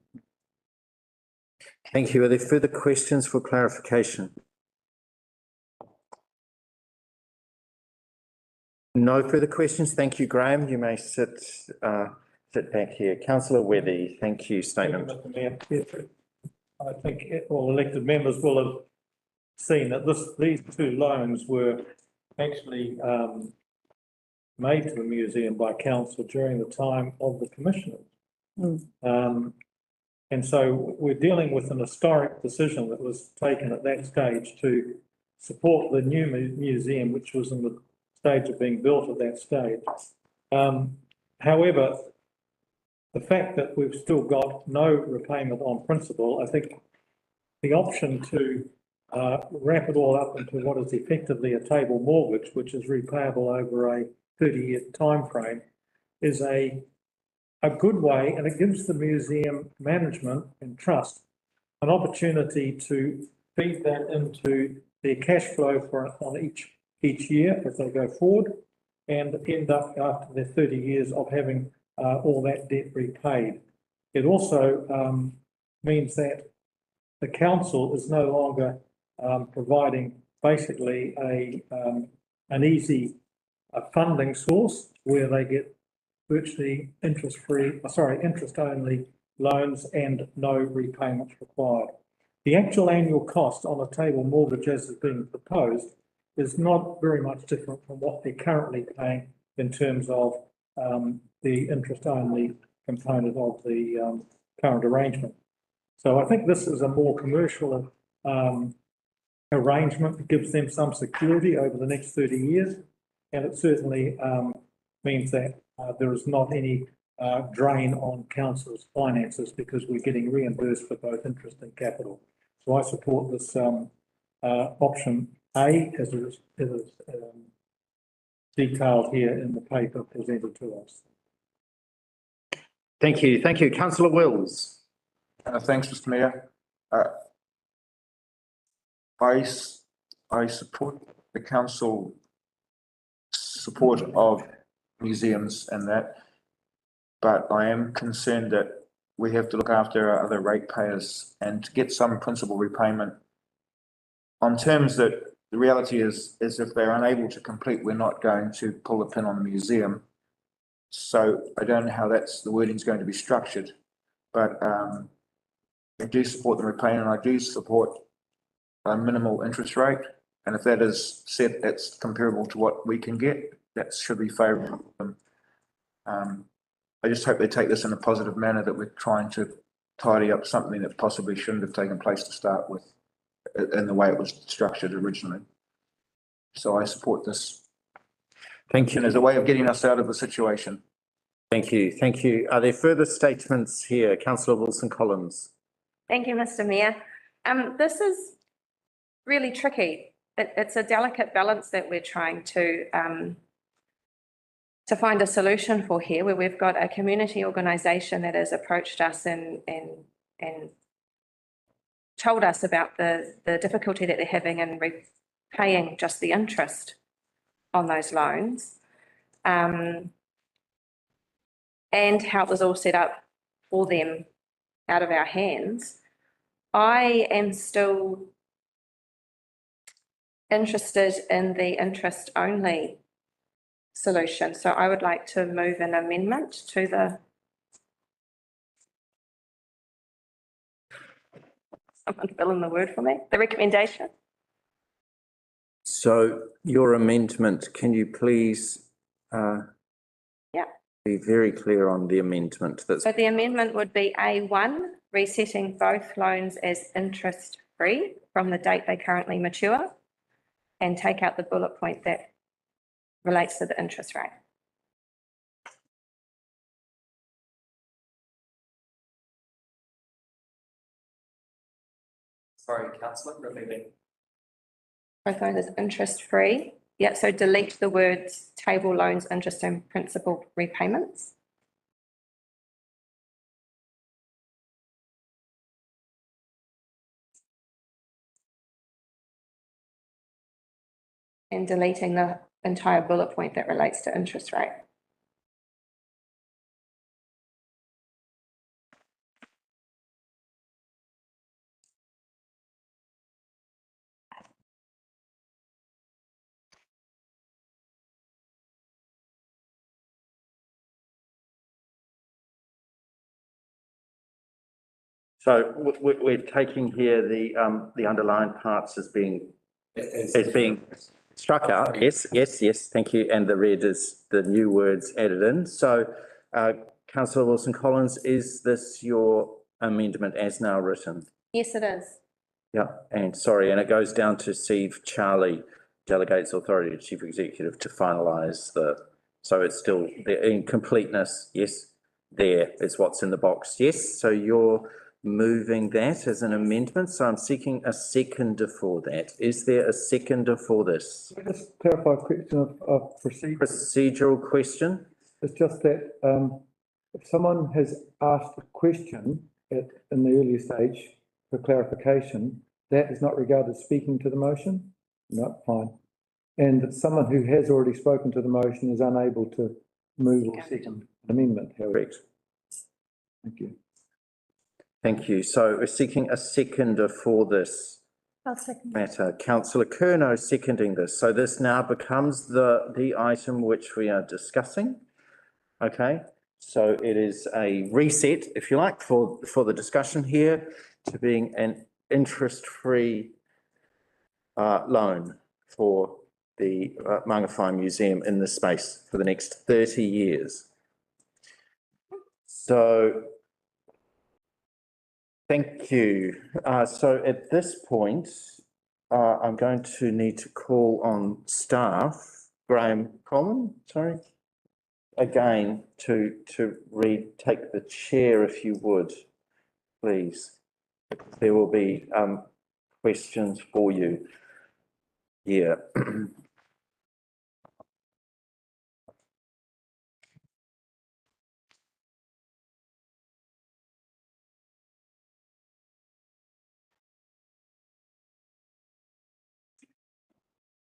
Thank you. Are there further questions for clarification? No further questions. Thank you, Graham. You may sit back here. Councillor Wethy, thank you. Statement. Thank you, Mr. Mayor. I think all elected members will have seen that these two loans were actually made to the museum by council during the time of the commissioners. And so we're dealing with an historic decision that was taken at that stage to support the new museum, which was in the stage of being built at that stage. However, the fact that we've still got no repayment on principal, I think the option to wrap it all up into what is effectively a table mortgage, which is repayable over a 30-year time frame, is a good way, and it gives the museum management and trust an opportunity to feed that into their cash flow on each year as they go forward, and end up after their 30 years of having all that debt repaid. It also means that the council is no longer providing basically an easy funding source where they get virtually interest-only loans and no repayments required. The actual annual cost on a table mortgage as is being proposed is not very much different from what they're currently paying in terms of the interest-only component of the current arrangement. So I think this is a more commercial arrangement that gives them some security over the next 30 years, and it certainly means that there is not any drain on council's finances because we're getting reimbursed for both interest and capital. So I support this option A as it is detailed here in the paper presented to us. Thank you. Thank you. Councillor Wills. Thanks, Mr. Mayor. I support the council support of museums and that, but I am concerned that we have to look after our other ratepayers and to get some principal repayment on terms that the reality is if they're unable to complete, we're not going to pull the pin on the museum. So I don't know how the wording's going to be structured, but I do support the repayment, and I do support a minimal interest rate. And if that is set, that's comparable to what we can get, that should be favourable to them. I just hope they take this in a positive manner, that we're trying to tidy up something that possibly shouldn't have taken place to start with in the way it was structured originally. So I support this. Thank you. And as a way of getting us out of the situation. Thank you. Thank you. Are there further statements here? Councillor Wilson-Collins. Thank you, Mr. Mayor. This is really tricky. It's a delicate balance that we're trying to find a solution for here, where we've got a community organisation that has approached us and told us about the difficulty that they're having in repaying just the interest on those loans, and how it was all set up for them out of our hands. I am still interested in the interest-only solution, so I would like to move an amendment to the someone fill in the word for me, the recommendation. So your amendment, can you please be very clear on the amendment? So the amendment would be A1, resetting both loans as interest-free from the date they currently mature, and take out the bullet point that relates to the interest rate. Sorry, councillor, repeating. Both loans as interest-free. Yeah, so delete the words table loans, interest and principal repayments. And deleting the entire bullet point that relates to interest rate. So we're taking here the underlined parts as being struck out. Yes, yes, yes, thank you. And the red is the new words added in. So, councillor Wilson-Collins, is this your amendment as now written? Yes, it is. Yeah, and sorry, and it goes down to Steve Charlie delegates authority to chief executive to finalise so it's still the incompleteness, yes, there is what's in the box, yes, so you're moving that as an amendment, so I'm seeking a seconder for that. Is there a seconder for this? Can I just clarify a question of procedure? Procedural question? It's just that, if someone has asked a question in the earlier stage for clarification, that is not regarded as speaking to the motion? No, fine. And someone who has already spoken to the motion is unable to move or second an amendment, however. Correct. Thank you. Thank you. So we're seeking a seconder for this I'll second. matter. Councillor Curnow seconding this. So this now becomes the item which we are discussing. Okay, so it is a reset, if you like, for the discussion here to being an interest-free loan for the Mangawhai Museum in this space for the next 30 years. So thank you. So at this point, I'm going to need to call on staff, Graham Collin, sorry, again to take the chair if you would, please. There will be questions for you here.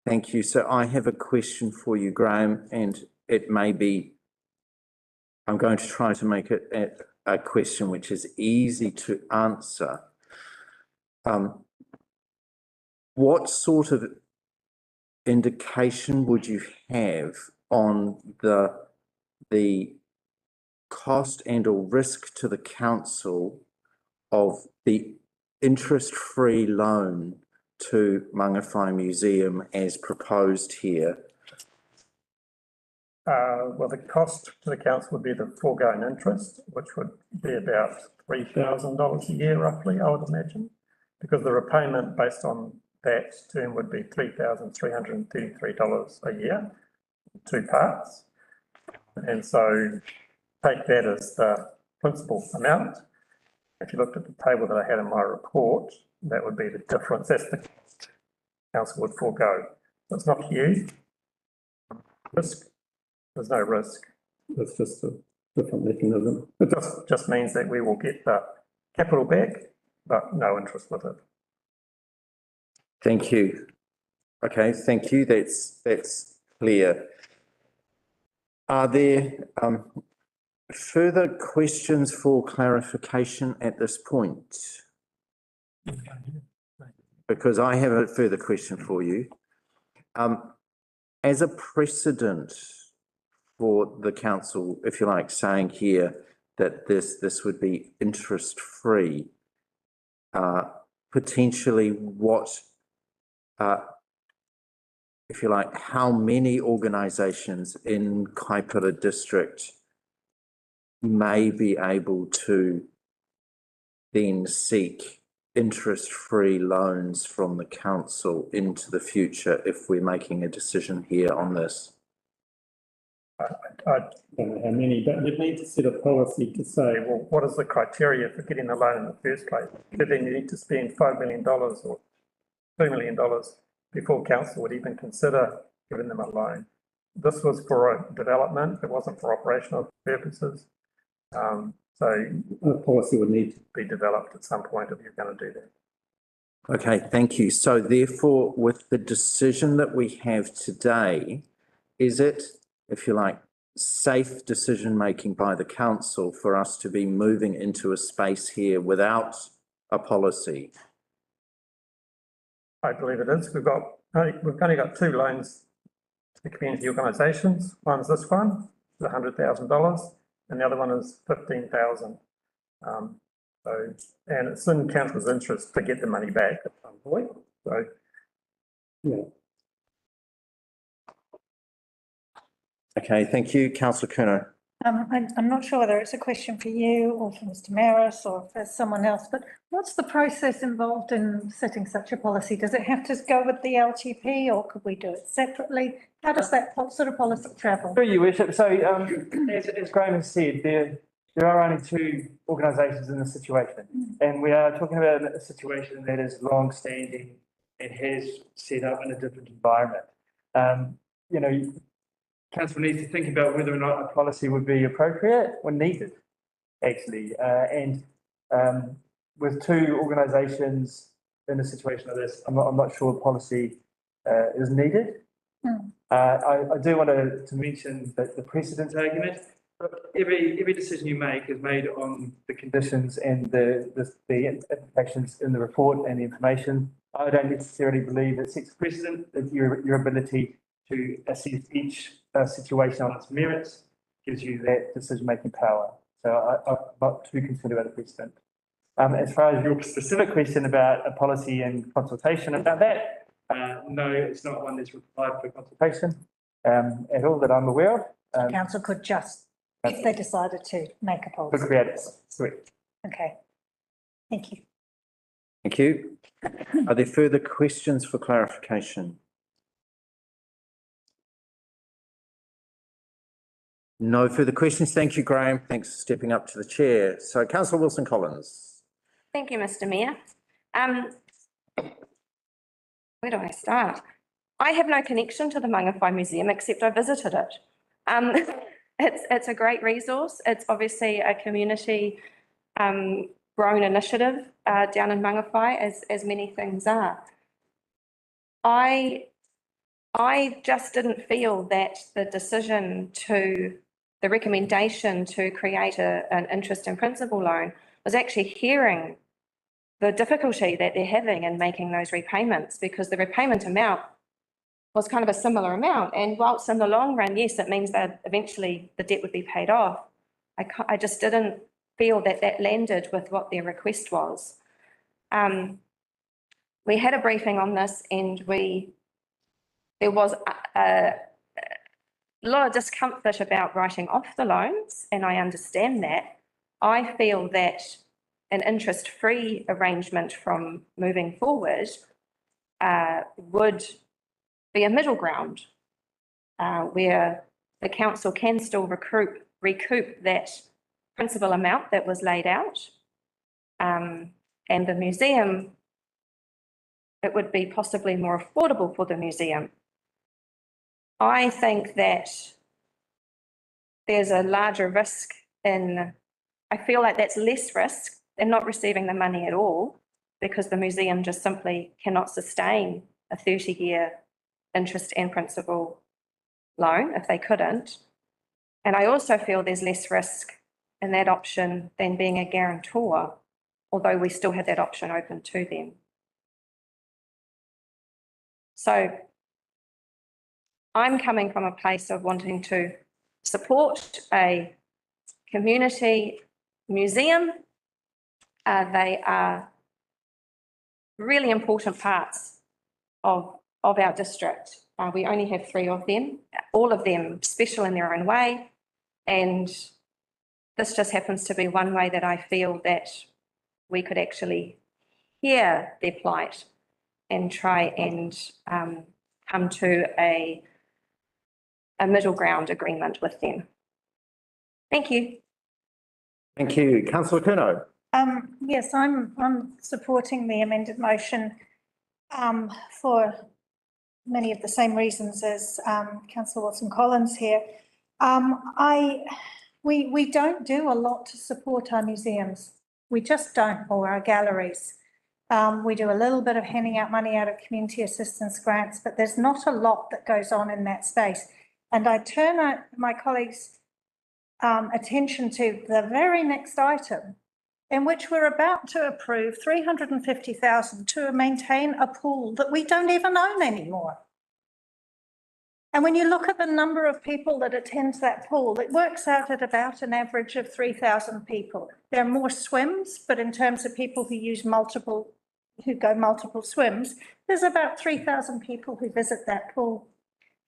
Thank you. So I have a question for you, Graham, and it may be, I'm going to try to make it a question which is easy to answer. What sort of indication would you have on the cost and or risk to the council of the interest-free loan to Mangawhai Museum as proposed here? Well, the cost to the council would be the foregone interest, which would be about $3,000 a year roughly, I would imagine, because the repayment based on that term would be $3,333 a year, 2 parts. And so take that as the principal amount. If you looked at the table that I had in my report, that would be the difference. That's the council would forego. So it's not huge. Risk, there's no risk. It's just a different mechanism. It just means that we will get the capital back, but no interest with it. Thank you. Okay, thank you. That's clear. Are there further questions for clarification at this point? Because I have a further question for you. As a precedent for the council, if you like, saying here that this would be interest-free, potentially what, if you like, how many organisations in Kaipara district may be able to then seek interest-free loans from the council into the future if we're making a decision here on this? I don't know how many, but you'd need to set a policy to say, well, what is the criteria for getting the loan in the first place? But then you need to spend $5 million or $2 million before council would even consider giving them a loan. This was for a development, it wasn't for operational purposes. So a policy would need to be developed at some point if you're going to do that. Okay, thank you. So therefore, with the decision that we have today, is it, if you like, safe decision-making by the council for us to be moving into a space here without a policy? I believe it is. We've only got 2 loans to the community organisations. One's this one, $100,000, and the other one is $15,000. So So, and it's in council's interest to get the money back at some point, so, yeah. Okay, thank you. Councillor Kerno. I'm not sure whether it's a question for you or for Mr Maris or for someone else, but what's the process involved in setting such a policy? Does it have to go with the LTP or could we do it separately? How does that sort of policy travel? Through your worship, so as Graham has said, there are only two organisations in this situation. And we are talking about a situation that is long-standing and has set up in a different environment. You know, council needs to think about whether or not a policy would be appropriate or needed, actually. With two organisations in a situation like this, I'm not sure a policy is needed. I do want to mention that the precedent argument. Every decision you make is made on the conditions and the implications in the report and the information. I don't necessarily believe it sets precedent, that your ability to assess each situation on its merits gives you that decision-making power. So I'm not too concerned about a precedent. As far as your specific question about a policy and consultation about that, no, it's not one that's required for consultation at all that I'm aware of. Council could just, if they decided to make a policy. Create it, correct. Okay, thank you. Thank you. Are there further questions for clarification? No further questions. Thank you, Graham. Thanks for stepping up to the chair. So, Councillor Wilson-Collins. Thank you, Mr Mayor. Where do I start? I have no connection to the Mangawhai Museum except I visited it. It's a great resource. It's obviously a community grown initiative down in Mangawhai, as many things are. I just didn't feel that the recommendation to create an interest in principal loan was actually hearing the difficulty that they're having in making those repayments, because the repayment amount was kind of a similar amount. And whilst in the long run, yes, it means that eventually the debt would be paid off, I just didn't feel that that landed with what their request was. We had a briefing on this and there was a lot of discomfort about writing off the loans, and I understand that. I feel that an interest-free arrangement from moving forward would be a middle ground where the council can still recoup that principal amount that was laid out, and the museum, it would be possibly more affordable for the museum. I think that there's a larger risk I feel like that's less risk than not receiving the money at all, because the museum just simply cannot sustain a 30-year interest and principal loan if they couldn't. And I also feel there's less risk in that option than being a guarantor, although we still have that option open to them. So I'm coming from a place of wanting to support a community museum. They are really important parts of our district. We only have 3 of them, all of them special in their own way. And this just happens to be one way that I feel that we could actually hear their plight and try and come to a middle ground agreement with them. Thank you. Thank you. Councillor Kerno. Yes, I'm supporting the amended motion for many of the same reasons as Councillor Wilson-Collins here. We don't do a lot to support our museums. We just don't, or our galleries. We do a little bit of handing out money out of community assistance grants, but there's not a lot that goes on in that space. And I turn my colleagues' attention to the very next item, in which we're about to approve 350,000 to maintain a pool that we don't even own anymore. And when you look at the number of people that attend that pool, it works out at about an average of 3,000 people. There are more swims, but in terms of people who go multiple swims, there's about 3,000 people who visit that pool.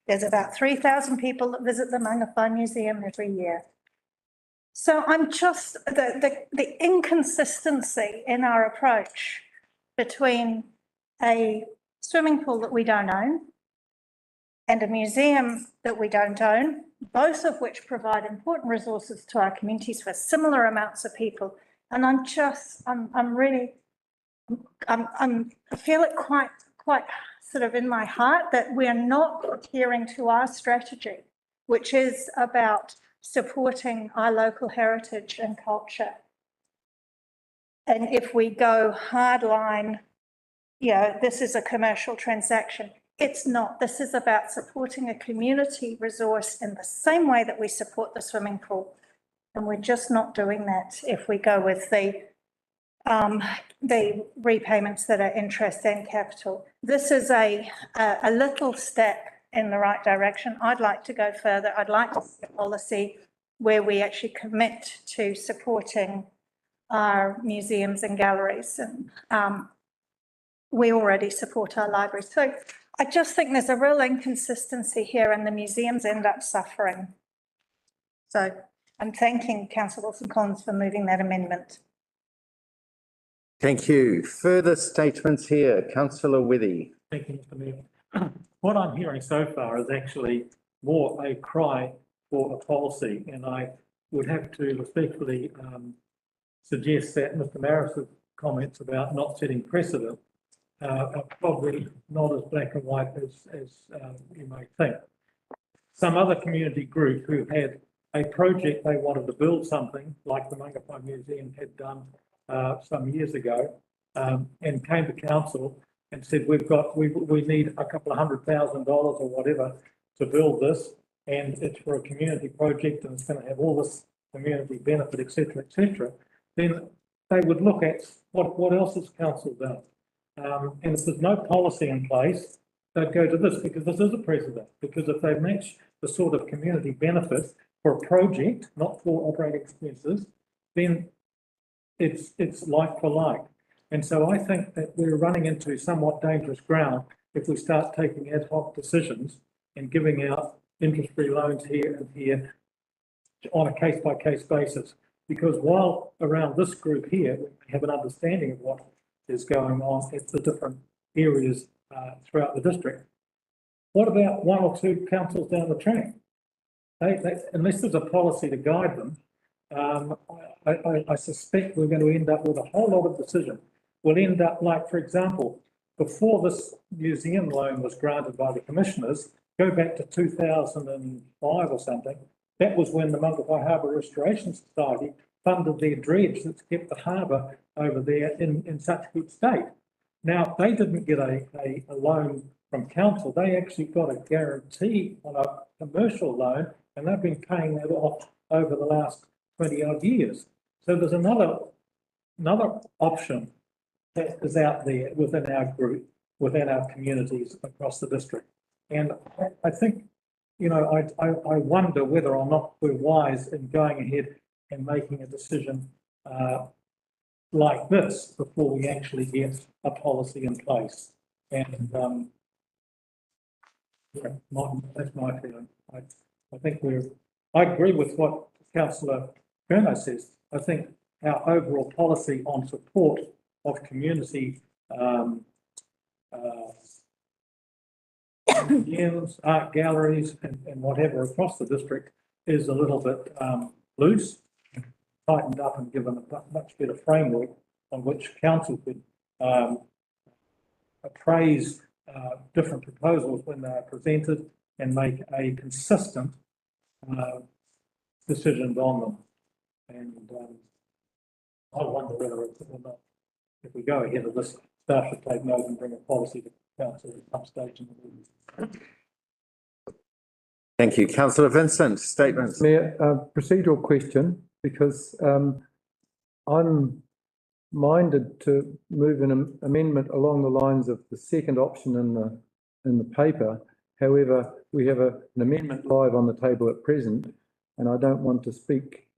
There's about 3,000 people that visit the Mangawhai Museum every year. So I'm just, the inconsistency in our approach between a swimming pool that we don't own and a museum that we don't own, both of which provide important resources to our communities for similar amounts of people. And I feel it quite sort of in my heart that we're not adhering to our strategy, which is about supporting our local heritage and culture. And if we go hardline, this is a commercial transaction. It's not. This is about supporting a community resource in the same way that we support the swimming pool. And we're just not doing that if we go with the repayments that are interest and capital. This is a little step in the right direction. I'd like to go further. I'd like to see a policy where we actually commit to supporting our museums and galleries. And we already support our libraries. So I just think there's a real inconsistency here and the museums end up suffering. So I'm thanking Councillor Wilson-Collins for moving that amendment. Thank you. Further statements here. Councillor Withy. Thank you, Mr Mayor. What I'm hearing so far is actually more a cry for a policy, and I would have to respectfully suggest that Mr Maris's comments about not setting precedent are probably not as black and white as you may think. Some other community group who had a project they wanted to build something like the Mangawhai Museum had done some years ago, and came to council and said, we need a couple of $100,000 or whatever to build this, and it's for a community project and it's going to have all this community benefit, etc., then they would look at what else has council done. And if there's no policy in place, they'd go to this because this is a precedent. Because if they match the sort of community benefit for a project, not for operating expenses, then it's like for like. And so I think that we're running into somewhat dangerous ground if we start taking ad hoc decisions and giving out interest-free loans here and here on a case-by-case basis. Because while around this group here, we have an understanding of what is going on at the different areas throughout the district, what about one or two councils down the track? Unless there's a policy to guide them, I suspect we're going to end up with a whole lot of decisions. We'll end up like, for example, before this museum loan was granted by the commissioners, go back to 2005 or something, that was when the Mangawhai Harbour Restoration Society funded their dredge that's kept the harbour over there in such good state. Now, they didn't get a loan from council. They actually got a guarantee on a commercial loan, and they've been paying that off over the last 20 odd years. So there's another option that is out there within our group, within our communities across the district. And I think, I wonder whether or not we're wise in going ahead and making a decision like this before we actually get a policy in place. And that's my feeling. I think I agree with what Councillor Kerno says. I think our overall policy on support of community museums, art galleries, and whatever across the district is a little bit loose, tightened up, and given a much better framework on which council could appraise different proposals when they are presented and make a consistent decisions on them. And I wonder whether or not, if we go ahead of this, staff should take note and bring a policy to council at some stage in the meeting. Thank you. Councillor Vincent, statements. Mayor, procedural question, because I'm minded to move an amendment along the lines of the second option in the paper. However, we have an amendment live on the table at present, and I don't want to speak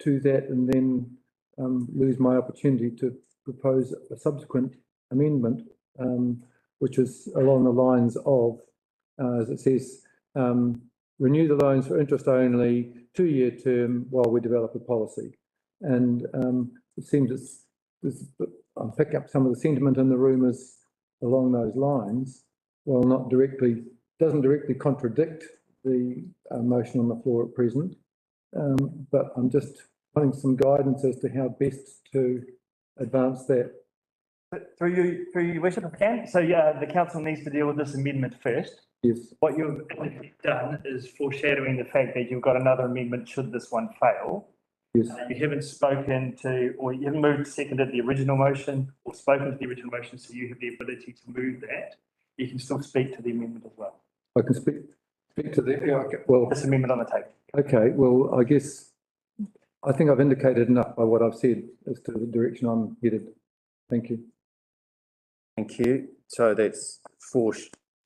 to that and then lose my opportunity to propose a subsequent amendment, which is along the lines of, as it says, renew the loans for interest only, 2-year term while we develop a policy. And it seems I'm picking up some of the sentiment in the room is along those lines, while not directly, doesn't directly contradict the motion on the floor at present. But I'm just wanting some guidance as to how best to advance that. Through you, Worship, if I can. So the council needs to deal with this amendment first. Yes. What you've done is foreshadowing the fact that you've got another amendment should this one fail. Yes. You haven't spoken to, or you haven't moved, seconded the original motion or spoken to the original motion, so you have the ability to move that. You can still speak to the amendment as well. I can speak to the, okay, well, This amendment on the table. okay, well, I guess, I think I've indicated enough by what I've said as to the direction I'm headed. Thank you. Thank you. So that's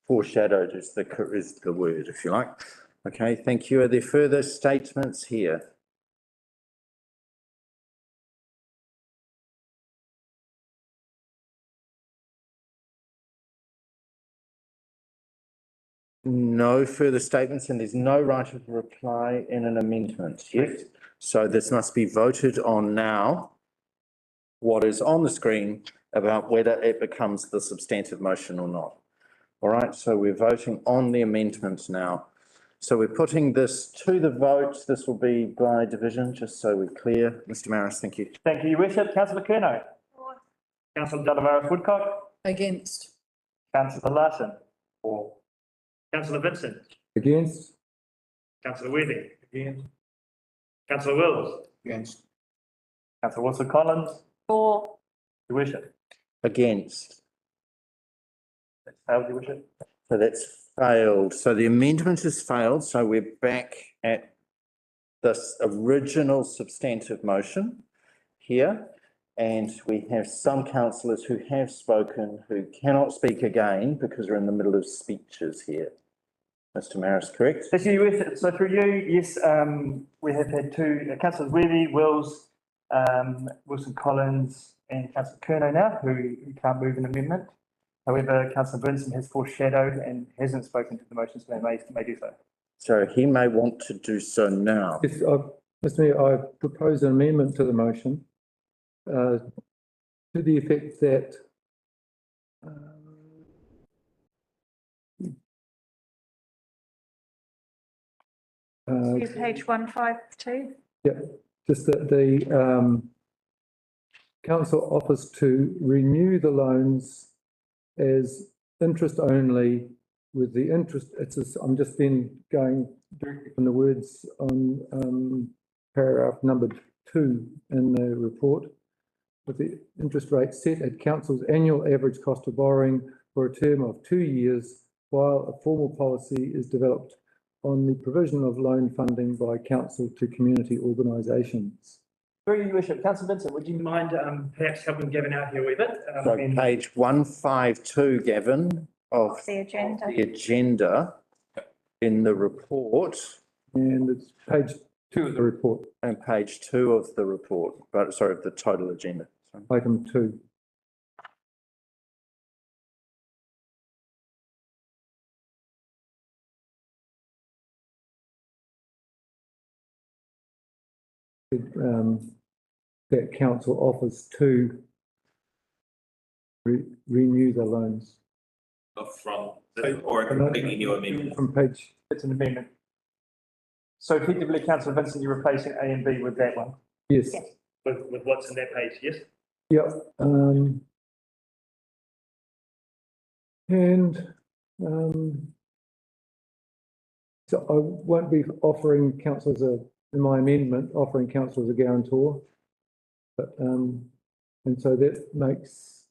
foreshadowed is the word, if you like. Okay, thank you. Are there further statements here? No further statements, and there's no right of reply in an amendment yet. So this must be voted on now. What is on the screen about whether it becomes the substantive motion or not. All right, so we're voting on the amendment now. So we're putting this to the vote. This will be by division, just so we're clear. Mr. Maris, thank you. Thank you, Your Worship. Councillor Curnow. For. Councillor Delavaris Woodcock. Against. Councillor Larson. For. Councillor Vincent. Against? Councillor Worthing. Against. Councillor Wills. Against. Councillor Wilson Collins. For. Your Worship. Against. That's failed, Your Worship. So that's failed. So the amendment has failed. So we're back at this original substantive motion here. And we have some councillors who have spoken who cannot speak again because we're in the middle of speeches here. Mr. Maris, correct? Thank you, Your Worship. So through you, yes, we have had two, Councillors Worthy, Wills, Wilson Collins and Councillor Curnow now, who can't move an amendment. However, Councillor Vincent has foreshadowed and hasn't spoken to the motion, so may do so. So he may want to do so now. Yes, Mr. Mayor, I propose an amendment to the motion to the effect that Page 152. just that the council offers to renew the loans as interest only with the interest, I'm just then going directly from the words on paragraph number 2 in the report, with the interest rate set at council's annual average cost of borrowing for a term of 2 years while a formal policy is developed on the provision of loan funding by council to community organisations. Through you, Your Worship. Councillor Vincent, would you mind perhaps helping Gavin out here a wee bit? So page 152, Gavin, of The agenda. the agenda in the report. And it's page 2 of the report, And page 2 of the report, but sorry, of the total agenda. Sorry. item 2. That council offers to renew the loans. From, or a completely new amendment. From page, It's an amendment. So effectively, Councillor Vincent, you're replacing A and B with that one, yes, with what's in that page, yes? yep. And so I won't be offering council as in my amendment, offering council as a guarantor. But, and so that makes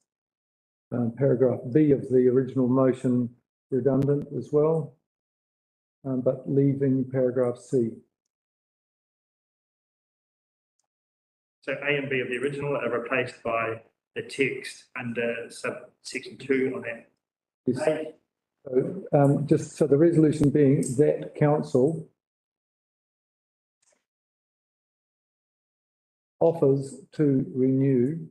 paragraph B of the original motion redundant as well, but leaving paragraph C. So A and B of the original are replaced by the text under subsection 2 on that Yes. page. So, just so the resolution being that council offers to renew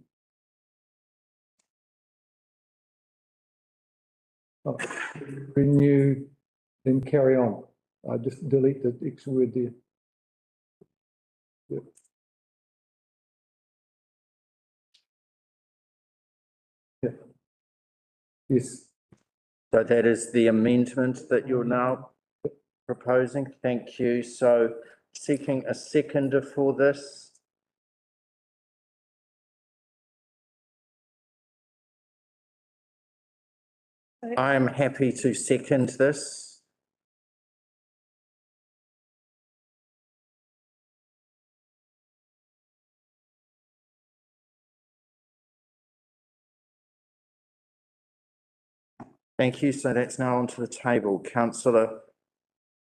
then carry on. I just delete the extra word there. Yep. Yeah. Yes. So that is the amendment that you're now proposing. Thank you. So seeking a seconder for this. I am happy to second this. Thank you. So that's now onto the table. Councillor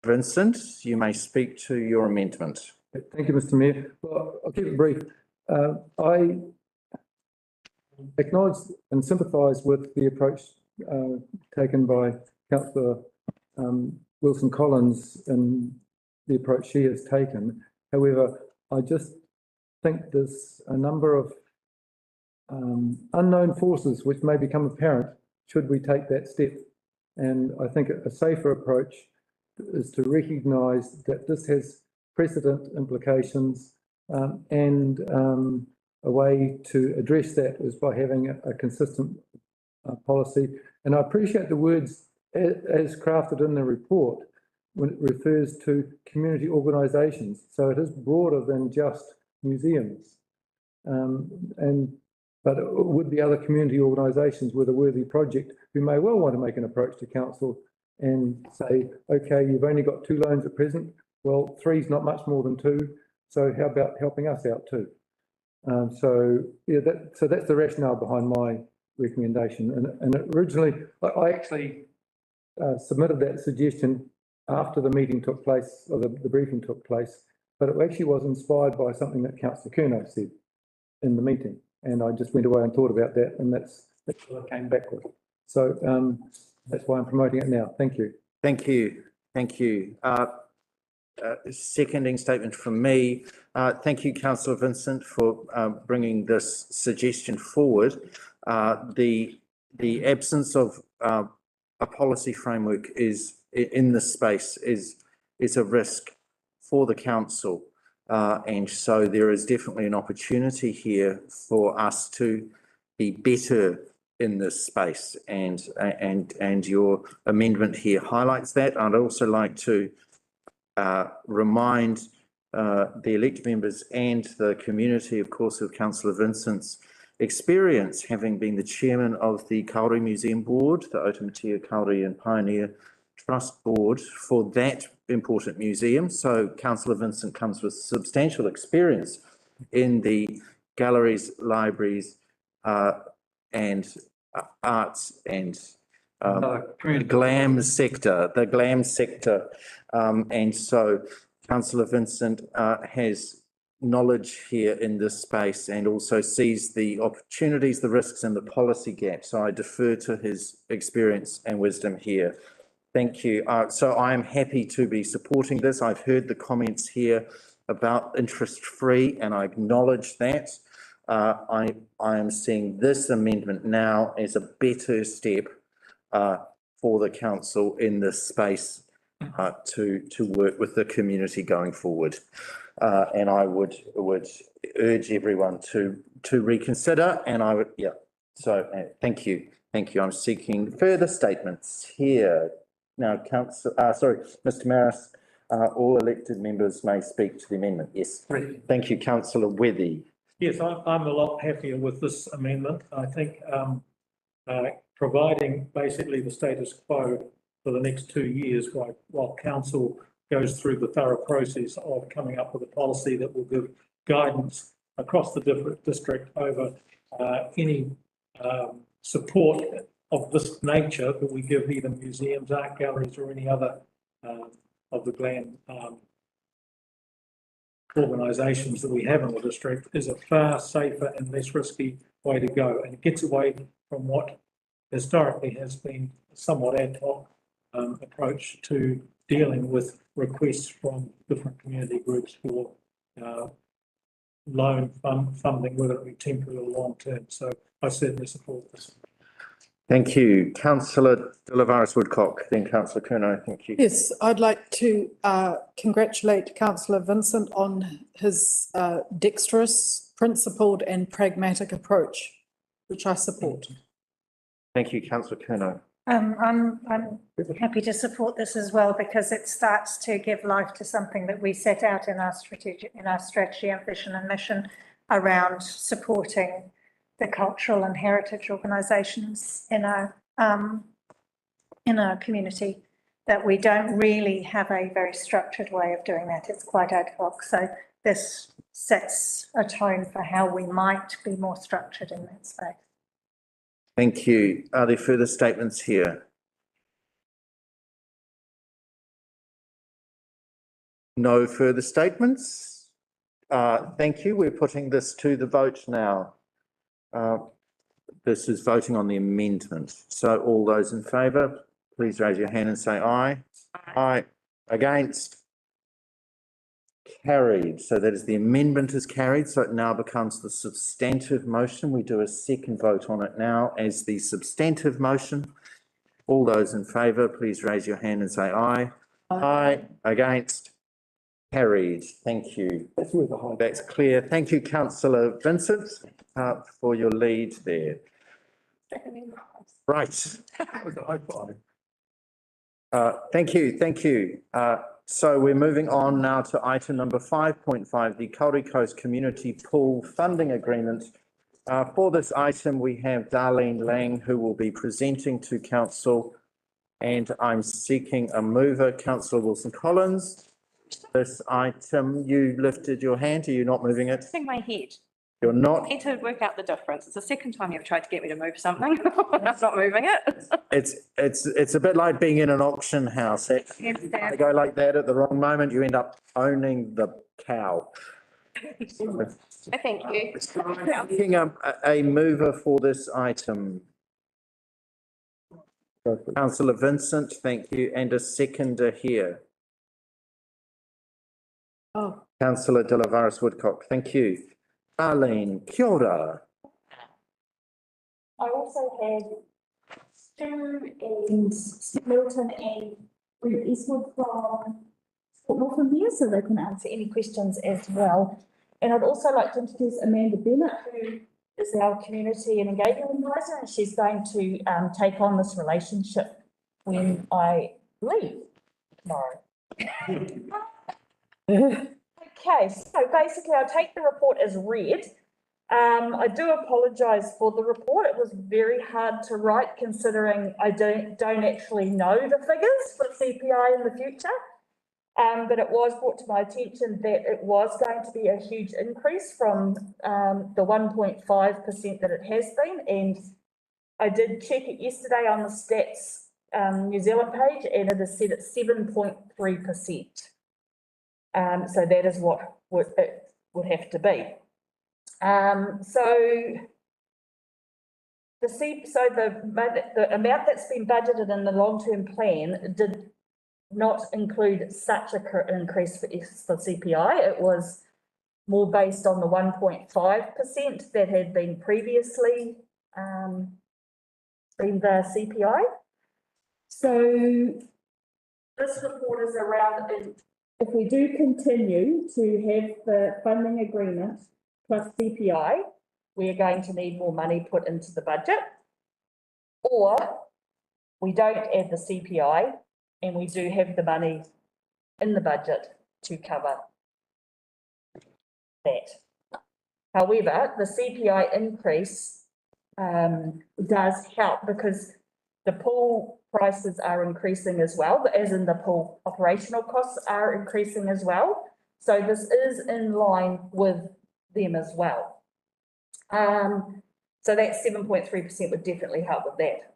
Vincent, you may speak to your amendment. Thank you, Mr. Mayor. Well, I'll keep it brief. I acknowledge and sympathise with the approach taken by Councillor Wilson Collins and the approach she has taken. However, I just think there's a number of unknown forces which may become apparent should we take that step. And I think a safer approach is to recognise that this has precedent implications and a way to address that is by having a consistent policy. And I appreciate the words as crafted in the report when it refers to community organisations. So it is broader than just museums. But it would be other community organisations with a worthy project who may well want to make an approach to council and say, okay, you've only got 2 loans at present. Well, 3's not much more than 2. So how about helping us out too? So that's the rationale behind my recommendation. And originally, I actually submitted that suggestion after the meeting took place, or the briefing took place, but it actually was inspired by something that Councillor Curnow said in the meeting. And I just went away and thought about that, and that's what I came back with. So that's why I'm promoting it now. Thank you. Thank you. Thank you. Seconding statement from me. Thank you, Councillor Vincent, for bringing this suggestion forward. The absence of a policy framework is in this space is a risk for the council. And so there is definitely an opportunity here for us to be better in this space, and your amendment here highlights that. I'd also like to remind the elected members and the community, of course, of Councillor Vincent's experience, having been the chairman of the Kauri Museum Board, the Otamatia Kauri and Pioneer Trust Board for that important museum. So Councillor Vincent comes with substantial experience in the galleries, libraries, and arts and the glam sector. And so Councillor Vincent has knowledge here in this space and also sees the opportunities, the risks and the policy gaps. So I defer to his experience and wisdom here. Thank you. So I am happy to be supporting this. I've heard the comments here about interest-free, and I acknowledge that. I am seeing this amendment now as a better step for the council in this space to work with the community going forward. And I would urge everyone to reconsider, and I would, yeah. So thank you. Thank you. I'm seeking further statements here. Now, Mr. Maris, all elected members may speak to the amendment. Yes. Thank you, Councillor Wethy. Yes, I'm a lot happier with this amendment. I think providing basically the status quo for the next 2 years while council goes through the thorough process of coming up with a policy that will give guidance across the different district over any support of this nature that we give either museums, art galleries or any other of the GLAM organisations that we have in the district is a far safer and less risky way to go. And it gets away from what historically has been somewhat ad hoc approach to dealing with requests from different community groups for funding, whether it be temporary or long-term. So I certainly support this. Thank you. Councillor De Lavaris Woodcock, then Councillor Curnow. Thank you. Yes, I'd like to congratulate Councillor Vincent on his dexterous, principled and pragmatic approach, which I support. Thank you, Councillor Curnow. I'm happy to support this as well because it starts to give life to something that we set out in our strategy and vision and mission around supporting the cultural and heritage organisations in our community, that we don't really have a very structured way of doing that. It's quite ad hoc. So this sets a tone for how we might be more structured in that space. Thank you. Are there further statements here? No further statements? Thank you. We're putting this to the vote now. This is voting on the amendment. So all those in favour, please raise your hand and say aye. Aye. Against? Carried. So that is the amendment is carried. So it now becomes the substantive motion. We do a second vote on it now as the substantive motion. All those in favour, please raise your hand and say aye. Aye. Against? Carried. Thank you. That's clear. Thank you, Councillor Vincent, for your lead there. Right. Thank you. So we're moving on now to item number 5.5, the Kauri Coast Community Pool Funding Agreement. For this item, we have Darlene Lang, who will be presenting to Council, and I'm seeking a mover, Councillor Wilson-Collins. This item, you lifted your hand, are you not moving it? Moving my head. You're not? I need to work out the difference. It's the second time you've tried to get me to move something. I'm not moving it. It's a bit like being in an auction house. I go like that at the wrong moment, you end up owning the cow. Thank you. Seeking a mover for this item. Councillor Vincent, thank you, and a seconder here. Oh. Councillor De Lavaris Woodcock, thank you. Arlene, kia ora. I also had Stu and Milton and Brent Eastwood from Northern here, so they can answer any questions as well. And I'd also like to introduce Amanda Bennett, who is our community and engagement advisor, and she's going to take on this relationship when I leave tomorrow. Okay, so basically I'll take the report as read. I do apologise for the report. It was very hard to write considering I don't actually know the figures for CPI in the future. But it was brought to my attention that it was going to be a huge increase from the 1.5% that it has been. And I did check it yesterday on the Stats New Zealand page, and it is set at 7.3%. So that is what it would have to be. So the amount that's been budgeted in the long-term plan did not include such an increase for CPI. It was more based on the 1.5% that had been previously been the CPI. So this report is around, if we do continue to have the funding agreement plus CPI, we are going to need more money put into the budget, or we don't add the CPI and we do have the money in the budget to cover that. However, the CPI increase does help because the pool prices are increasing as well, but as in the pool operational costs are increasing as well. So this is in line with them as well. So that 7.3% would definitely help with that.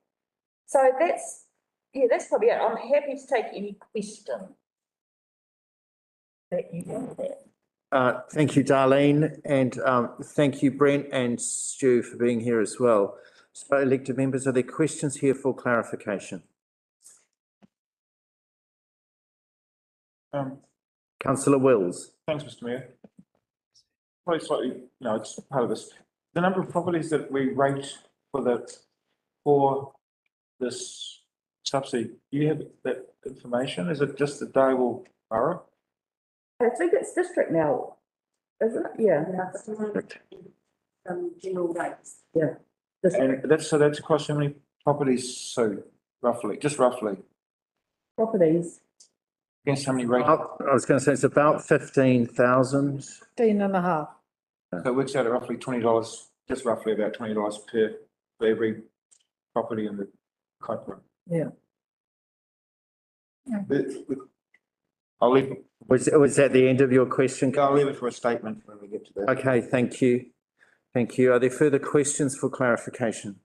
So that's probably it. I'm happy to take any question that you have there. Thank you, Darlene, and thank you, Brent and Stu, for being here as well. So, elected members, are there questions here for clarification? Councillor Wills. Thanks, Mr Mayor. Probably slightly, no, it's part of this. The number of properties that we rate for this subsidy, do you have that information? Is it just the Darwin Borough? I think it's district now, isn't it? Yeah. General rates. Yeah. And that's across how many properties, so roughly, just roughly, Properties. against how many rates? I was going to say it's about 15,000. 15 and a half. So it works out at roughly $20, just roughly about $20 for every property in the Kaipara. Yeah. I'll leave it. Was that the end of your question? I'll leave it for a statement when we get to that. Okay, thank you. Thank you. Are there further questions for clarification?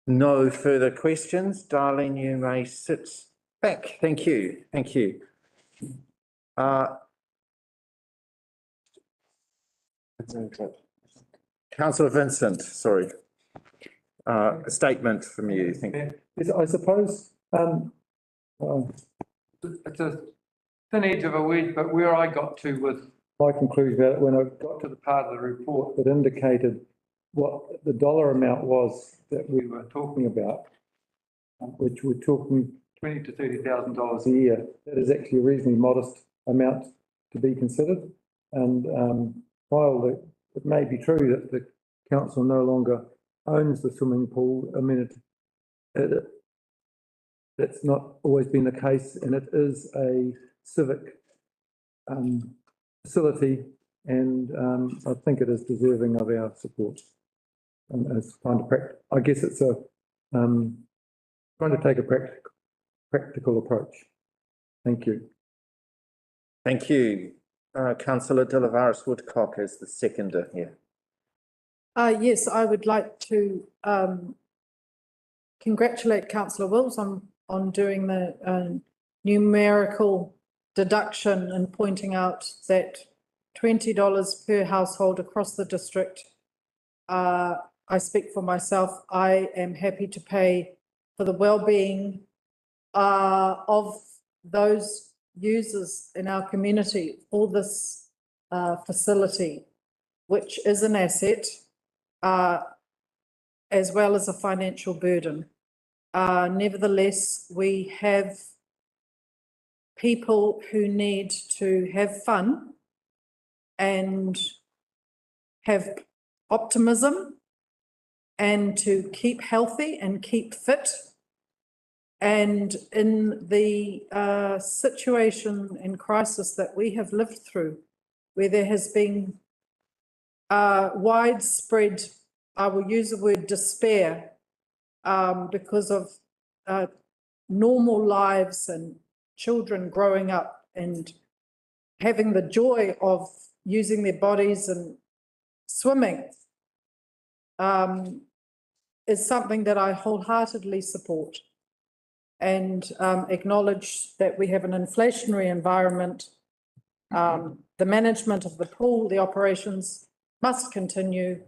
No further questions. Darlene, you may sit back. Thank you. Thank you. Councillor Vincent, sorry. A statement from you. Thank you. I suppose, it's a thin edge of a wedge, but where I got to with my conclusion about it, when I got to the part of the report that indicated what the dollar amount was that we were talking about, which we're talking $20,000 to $30,000 a year, that is actually a reasonably modest amount to be considered. And while it may be true that the council no longer owns the swimming pool, I mean, that's not always been the case, and it is a civic facility, and I think it is deserving of our support. And it's trying to I guess it's trying to take a practical approach. Thank you. Thank you. Councillor De Lavaris Woodcock is the seconder here. Yes, I would like to congratulate Councillor Wills on doing the numerical deduction and pointing out that $20 per household across the district. I speak for myself. I am happy to pay for the well-being of those users in our community for this facility, which is an asset as well as a financial burden. Nevertheless, we have people who need to have fun and have optimism and to keep healthy and keep fit. And in the situation and crisis that we have lived through, where there has been widespread, I will use the word despair, because of normal lives and children growing up and having the joy of using their bodies and swimming, is something that I wholeheartedly support, and acknowledge that we have an inflationary environment. The management of the pool, the operations must continue,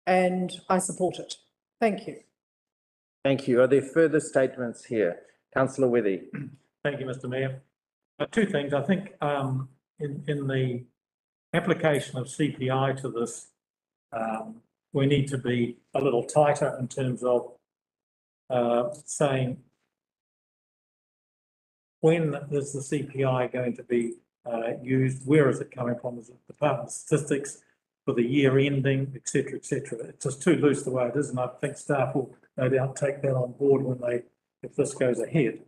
and I support it. Thank you. Thank you. Are there further statements here? Councillor Withy. Thank you, Mr Mayor. Two things. I think in the application of CPI to this, we need to be a little tighter in terms of saying when is the CPI going to be used, where is it coming from, is it Department of Statistics for the year ending, etc., etc. It's just too loose the way it is, and I think staff will no doubt take that on board if this goes ahead.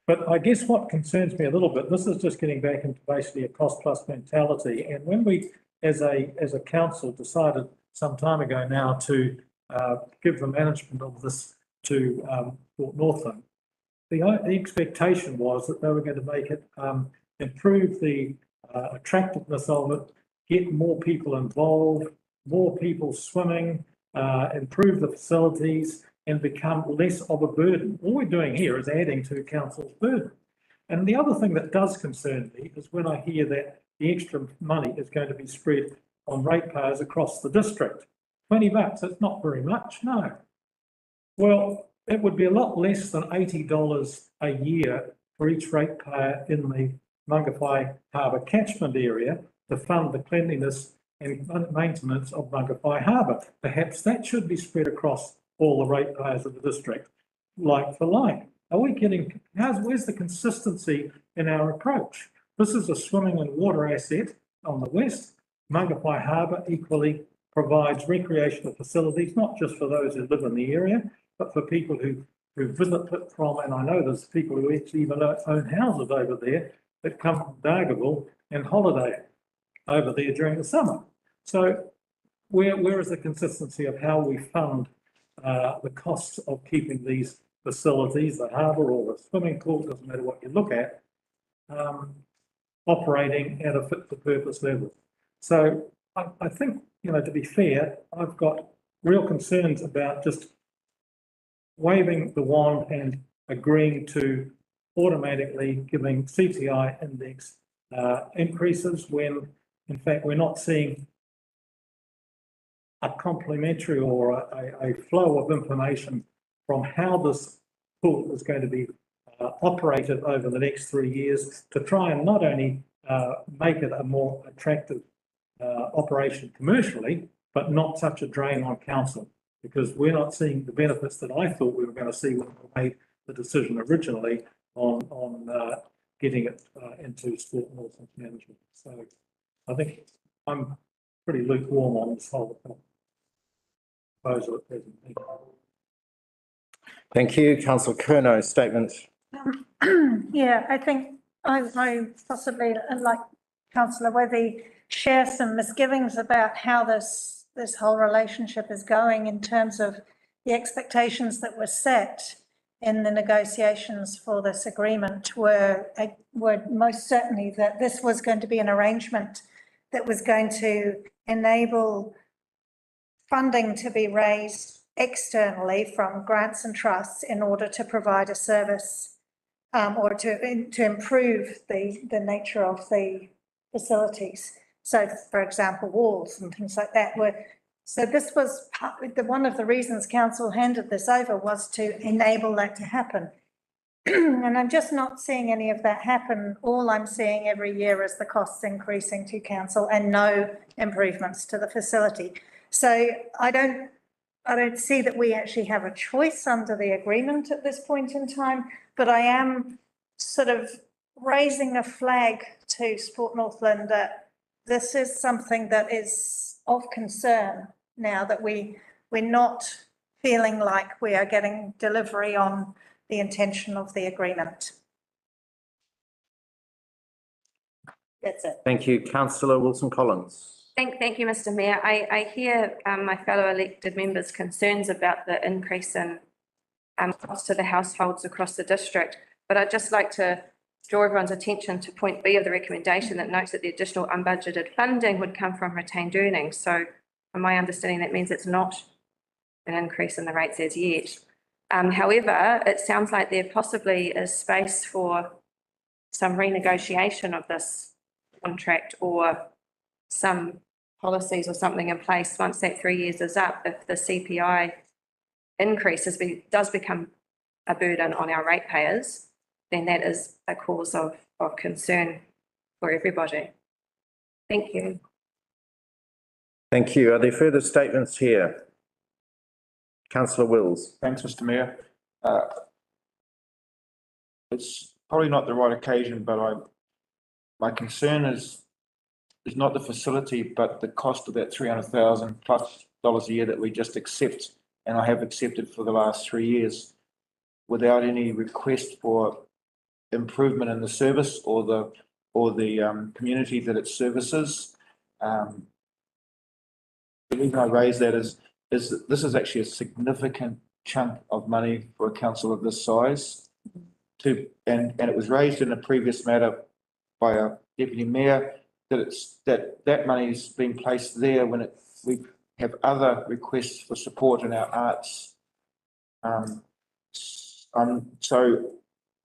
But I guess what concerns me a little bit, this is just getting back into basically a cost plus mentality. And when we, as a council, decided some time ago now to give the management of this to Port Northland, the expectation was that they were going to make it improve the attractiveness of it, get more people involved, more people swimming, improve the facilities, and become less of a burden. All we're doing here is adding to council's burden. And the other thing that does concern me is when I hear that the extra money is going to be spread on ratepayers across the district. $20, that's not very much, no. Well, it would be a lot less than $80 a year for each ratepayer in the Mangawhai Harbour catchment area to fund the cleanliness and maintenance of Mangawhai Harbour. Perhaps that should be spread across all the ratepayers of the district, like for like. Are we getting, where's the consistency in our approach? This is a swimming and water asset on the west. Mangawhai Harbour equally provides recreational facilities, not just for those who live in the area, but for people who visit it from, and I know there's people who actually even own houses over there that come from Dargaville and holiday over there during the summer. So where is the consistency of how we fund the costs of keeping these facilities, the harbour or the swimming pool, doesn't matter what you look at, operating at a fit for purpose level? So I think, to be fair, I've got real concerns about just waving the wand and agreeing to automatically giving CPI index increases when, in fact, we're not seeing a complementary or a flow of information from how this pool is going to be operated over the next 3 years to try and not only make it a more attractive operation commercially, but not such a drain on council, because we're not seeing the benefits that I thought we were going to see when we made the decision originally on getting it into Sport Northland's management. So I think I'm pretty lukewarm on this whole proposal at present. Thank you. Councillor Curnow, statement. Yeah, I think I possibly, like Councillor Wethy, share some misgivings about how this whole relationship is going in terms of the expectations that were set in the negotiations for this agreement were most certainly that this was going to be an arrangement that was going to enable funding to be raised externally from grants and trusts in order to provide a service or to improve the nature of the facilities. So, for example, walls and things like that were. So this was one of the reasons council handed this over, was to enable that to happen. And I'm just not seeing any of that happen. All I'm seeing every year is the costs increasing to council and no improvements to the facility. So I don't see that we actually have a choice under the agreement at this point in time, but I am sort of raising a flag to Sport Northland that this is something that is of concern now, that we're not feeling like we are getting delivery on the intention of the agreement. That's it. Thank you. Councillor Wilson-Collins. Thank you, Mr. Mayor. I hear my fellow elected members' concerns about the increase in cost to the households across the district, but I'd just like to draw everyone's attention to point B of the recommendation that notes that the additional unbudgeted funding would come from retained earnings. So from my understanding, that means it's not an increase in the rates as yet. However, it sounds like there possibly is space for some renegotiation of this contract or some policies or something in place once that 3 years is up. If the CPI increase does become a burden on our ratepayers, then that is a cause of concern for everybody. Thank you. Thank you. Are there further statements here? Councillor Wills. Thanks, Mr. Mayor. It's probably not the right occasion, but my concern is not the facility, but the cost of that $300,000+ a year that we just accept, and I have accepted for the last 3 years, without any request for improvement in the service or the community that it services. The reason I raise that is that this is actually a significant chunk of money for a council of this size. And it was raised in a previous matter by a deputy mayor that money's been placed there when we have other requests for support in our arts. So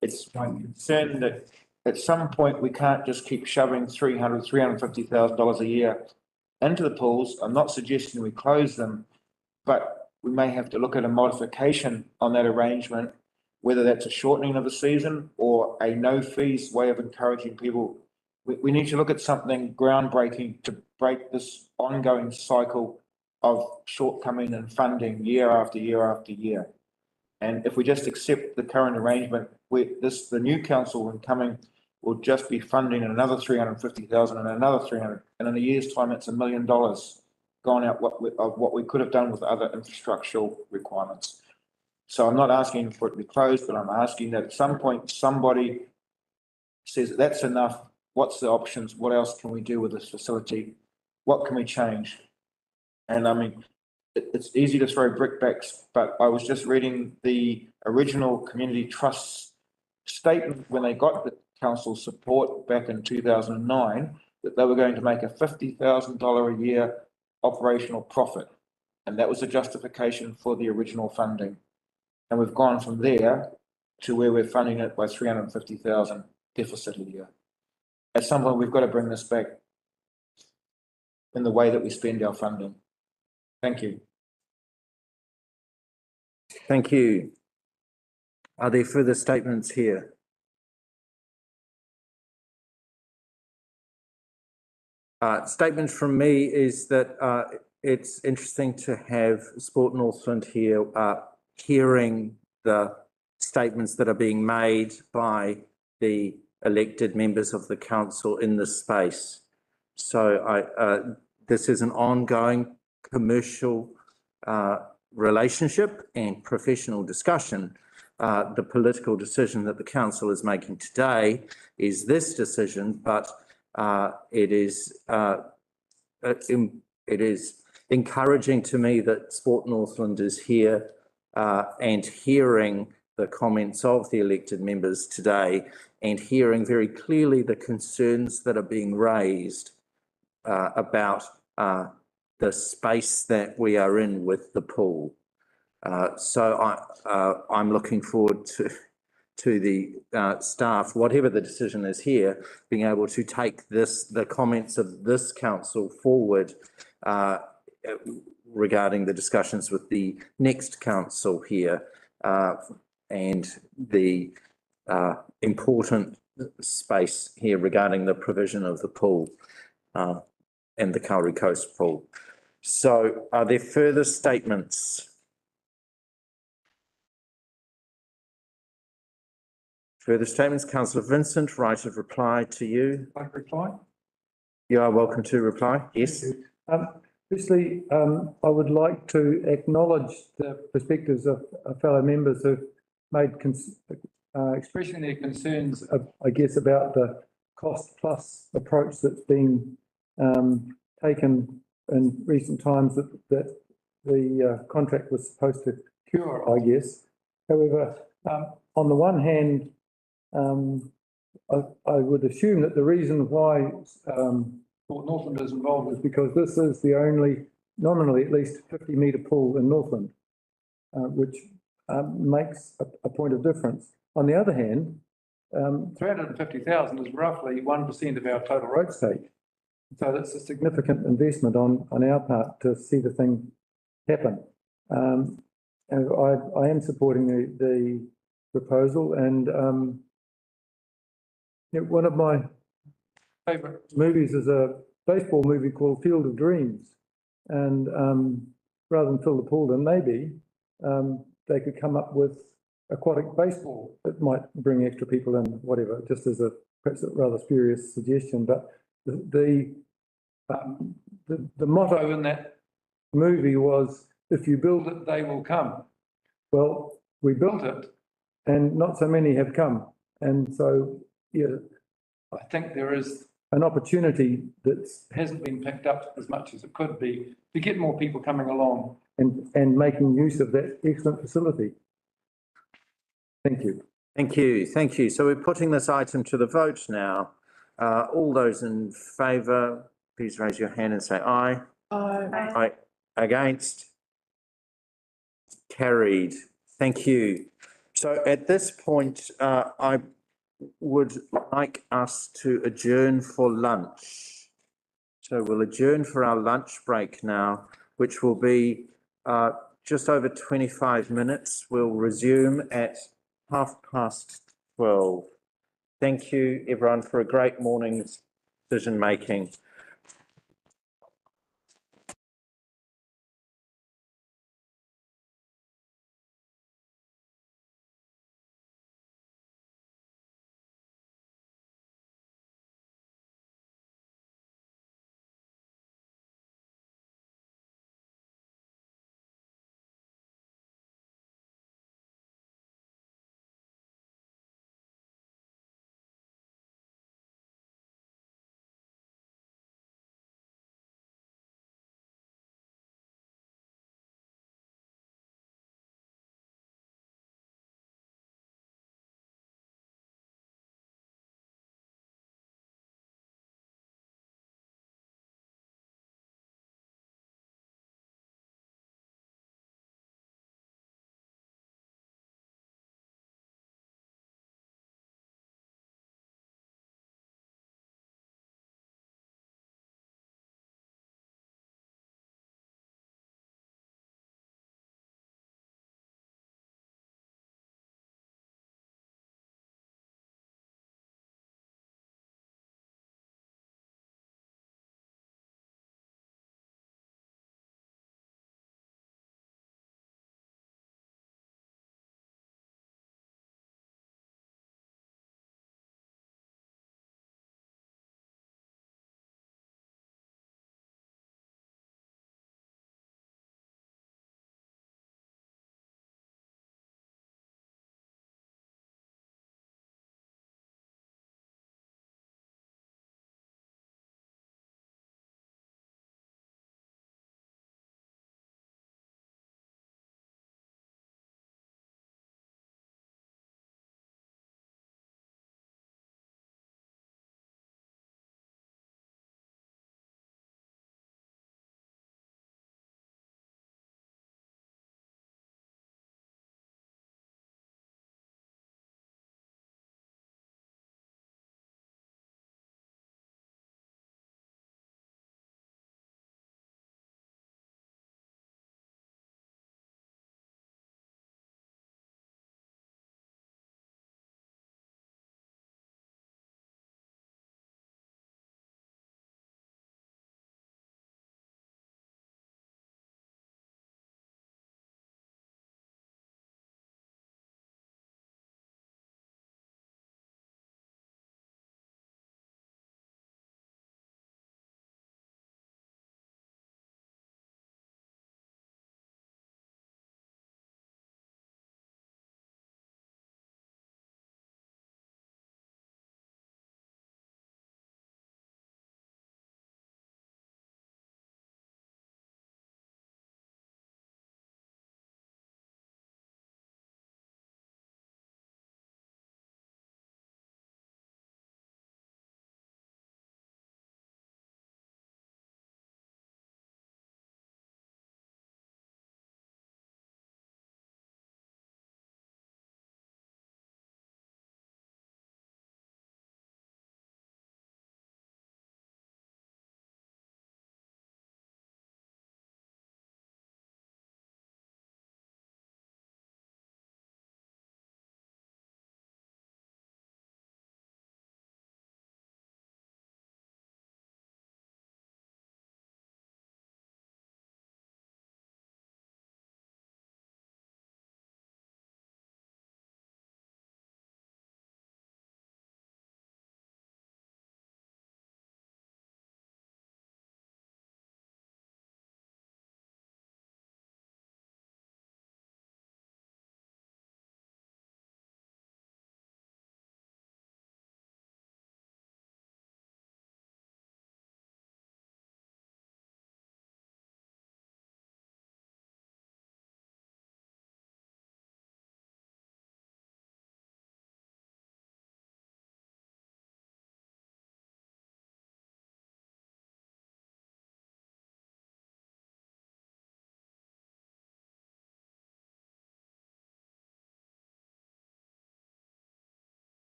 it's my concern that at some point we can't just keep shoving $350,000 a year into the pools. I'm not suggesting we close them, but we may have to look at a modification on that arrangement, whether that's a shortening of the season or a no fees way of encouraging people. We need to look at something groundbreaking to break this ongoing cycle of shortcoming and funding year after year after year. And if we just accept the current arrangement, the new council incoming will just be funding another 350,000 and another 300, and in a year's time, it's $1 million gone out of what we could have done with other infrastructural requirements. So I'm not asking for it to be closed, but I'm asking that at some point somebody says that's enough. What's the options? What else can we do with this facility? What can we change? And I mean, it's easy to throw brickbats, but I was just reading the original Community Trust's statement when they got the council support back in 2009, that they were going to make a $50,000 a year operational profit. And that was a justification for the original funding. And we've gone from there to where we're funding it by 350,000 deficit a year. At some point, we've got to bring this back in the way that we spend our funding. Thank you. Thank you. Are there further statements here? Statement from me is that it's interesting to have Sport Northland here hearing the statements that are being made by the elected members of the council in this space. So this is an ongoing commercial relationship and professional discussion. The political decision that the council is making today is this decision, but it is encouraging to me that Sport Northland is here and hearing the comments of the elected members today and hearing very clearly the concerns that are being raised about the space that we are in with the pool. So I'm looking forward to the staff, whatever the decision is here, being able to take the comments of this council forward regarding the discussions with the next council here and the important space here regarding the provision of the pool and the Kauri Coast pool. So are there further statements? Further statements, Councillor Vincent, right of reply to you. I reply? You are welcome to reply, yes. Firstly, I would like to acknowledge the perspectives of fellow members who've made expressing their concerns, I guess, about the cost plus approach that's been taken in recent times that the contract was supposed to cure, I guess. However, on the one hand, I would assume that the reason why Port Northland is involved is because this is the only, nominally at least, 50-metre pool in Northland, which makes a point of difference. On the other hand, 350,000 is roughly 1% of our total road stake. So that's a significant investment on our part to see the thing happen. And I am supporting the proposal, and one of my favourite movies is a baseball movie called Field of Dreams, and rather than fill the pool, then maybe they could come up with aquatic baseball that might bring extra people in, whatever, just as perhaps a rather spurious suggestion. But the motto in that movie was, if you build it, they will come. Well, we built it and not so many have come. And so, yeah, I think there is an opportunity that hasn't been picked up as much as it could be to get more people coming along and making use of that excellent facility. Thank you. Thank you. Thank you. So we're putting this item to the vote now. All those in favour, please raise your hand and say aye. Aye. Aye. Against? Carried. Thank you. So at this point, I would like us to adjourn for lunch. So we'll adjourn for our lunch break now, which will be just over 25 minutes. We'll resume at 12:30. Thank you, everyone, for a great morning's decision making.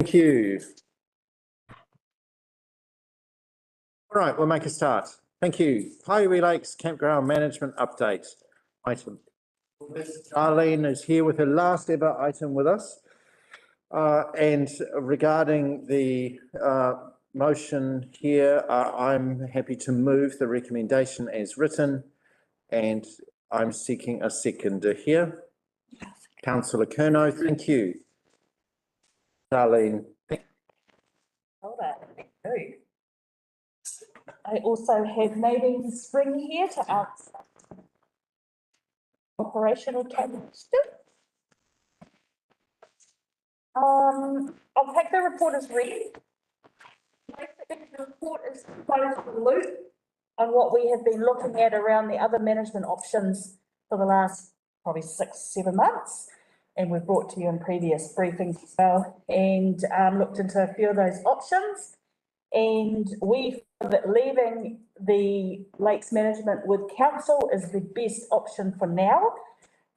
Thank you. All right, we'll make a start. Thank you. Kauri Lakes Campground Management Update item. Arlene is here with her last ever item with us. And regarding the motion here, I'm happy to move the recommendation as written, and I'm seeking a seconder here. Councillor Curnow, thank you. Darlene. Hold on, thank you. I also have Nadine Spring here to answer operational questions. I'll take the report as read. Basically, the report is closed the loop on what we have been looking at around the other management options for the last probably 6-7 months. And we've brought to you in previous briefings as well, and looked into a few of those options. And we feel that leaving the lakes management with council is the best option for now.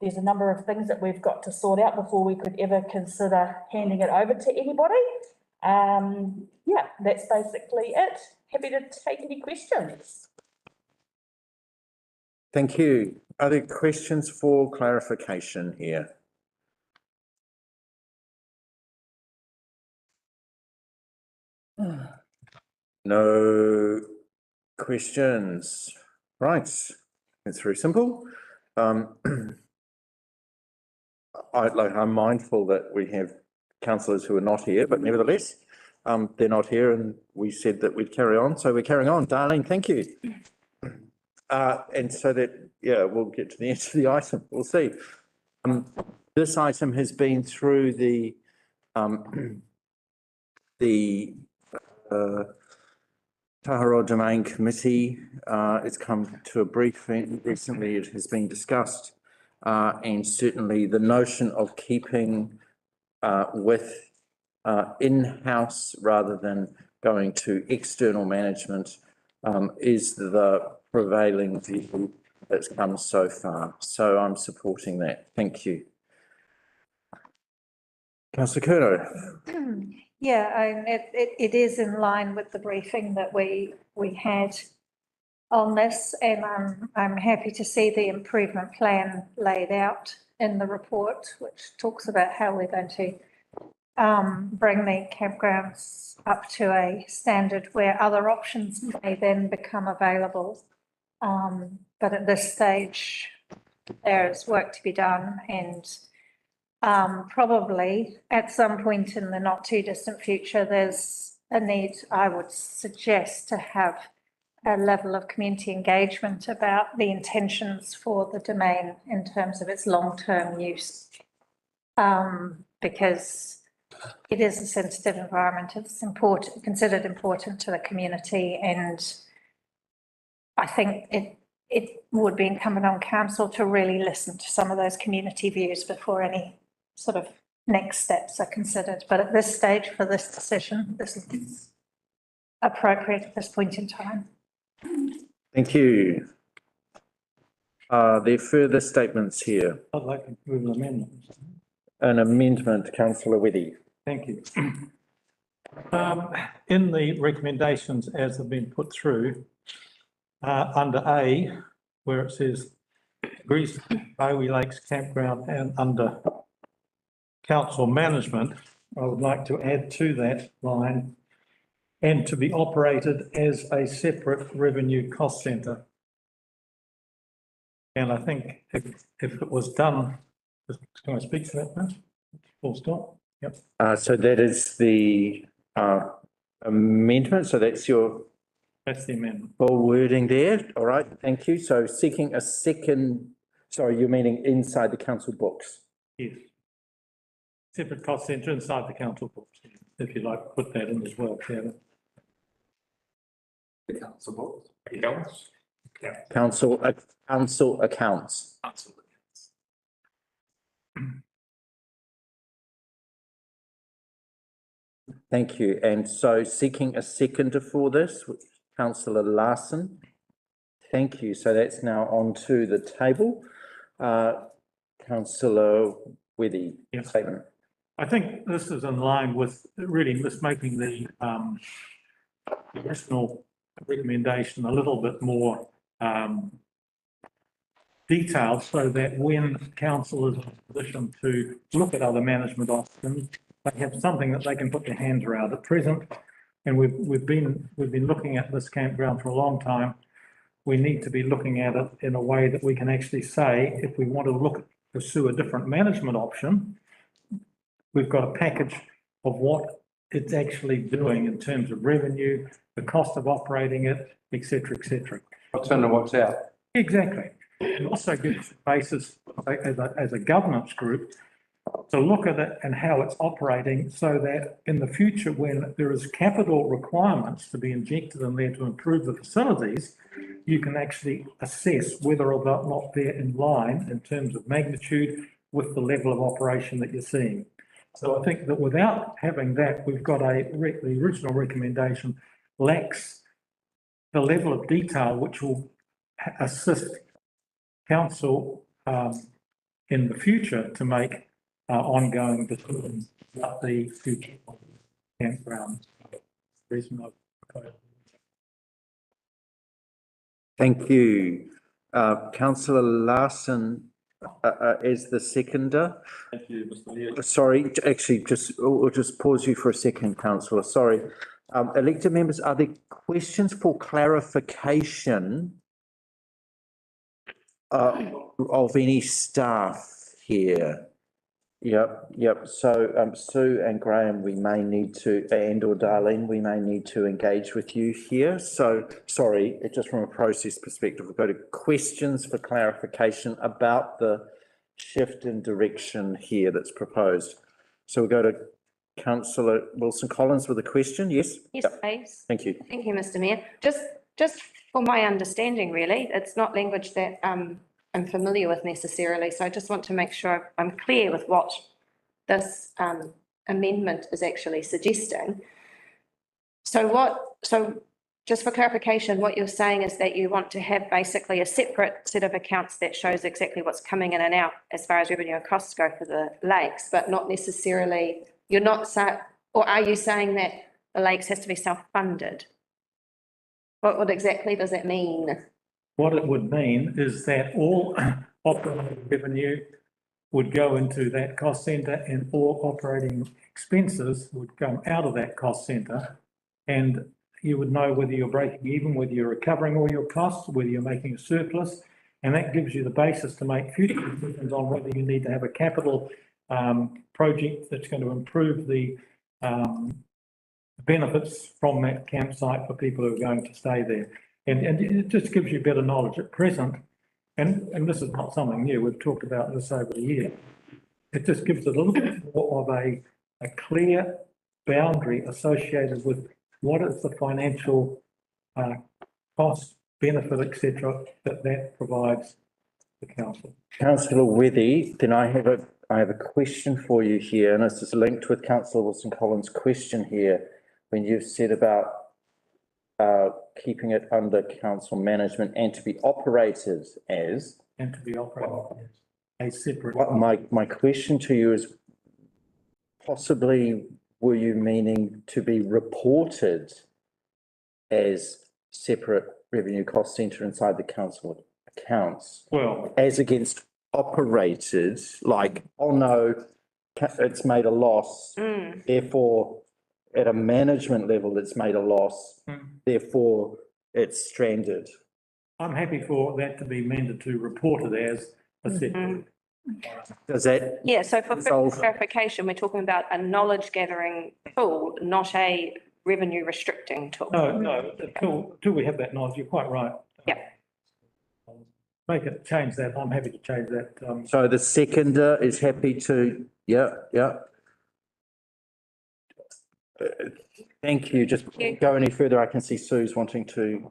There's a number of things that we've got to sort out before we could ever consider handing it over to anybody. Yeah, that's basically it. Happy to take any questions. Thank you. Are there questions for clarification here? No questions. Right, it's very simple. I'm mindful that we have councillors who are not here, but nevertheless, they're not here, and we said that we'd carry on, so we're carrying on. Darlene, thank you. And so that, yeah, we'll get to the end of the item. We'll see. This item has been through the Taharoa Domain Committee. It's come to a briefing. Recently, it has been discussed. And certainly the notion of keeping with in-house rather than going to external management is the prevailing view that's come so far. So I'm supporting that. Thank you. Councillor Curnow. Yeah, it is in line with the briefing that we had on this, and I'm happy to see the improvement plan laid out in the report, which talks about how we're going to bring the campgrounds up to a standard where other options may then become available. But at this stage, there is work to be done, and probably at some point in the not too distant future, there's a need, I would suggest, to have a level of community engagement about the intentions for the domain in terms of its long-term use. Because it is a sensitive environment, it's important, considered important to the community, and I think it would be incumbent on council to really listen to some of those community views before any sort of next steps are considered. But at this stage, for this decision, this is appropriate at this point in time. Thank you. Are there further statements here? I'd like to move an amendment. An amendment, councillor Whitty. Thank you. In the recommendations as they've been put through, under A, where it says Greece, Kauri Lakes Campground, and under council management, I would like to add to that line, and to be operated as a separate revenue cost centre. And I think if it was done, can I speak to that, please? Full stop. Yep. So that is the amendment. So that's your That's the amendment. full wording there. All right, thank you. So seeking a second, sorry, you're meaning inside the council books? Yes. Separate cost centre inside the council books, if you like, put that in as well, Chairman. The council books. Accounts. Council accounts. Council. Thank you. And so seeking a seconder for this, councillor Larson. Thank you. So that's now onto the table. Councillor Whitty, Yes. statement. I think this is in line with really just making the original recommendation a little bit more detailed, so that when council is in a position to look at other management options, they have something that they can put their hands around. At present, and we've been looking at this campground for a long time, we need to be looking at it in a way that we can actually say, if we want to pursue a different management option, we've got a package of what it's actually doing in terms of revenue, the cost of operating it, et cetera, et cetera. What's in and what's out. Exactly. It also gives a basis as a governance group to look at it and how it's operating, so that in the future, when there is capital requirements to be injected in there to improve the facilities, you can actually assess whether or not they're in line in terms of magnitude with the level of operation that you're seeing. So I think that without having that, we've got the original recommendation lacks the level of detail which will assist council in the future to make ongoing decisions about the future of the campground. Thank you. Councillor Larson is the seconder. Thank you, Mr Mayor. Sorry, actually, we'll just pause you for a second, councillor. Sorry. Elected members, are there questions for clarification of any staff here? Yep. So, Sue and Graham, we may need to, and/or Darlene, we may need to engage with you here. So, sorry, just from a process perspective, we'll go to questions for clarification about the shift in direction here that's proposed. So we'll go to Councillor Wilson-Collins with a question. Yes? Yes, please. Thank you. Thank you, Mr Mayor. Just for my understanding, really, it's not language that I'm familiar with necessarily, so I just want to make sure I'm clear with what this amendment is actually suggesting. So just for clarification, what you're saying is that you want to have basically a separate set of accounts that shows exactly what's coming in and out as far as revenue and costs go for the lakes, but not necessarily, you're not saying, or are you saying that the lakes has to be self-funded? What exactly does that mean? What it would mean is that all operating revenue would go into that cost centre, and all operating expenses would come out of that cost centre, and you would know whether you're breaking even, whether you're recovering all your costs, whether you're making a surplus, and that gives you the basis to make future decisions on whether you need to have a capital project that's going to improve the benefits from that campsite for people who are going to stay there. And it just gives you better knowledge at present, and this is not something new, we've talked about this over the year. It just gives it a little bit more of a clear boundary associated with what is the financial cost, benefit, etc., that provides the council. Councillor Withy, then I have a question for you here, and this is linked with Councillor Wilson-Collins' question here, when you've said about keeping it under council management and to be operated as. And to be operated as a separate. My question to you is, possibly were you meaning to be reported as separate revenue cost centre inside the council accounts? Well, as against operated, like, oh no, it's made a loss, therefore at a management level it's made a loss, therefore it's stranded. I'm happy for that to be amended to report it as a separate. Does that? Yeah, so for clarification, we're talking about a knowledge gathering tool, not a revenue restricting tool. No, until we have that knowledge, you're quite right. Yeah. Change that. I'm happy to change that. So the seconder is happy to, yeah. Thank you. Just go any further. I can see Sue's wanting to.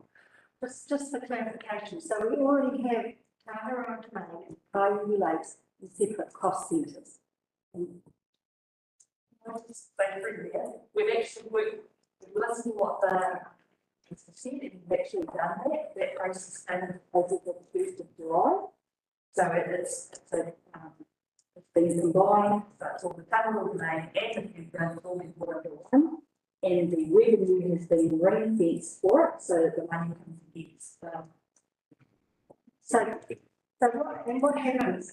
Just for clarification, so we already have Tamarama Domain and Kauri Lakes in separate cost centres. We've actually we've listened to what the said, and we've actually done that. That process started as of the 1st of July. So it's been combined, so it's all the Tamarua domain and the campground all in one. And the revenue has been ring-fenced for it, so that the money comes against, what happens?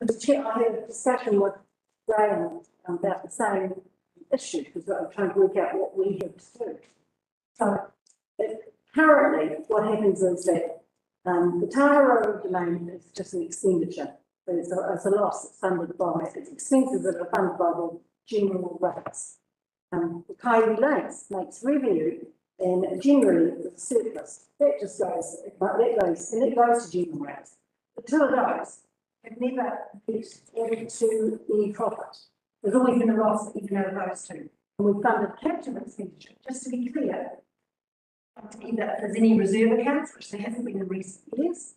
The chair, I had a discussion with Graham about the same issue, because I'm trying to work out what we have to do. So, currently, what happens is that, the Tamarua domain is just an expenditure. It's a loss that's funded by, it's expenses that are funded by the general rates. The Kauri Lakes makes revenue, and generally the surplus, that just goes, and it goes to general rates. The two of those have never been added to any profit. There's always been a loss even out of those two. And we've funded capital expenditure, just to be clear, either if there's any reserve accounts, which there hasn't been in recent years,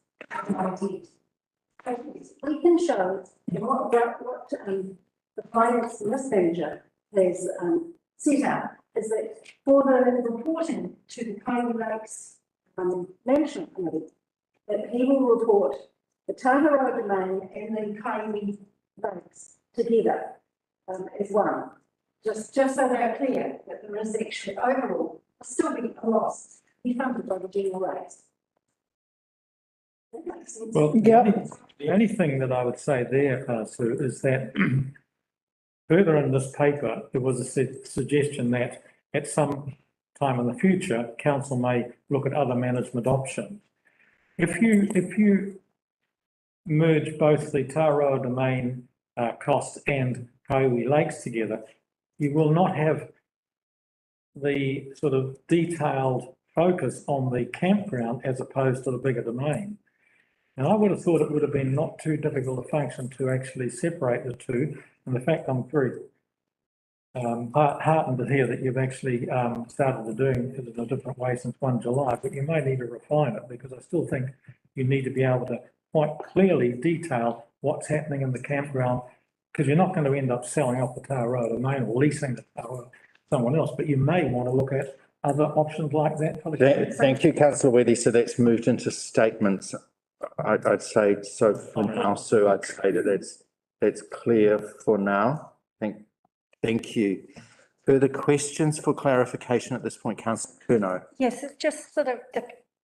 we can show what the finance and risk manager has set up is that for the reporting to the Kauri Lakes Management Committee, that he will report the Tamarua domain and the Kauri Lakes together as one. Just so they're clear that there is actually overall still be a loss be funded by the general rates. That makes sense. Well, the only thing that I would say there, Sue, is that further in this paper, there was a suggestion that at some time in the future, council may look at other management options. If you merge both the Tamarua domain costs and Kauri Lakes together, you will not have the sort of detailed focus on the campground as opposed to the bigger domain. And I would have thought it would have been not too difficult a function to actually separate the two. And the fact I'm very heartened to hear that you've actually started to doing it in a different way since 1 July, but you may need to refine it, because I still think you need to be able to quite clearly detail what's happening in the campground, because you're not going to end up selling off the Tamarua domain or leasing the Tamarua to someone else, but you may want to look at other options like that for the Thank you, councillor Weddy. So that's moved into statements. I'd say, so for now, Sue, I'd say that that's clear for now. Thank you. Further questions for clarification at this point, councillor Curnow? Yes, it's just sort of,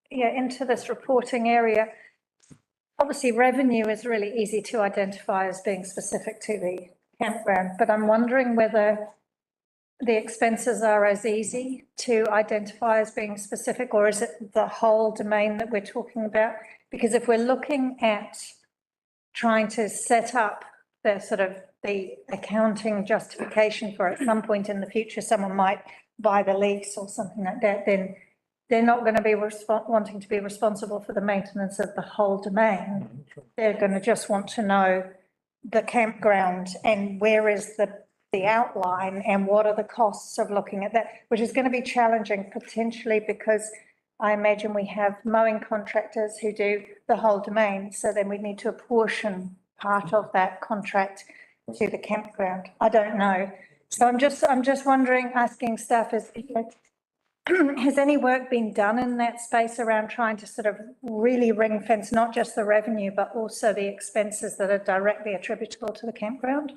into this reporting area. Obviously, revenue is really easy to identify as being specific to the campground, but I'm wondering whether the expenses are as easy to identify as being specific, or is it the whole domain that we're talking about? Because if we're looking at trying to set up the sort of the accounting justification for at some point in the future, someone might buy the lease or something like that, then they're not going to be wanting to be responsible for the maintenance of the whole domain. They're going to just want to know the campground and where is the outline and what are the costs of looking at that, which is going to be challenging potentially, because I imagine we have mowing contractors who do the whole domain. So then we need to apportion part of that contract to the campground. I don't know. So I'm just wondering, asking staff, has any work been done in that space around trying to sort of really ring fence not just the revenue, but also the expenses that are directly attributable to the campground?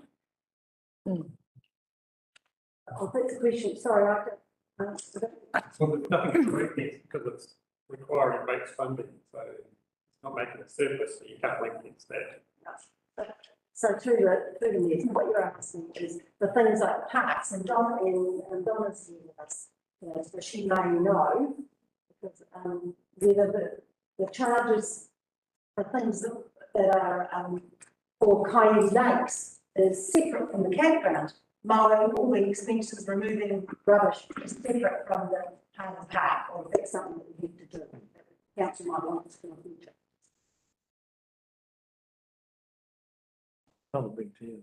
Oh, that's a question, sorry, Well, there's nothing to correct it because it's requiring base funding, so it's not making a surplus, so you can't link against that. So through the years, what you're asking is the things like parks and Donna's universe, so she may know, because whether the charges for things that are for Kauri Lakes is separate from the campground. Mowing, all the expenses, removing rubbish is separate from the part of the park, or if that's something that we need to do. Council might want us to do in the future. Not a big deal.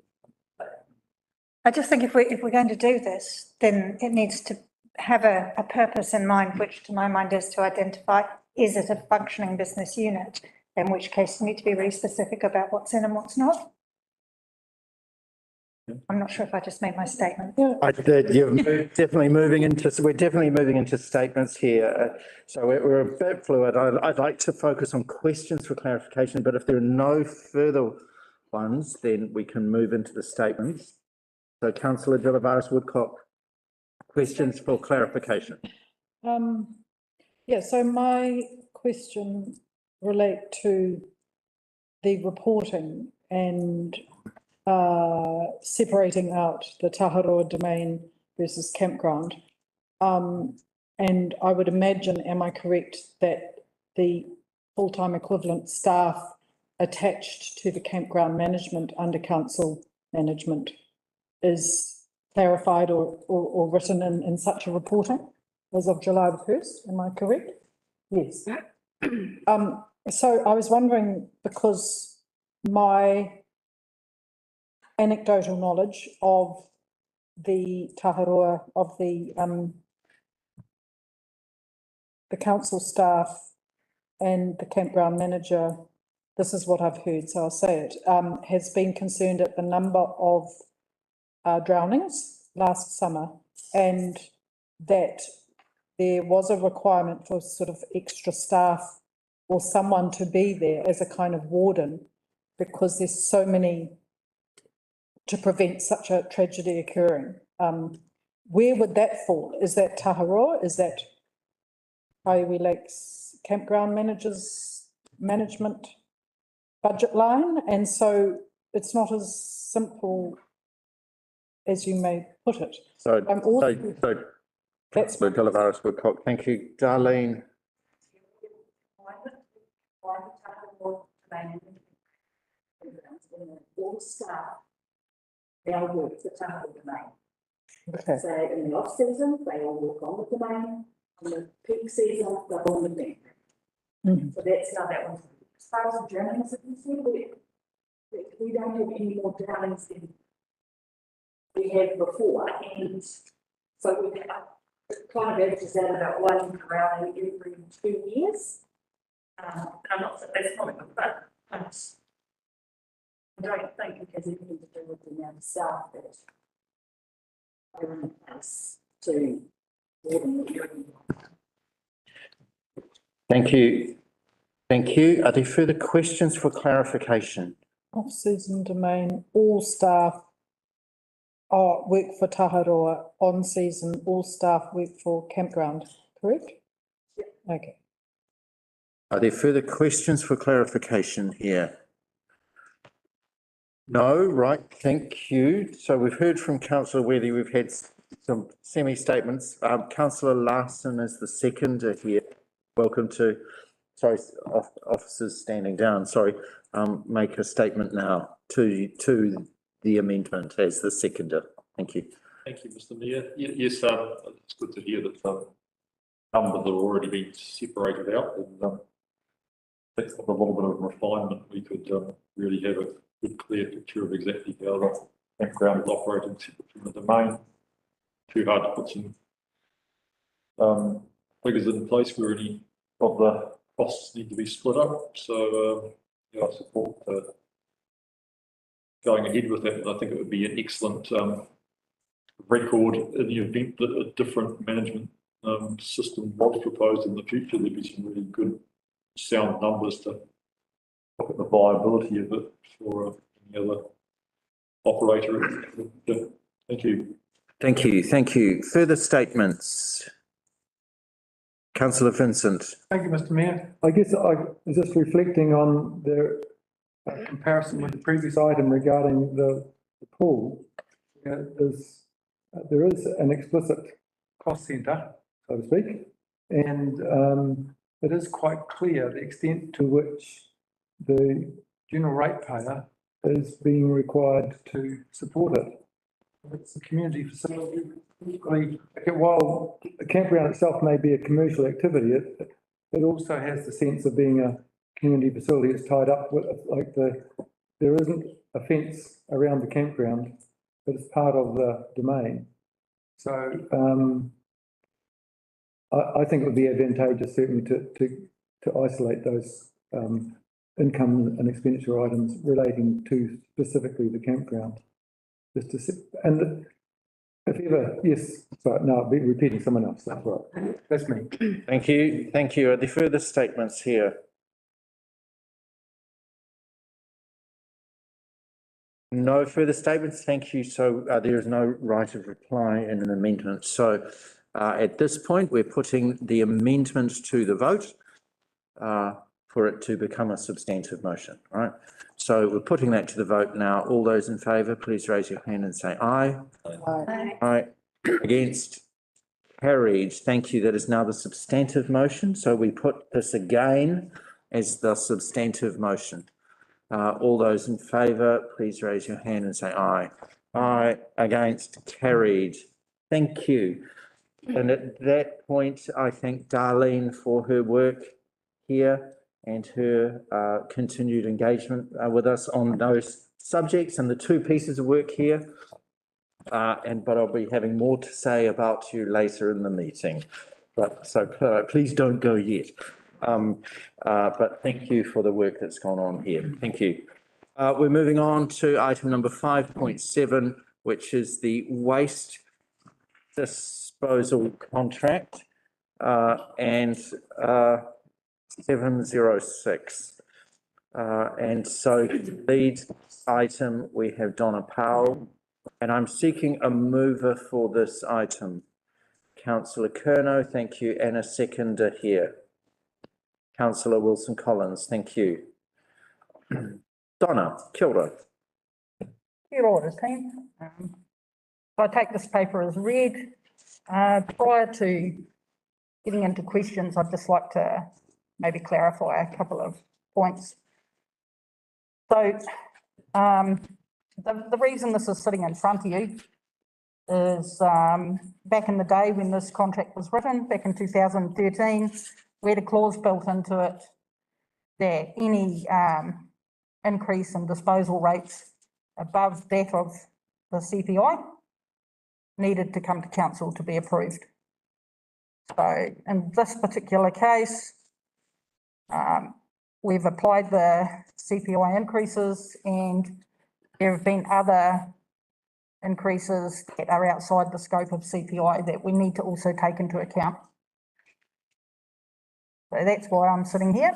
I just think if we're going to do this, then it needs to have a purpose in mind, which to my mind is to identify, is it a functioning business unit? In which case you need to be really specific about what's in and what's not. I'm not sure if I just made my statement. I did. We're definitely moving into statements here. So we're a bit fluid. I'd like to focus on questions for clarification, but if there are no further ones, then we can move into the statements. So councillor De Lavaris Woodcock, questions for clarification. Yeah, so my question relate to the reporting and separating out the Taharoa domain versus campground. And I would imagine, am I correct, that the full-time equivalent staff attached to the campground management under council management is clarified or written in such a reporting as of July the 1st, am I correct? Yes. So I was wondering, because my anecdotal knowledge of the Taharoa, of the council staff and the campground manager, this is what I've heard, so I'll say it, has been concerned at the number of drownings last summer, and that there was a requirement for sort of extra staff or someone to be there as a kind of warden, because there's so many to prevent such a tragedy occurring. Where would that fall? Is that Taharoa? Is that Kaiwi Lakes campground management budget line? And so it's not as simple as you may put it. So Councillor De Lavaris Woodcock, thank you. Darlene. All staff, they all work the Tahoe domain. Okay. So in the off season, they all work on the domain. On the peak season, they're on the domain. So that's how that one's. As far as the drownings are concerned, we don't have any more drownings than we had before, and so we kind of averages out about one drowning every 2 years. And I'm not, that's not a good, but I don't think it has anything to do with the amount of staff that are in place to warden the area. Thank you. Thank you. Are there further questions for clarification? Off-season domain, all staff work for Taharoa, on-season, all staff work for campground, correct? Yep. Okay. Are there further questions for clarification here? No, right, thank you. So we've heard from councillor Worthy, we've had some semi-statements. Councillor Larson is the seconder here. Welcome to, sorry, officers standing down, sorry, make a statement now to the amendment as the seconder. Thank you. Thank you, Mr. Mayor. Yes, it's good to hear that numbers have already been separated out, and that's with a little bit of refinement. We could really have a good, clear picture of exactly how the campground is operating separate from the domain. Too hard to put some figures in place where any of the costs need to be split up. So, yeah, I support going ahead with that. And I think it would be an excellent record in the event that a different management system was proposed in the future. There'd be some really good sound numbers to look at the viability of it for any other operator. Thank you. Thank you, thank you. Further statements? Councillor Vincent. Thank you, Mr. Mayor. I guess I was just reflecting on the comparison with the previous item regarding the pool. There is an explicit cost centre, so to speak, and it is quite clear the extent to which the general ratepayer is being required to support it. It's a community facility. Equally, while the campground itself may be a commercial activity, it also has the sense of being a community facility. It's tied up with, like, there isn't a fence around the campground, but it's part of the domain. So I think it would be advantageous certainly to isolate those income and expenditure items relating to specifically the campground. Just to sit, and if ever, yes, sorry, no, I'll be repeating someone else, that's right. That's me. Thank you, thank you. Are there further statements here? No further statements. Thank you. So there is no right of reply in an amendment. So at this point, we're putting the amendment to the vote for it to become a substantive motion, right? So we're putting that to the vote now. All those in favour, please raise your hand and say aye. Aye. Aye. Against? Carried. Thank you. That is now the substantive motion. So we put this again as the substantive motion. All those in favour, please raise your hand and say aye. Aye. Against? Carried. Thank you. And at that point, I thank Darlene for her work here and her continued engagement with us on those subjects and the two pieces of work here. But I'll be having more to say about you later in the meeting. But so please don't go yet. But thank you for the work that's gone on here. Thank you. We're moving on to item number 5.7, which is the waste disposal contract and 706. And so the lead item, we have Donna Powell, and I'm seeking a mover for this item. Councillor Curnow, thank you, and a seconder here. Councillor Wilson-Collins, thank you. Donna, kia ora. Kia ora, team. I take this paper as read. Prior to getting into questions, I'd just like to maybe clarify a couple of points. So the reason this is sitting in front of you is back in the day when this contract was written, back in 2013, we had a clause built into it that any increase in disposal rates above that of the CPI needed to come to council to be approved. So in this particular case, we've applied the CPI increases, and there have been other increases that are outside the scope of CPI that we need to also take into account. So that's why I'm sitting here.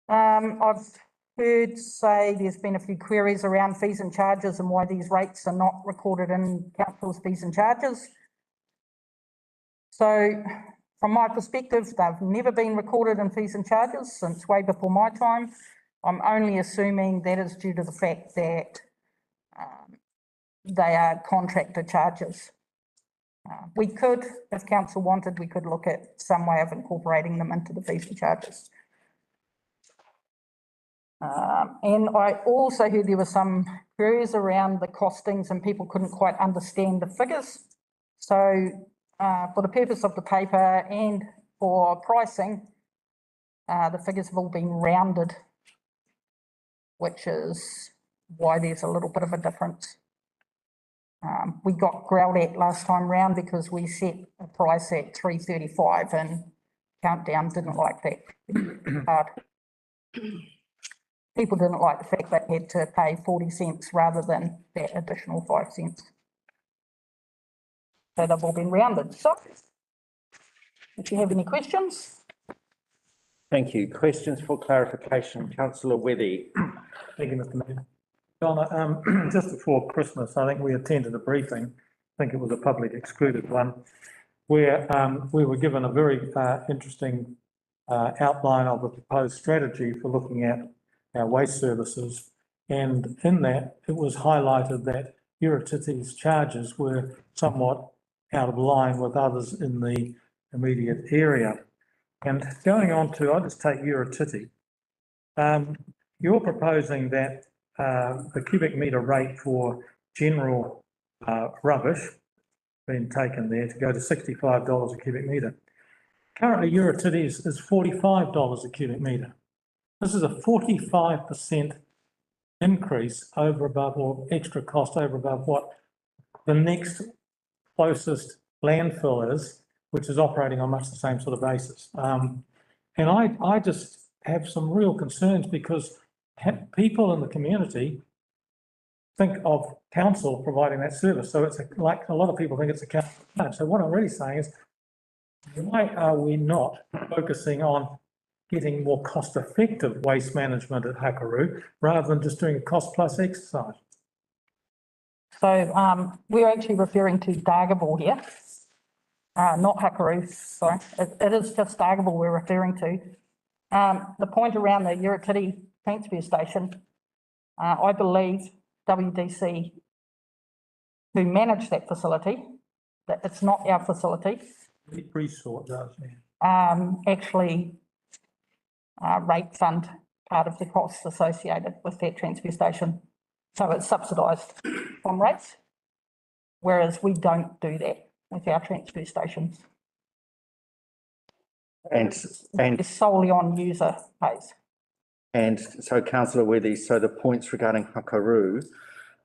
I've heard say there's been a few queries around fees and charges and why these rates are not recorded in council's fees and charges. So from my perspective, they've never been recorded in fees and charges since way before my time. I'm only assuming that is due to the fact that they are contractor charges. We could, if council wanted, we could look at some way of incorporating them into the fees and charges. And I also heard there were some queries around the costings and people couldn't quite understand the figures. So for the purpose of the paper and for pricing, the figures have all been rounded, which is why there's a little bit of a difference. We got growled at last time round because we set a price at $3.35 and Countdown didn't like that. People didn't like the fact they had to pay 40 cents rather than that additional 5 cents. So they've all been rounded. So if you have any questions. Thank you. Questions for clarification, Councillor Wethy. Thank you, Mr. Mayor. Donna, just before Christmas, I think we attended a briefing, I think it was a public excluded one, where we were given a very interesting outline of the proposed strategy for looking at our waste services. And in that, it was highlighted that Uratiti's charges were somewhat out of line with others in the immediate area. And going on to, I'll just take Uratiti. You're proposing that the cubic metre rate for general rubbish being taken there to go to $65 a cubic metre. Currently, Uratiti's is $45 a cubic metre. This is a 45% increase over above, or extra cost over above what the next closest landfill is, which is operating on much the same sort of basis. And I just have some real concerns because people in the community think of council providing that service. So it's like a lot of people think it's a council charge. So what I'm really saying is, why are we not focusing on getting more cost-effective waste management at Hakaru rather than just doing a cost-plus exercise? So we're actually referring to Dargaville here, not Hakaru, sorry. It is just Dargaville we're referring to. The point around the Urakitty transfer station, I believe WDC, who manage that facility, that it's not our facility, Resort does, yeah. actually rate fund part of the costs associated with that transfer station. So it's subsidised from rates, whereas we don't do that with our transfer stations. And It's solely on user pays. And so, councillor Weddy, so the points regarding Hakaru,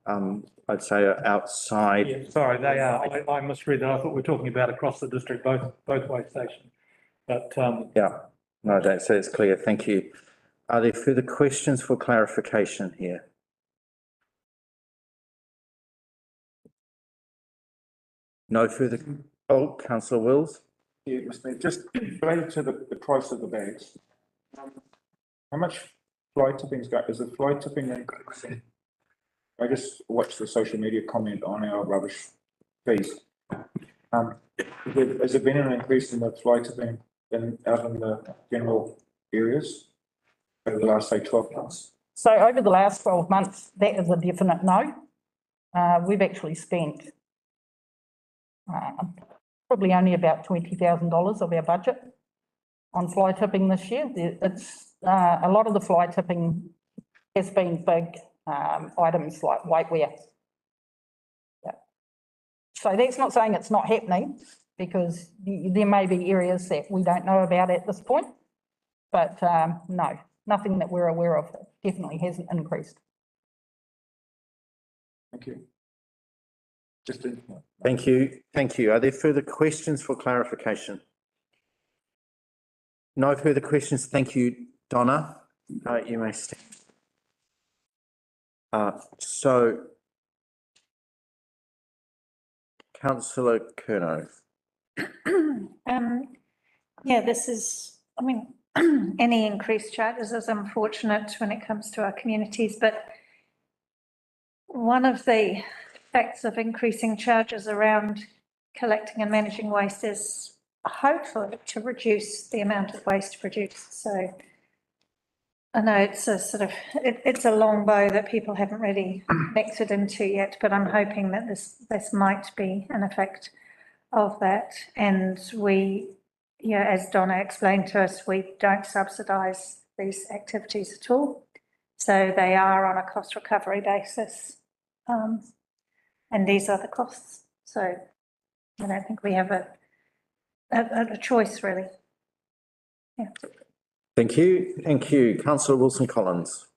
I'd say are outside. Yeah, sorry, they are. I misread that. I thought we were talking about across the district, both way stations. But Yeah, no, that's clear. Thank you. Are there further questions for clarification here? No further. Oh, councillor Wills. Yeah, Mr. Mayor, just related to the price of the bags. How much fly tipping's got? Is the fly tipping increasing? I just watched the social media comment on our rubbish fees. Has there been an increase in the fly tipping out in the general areas over the last, say, 12 months? So over the last 12 months, that is a definite no. We've actually spent probably only about $20,000 of our budget on fly tipping this year. It's a lot of the fly tipping has been big items like whiteware. Yeah. So that's not saying it's not happening, because there may be areas that we don't know about at this point, but no, nothing that we're aware of. It definitely hasn't increased. Thank you. Thank you. Thank you. Are there further questions for clarification? No further questions. Thank you, Donna. You may stand. So, councillor Curnow. Yeah, this is, I mean, any increased charges is unfortunate when it comes to our communities, but one of the effects of increasing charges around collecting and managing waste is hopefully to reduce the amount of waste produced. So I know it's a sort of, it's a long bow that people haven't really connected into yet, but I'm hoping that this might be an effect of that. And we, you know, as Donna explained to us, we don't subsidise these activities at all. So they are on a cost recovery basis. And these are the costs. So I don't think we have a choice, really. Yeah. Thank you. Thank you. Councillor Wilson-Collins.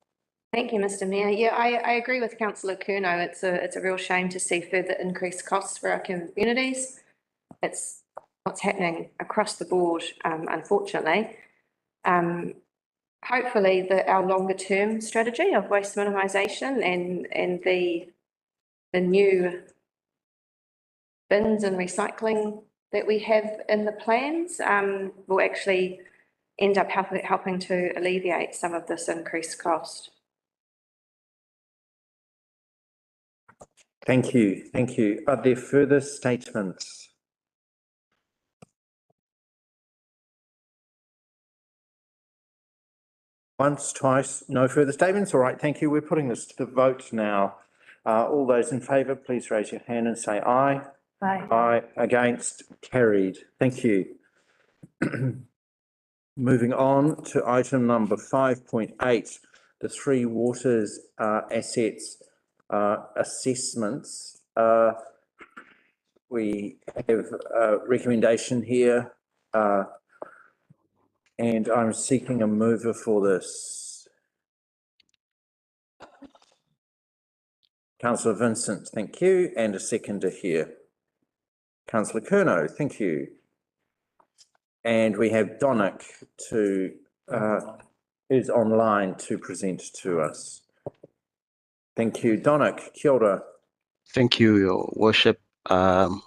Thank you, Mr. Mayor. Yeah, I agree with councillor Curnow. It's a real shame to see further increased costs for our communities. It's what's happening across the board, unfortunately. Hopefully our longer term strategy of waste minimisation and the new bins and recycling that we have in the plans will actually end up helping to alleviate some of this increased cost. Thank you. Thank you. Are there further statements? Once, twice, no further statements. All right, thank you. We're putting this to the vote now. All those in favour, please raise your hand and say aye. Aye. Aye. Against? Carried. Thank you. Moving on to item number 5.8, the Three Waters assets assessments. We have a recommendation here, and I'm seeking a mover for this. Councillor Vincent, thank you, and a seconder here. Councillor Curnow, thank you. And we have Donick who's online to present to us. Thank you. Donick, kia ora. Thank you, Your Worship. So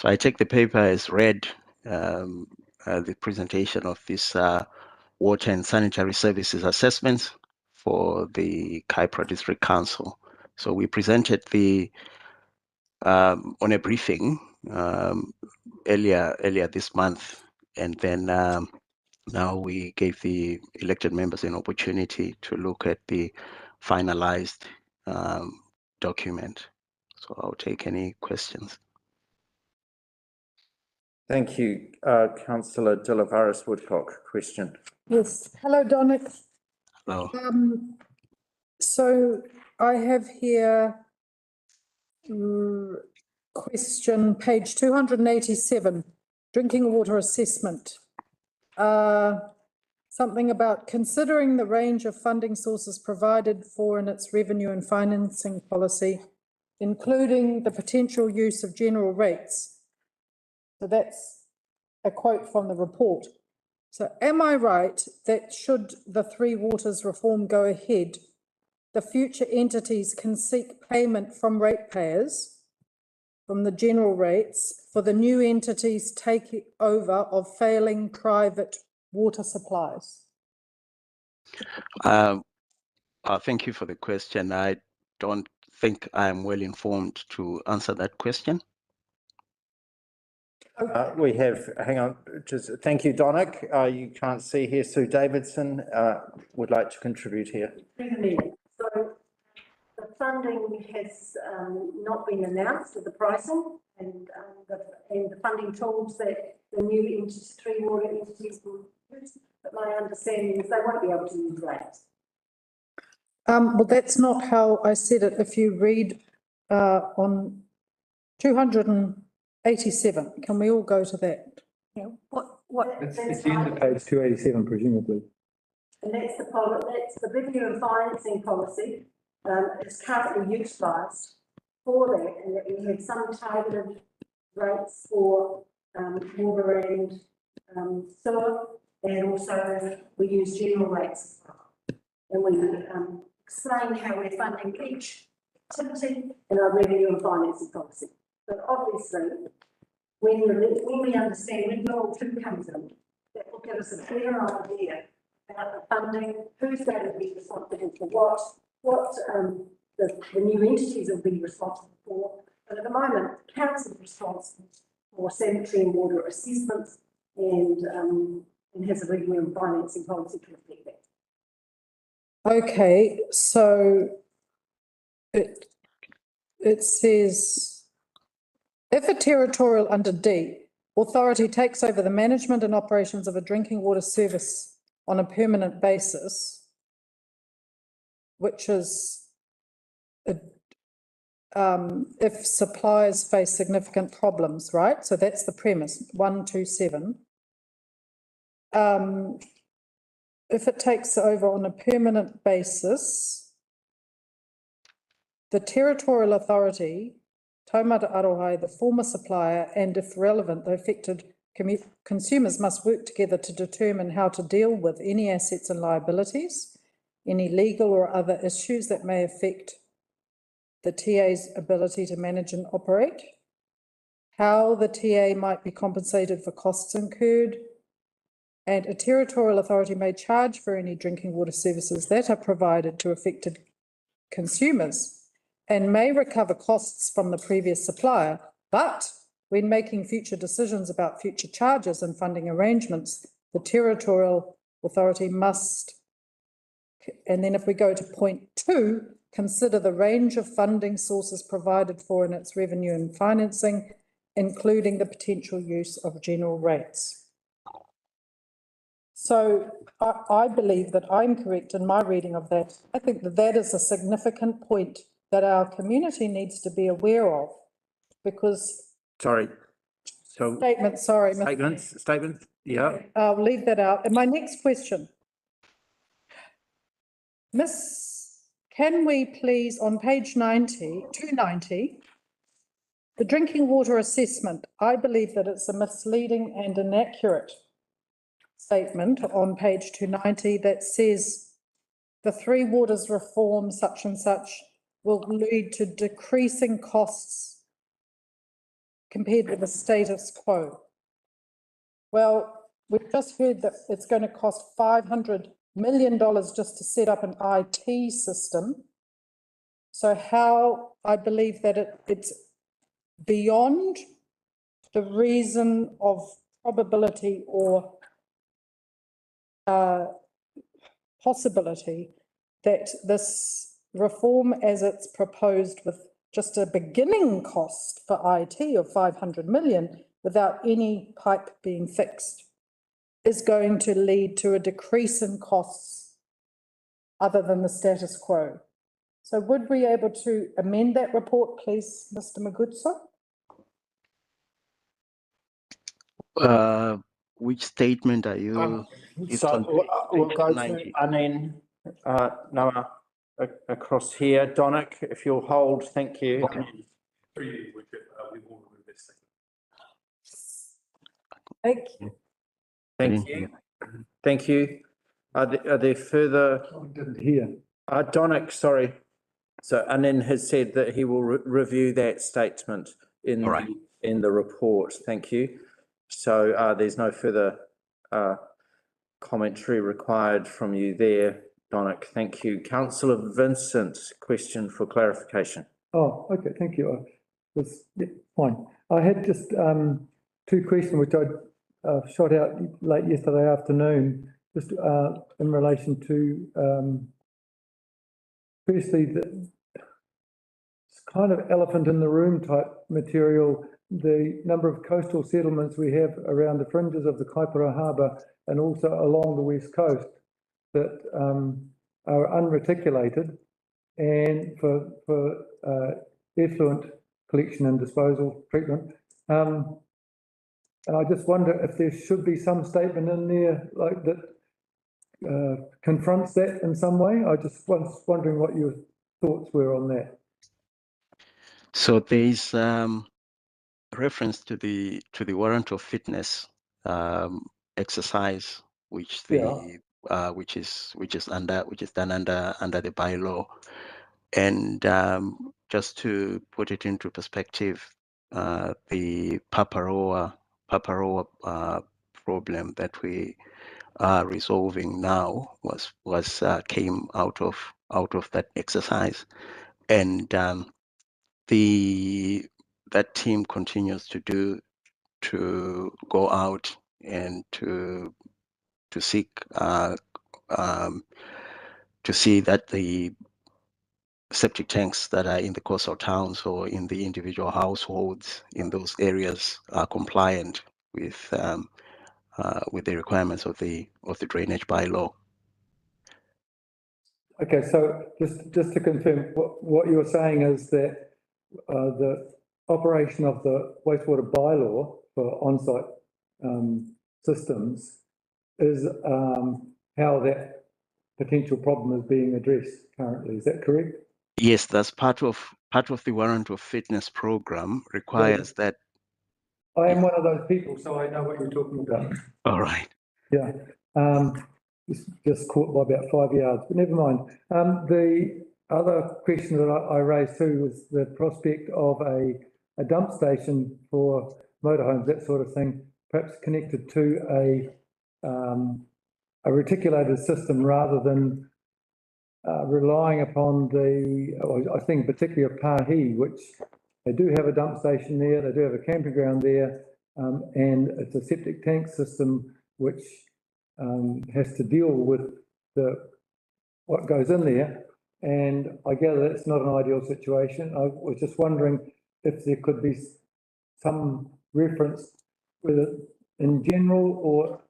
I take the paper as read, the presentation of this water and sanitary services assessments for the Kaipara District Council. So we presented on a briefing earlier this month, and then now we gave the elected members an opportunity to look at the finalized document. So I'll take any questions. Thank you. Councillor De Lavaris Woodcock, question. Yes, hello, Donick. Hello. So I have here question page 287, drinking water assessment. Something about considering the range of funding sources provided for in its revenue and financing policy, including the potential use of general rates. So that's a quote from the report. So am I right that should the Three Waters reform go ahead, the future entities can seek payment from ratepayers, from the general rates, for the new entities taking over of failing private water supplies? Thank you for the question. I don't think I'm well informed to answer that question. We have, hang on, just thank you, Donick. You can't see here, Sue Davidson would like to contribute here. So the funding has not been announced for the pricing and the funding tools that the new Three Water entities will use, but my understanding is they won't be able to use rates. Well, that's not how I said it. If you read on 287, can we all go to that? Yeah. It's the end of page 287, presumably. And that's the revenue and financing policy is currently utilised for that, and that we have some targeted rates for water and sewer, and also we use general rates as well. And we explain how we're funding each activity in our revenue and financing policy. But obviously, when we understand when Bill 2 comes in, that will give us a clear idea about the funding, who's going to be responsible for what the new entities will be responsible for. But at the moment, council is responsible for sanitary and water assessments and has a revenue and financing policy to reflect that. Okay, so it says, if a territorial under D authority takes over the management and operations of a drinking water service on a permanent basis, which is if suppliers face significant problems, right? So that's the premise, 127. If it takes over on a permanent basis, the territorial authority, Taumata Arohai, the former supplier, and if relevant, the affected consumers must work together to determine how to deal with any assets and liabilities, any legal or other issues that may affect the TA's ability to manage and operate, how the TA might be compensated for costs incurred, and a territorial authority may charge for any drinking water services that are provided to affected consumers and may recover costs from the previous supplier, but when making future decisions about future charges and funding arrangements, the territorial authority must, and then if we go to point 2, consider the range of funding sources provided for in its revenue and financing, including the potential use of general rates. So I believe that I'm correct in my reading of that. I think that that is a significant point that our community needs to be aware of, because... Sorry. So statement, sorry. Statement, yeah. I'll leave that out. And my next question. Can we please, on page 290, the drinking water assessment, I believe that it's a misleading and inaccurate statement on page 290 that says the Three Waters reform such and such will lead to decreasing costs compared with the status quo. Well, we've just heard that it's going to cost $500 million just to set up an IT system. So how, I believe that it's beyond the reason of probability or possibility that this reform as it's proposed with just a beginning cost for IT of 500 million without any pipe being fixed is going to lead to a decrease in costs other than the status quo. So would we be able to amend that report, please, Mr. Magutso? Which statement are you? It's So on we'll go to 90. Anin, Noah, across here. Donick, if you'll hold, thank you. We will remove this thing. Thank you. Thank you. Thank you. Are there further? I didn't hear. Donick, sorry. So Anin has said that he will review that statement in the report. Thank you. So there's no further commentary required from you there, Donick. Thank you. Councillor Vincent, question for clarification. Oh, okay, thank you. Fine. I had just two questions which I shot out late yesterday afternoon, just in relation to firstly, the kind of elephant in the room type material, the number of coastal settlements we have around the fringes of the Kaipara Harbour and also along the west coast that are unreticulated, and for effluent collection and disposal treatment. And I just wonder if there should be some statement in there like that confronts that in some way. I just was wondering what your thoughts were on that. So there is reference to the warrant of fitness exercise, which which is done under the bylaw, and just to put it into perspective, the Paparoa problem that we are resolving now came out of that exercise, and that team continues to go out and to seek to see that the septic tanks that are in the coastal towns or in the individual households in those areas are compliant with the requirements of the drainage bylaw. Okay, so just to confirm, what you're saying is that the operation of the wastewater bylaw for on-site systems is how that potential problem is being addressed currently. Is that correct? Yes, that's part of the warrant of fitness program requires that. I am one of those people, so I know what you're talking about. All right. Yeah. Just caught by about 5 yards, but never mind. The other question that I raised too was the prospect of a dump station for motorhomes, that sort of thing, perhaps connected to a reticulated system rather than relying upon I think particularly of Pahi, which they do have a dump station there, they do have a camping ground there, and it's a septic tank system which has to deal with what goes in there. And I gather that's not an ideal situation. I was just wondering if there could be some reference, whether in general or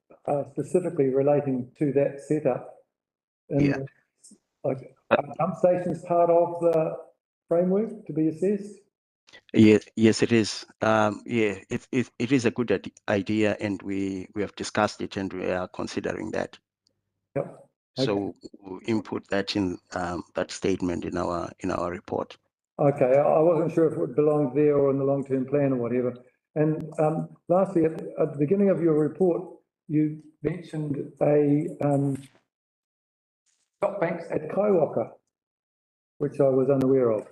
specifically relating to that setup. And like dump stations part of the framework to be assessed? Yes, it is. It is a good idea, and we have discussed it, and we are considering that. Yep. So we'll input that in that statement in our report. Okay, I wasn't sure if it would belong there or in the long-term plan or whatever. And lastly, at the beginning of your report, you mentioned a stop banks at Kaiwaka, which I was unaware of.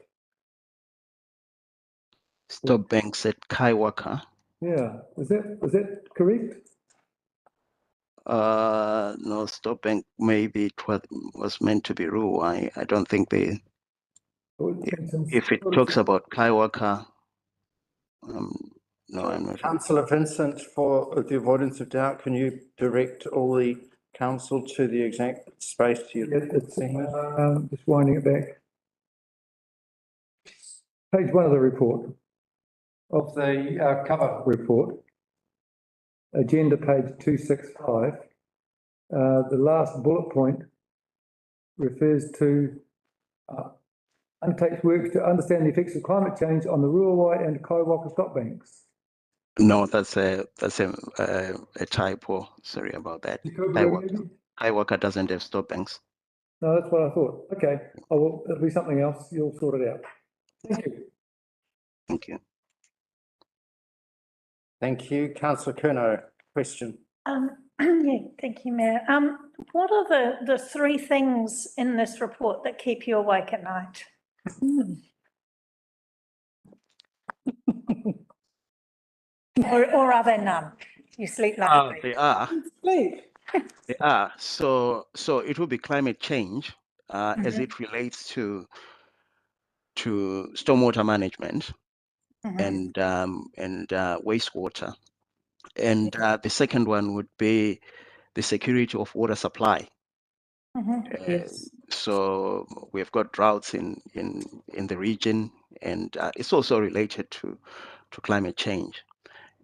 Stop banks at Kaiwaka. Yeah, was that correct? No, stop bank, maybe it was meant to be rule. I don't think they, if it talks about Kaiwaka, no, I'm not. Councillor Vincent, for the avoidance of doubt, can you direct all the council to the exact space you? It's, just winding it back. Page 1 of the report, of the cover report, agenda page 265. The last bullet point refers to undertakes work to understand the effects of climate change on the Ruawai and Kaiwaka stop banks. No, that's a typo. Sorry about that. Kaiwaka doesn't have stop banks. No, that's what I thought. Okay, it'll be something else. You'll sort it out. Thank you. Thank you. Thank you. Councillor Curnow, question. Yeah, thank you, Mayor. What are the three things in this report that keep you awake at night? Or are there none? You sleep like a baby. They are. Sleep. They are. So it will be climate change as it relates to stormwater management and wastewater. And the second one would be the security of water supply. Yes. So we've got droughts in the region, and it's also related to climate change.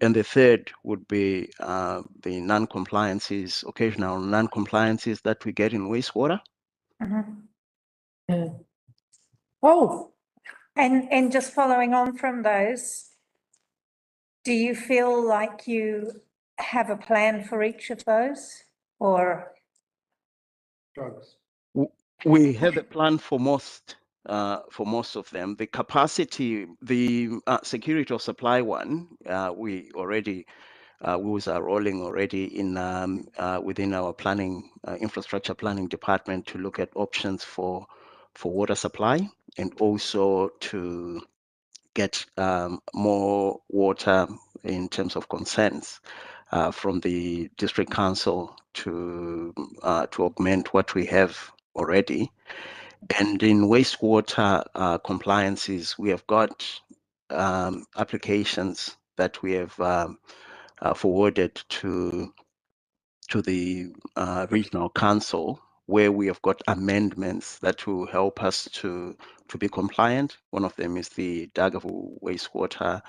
And the third would be the non-compliances, occasional non-compliances that we get in wastewater. Oh, and just following on from those, do you feel like you have a plan for each of those, or? Drugs. We have a plan for most of them. The capacity, the security of supply one, we already wheels are rolling already in within our planning infrastructure planning department to look at options for water supply and also to get more water in terms of consents from the district council to augment what we have already. And in wastewater compliances, we have got applications that we have forwarded to the regional council, where we have got amendments that will help us to be compliant. One of them is the Dagavu wastewater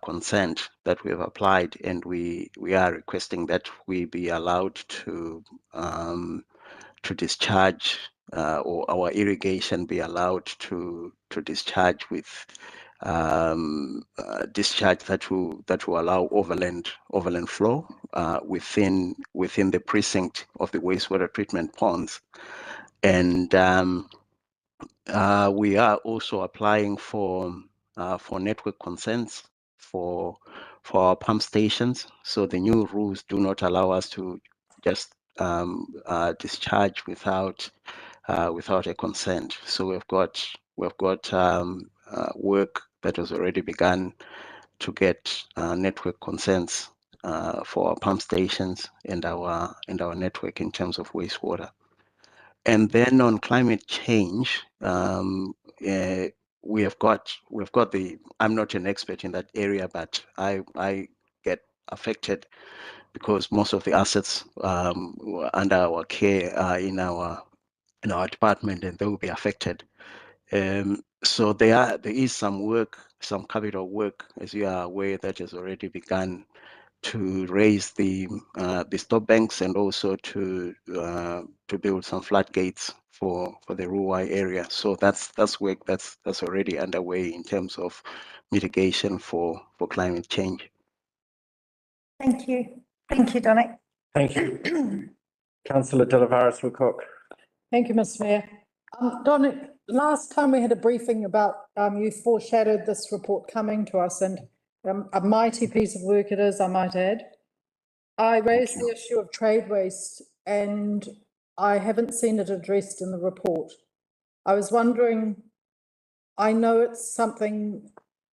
consent that we have applied, and we are requesting that we be allowed to discharge or our irrigation be allowed to discharge with discharge that will allow overland flow within the precinct of the wastewater treatment ponds. And we are also applying for network consents for our pump stations. So the new rules do not allow us to just discharge without a consent. So we've got work that has already begun to get network consents for our pump stations and our network in terms of wastewater. And then on climate change, we've got the. I'm not an expert in that area, but I get affected because most of the assets under our care are in our department, and they will be affected. So there is some work, some capital work, as you are aware, that has already begun to raise the stop banks and also to build some floodgates for the Ruai area. So that's work that's already underway in terms of mitigation for climate change. Thank you. Thank you, Dominic. Thank you. Councillor De La Varas Woodcock. Thank you, Mr. Mayor. Dominic, last time we had a briefing about, you foreshadowed this report coming to us, and a mighty piece of work it is, I might add. I raised the issue of trade waste, and I haven't seen it addressed in the report. I was wondering, I know it's something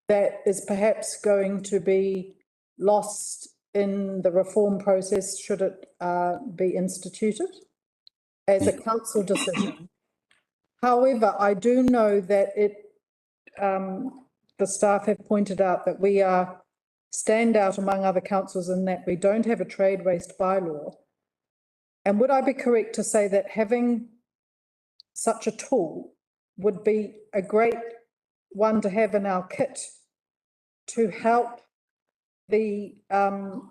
that is perhaps going to be lost in the reform process should it be instituted as a council decision. However, I do know that the staff have pointed out that we stand out among other councils in that we don't have a trade waste bylaw. And would I be correct to say that having such a tool would be a great one to have in our kit to help the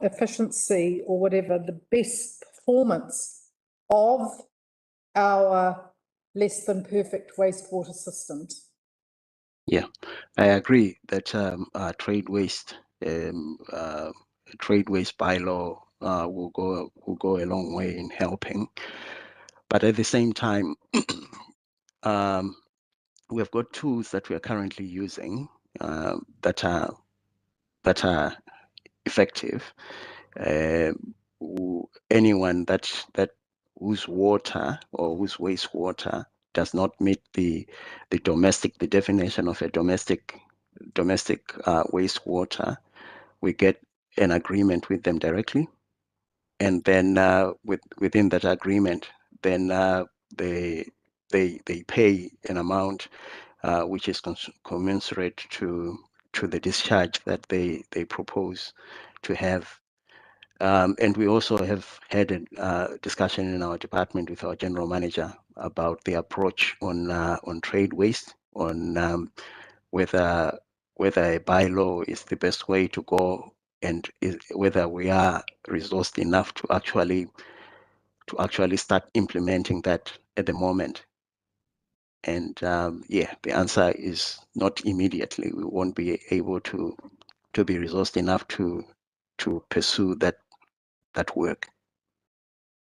efficiency or whatever, the best performance of our less than perfect wastewater systems? Yeah, I agree that trade waste bylaw will go a long way in helping, but at the same time, we have got tools that we are currently using that are effective. Anyone that whose water or whose wastewater does not meet the definition of a domestic wastewater, we get an agreement with them directly, and then within that agreement, then they pay an amount which is commensurate to the discharge that they propose to have. And we also have had a discussion in our department with our general manager about the approach on trade waste, on whether a bylaw is the best way to go, and whether we are resourced enough to actually start implementing that at the moment. And yeah, the answer is not immediately. We won't be able to be resourced enough to pursue that work.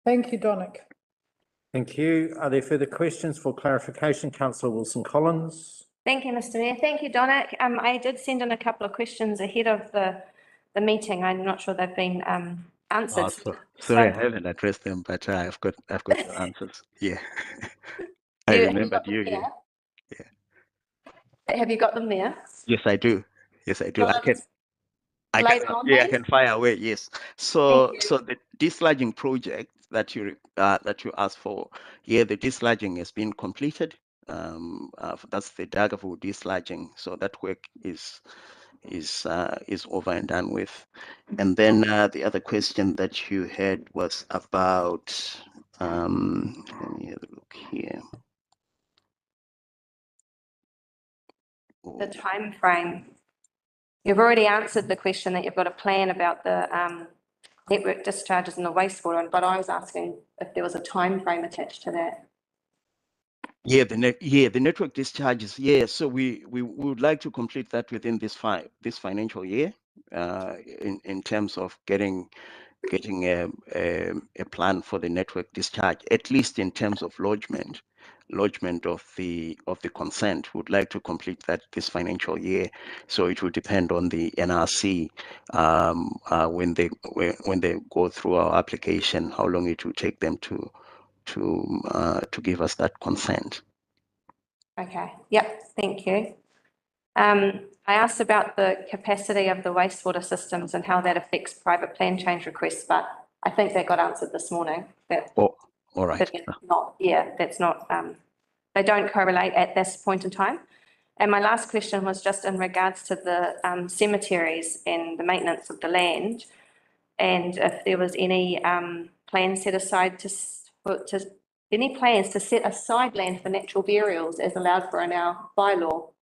Thank you, Donick. Thank you. Are there further questions for clarification? Councillor Wilson-Collins. Thank you, Mr Mayor. Thank you, Donick. I did send in a couple of questions ahead of the meeting. I'm not sure they've been answered. Sorry, I haven't addressed them, but I've got your answers. Yeah. I remembered you. Yeah. Have you got them there? Yes, I do. Yes, I do. I can fire away. Yes. So the dislodging project that you asked for, yeah, the dislodging has been completed. That's the Daggerwood dislodging. So that work is over and done with. And then the other question that you had was about, let me have a look here. The time frame. You've already answered the question that you've got a plan about the network discharges and the wastewater, but I was asking if there was a time frame attached to that. Yeah, the network discharges. Yeah, so we would like to complete that within this financial year, in terms of getting a plan for the network discharge, at least in terms of lodgement of the consent. Would like to complete that this financial year. So it will depend on the NRC when they go through our application, how long it will take them to give us that consent. Okay. Yep. Thank you. I asked about the capacity of the wastewater systems and how that affects private plan change requests, but I think that got answered this morning. All right. That's not, they don't correlate at this point in time. And my last question was just in regards to the cemeteries and the maintenance of the land, and if there was any plans set aside any plans to set aside land for natural burials as allowed for in our bylaw.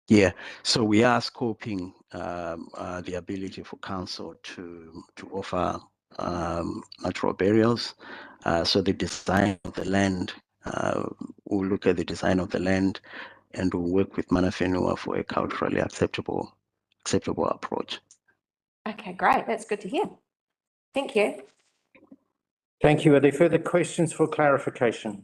Yeah, so we are scoping the ability for council to offer natural burials. So the design of the land, we'll look at the design of the land, and we'll work with Manawhenua for a culturally acceptable approach. Okay, great. That's good to hear. Thank you. Thank you. Are there further questions for clarification?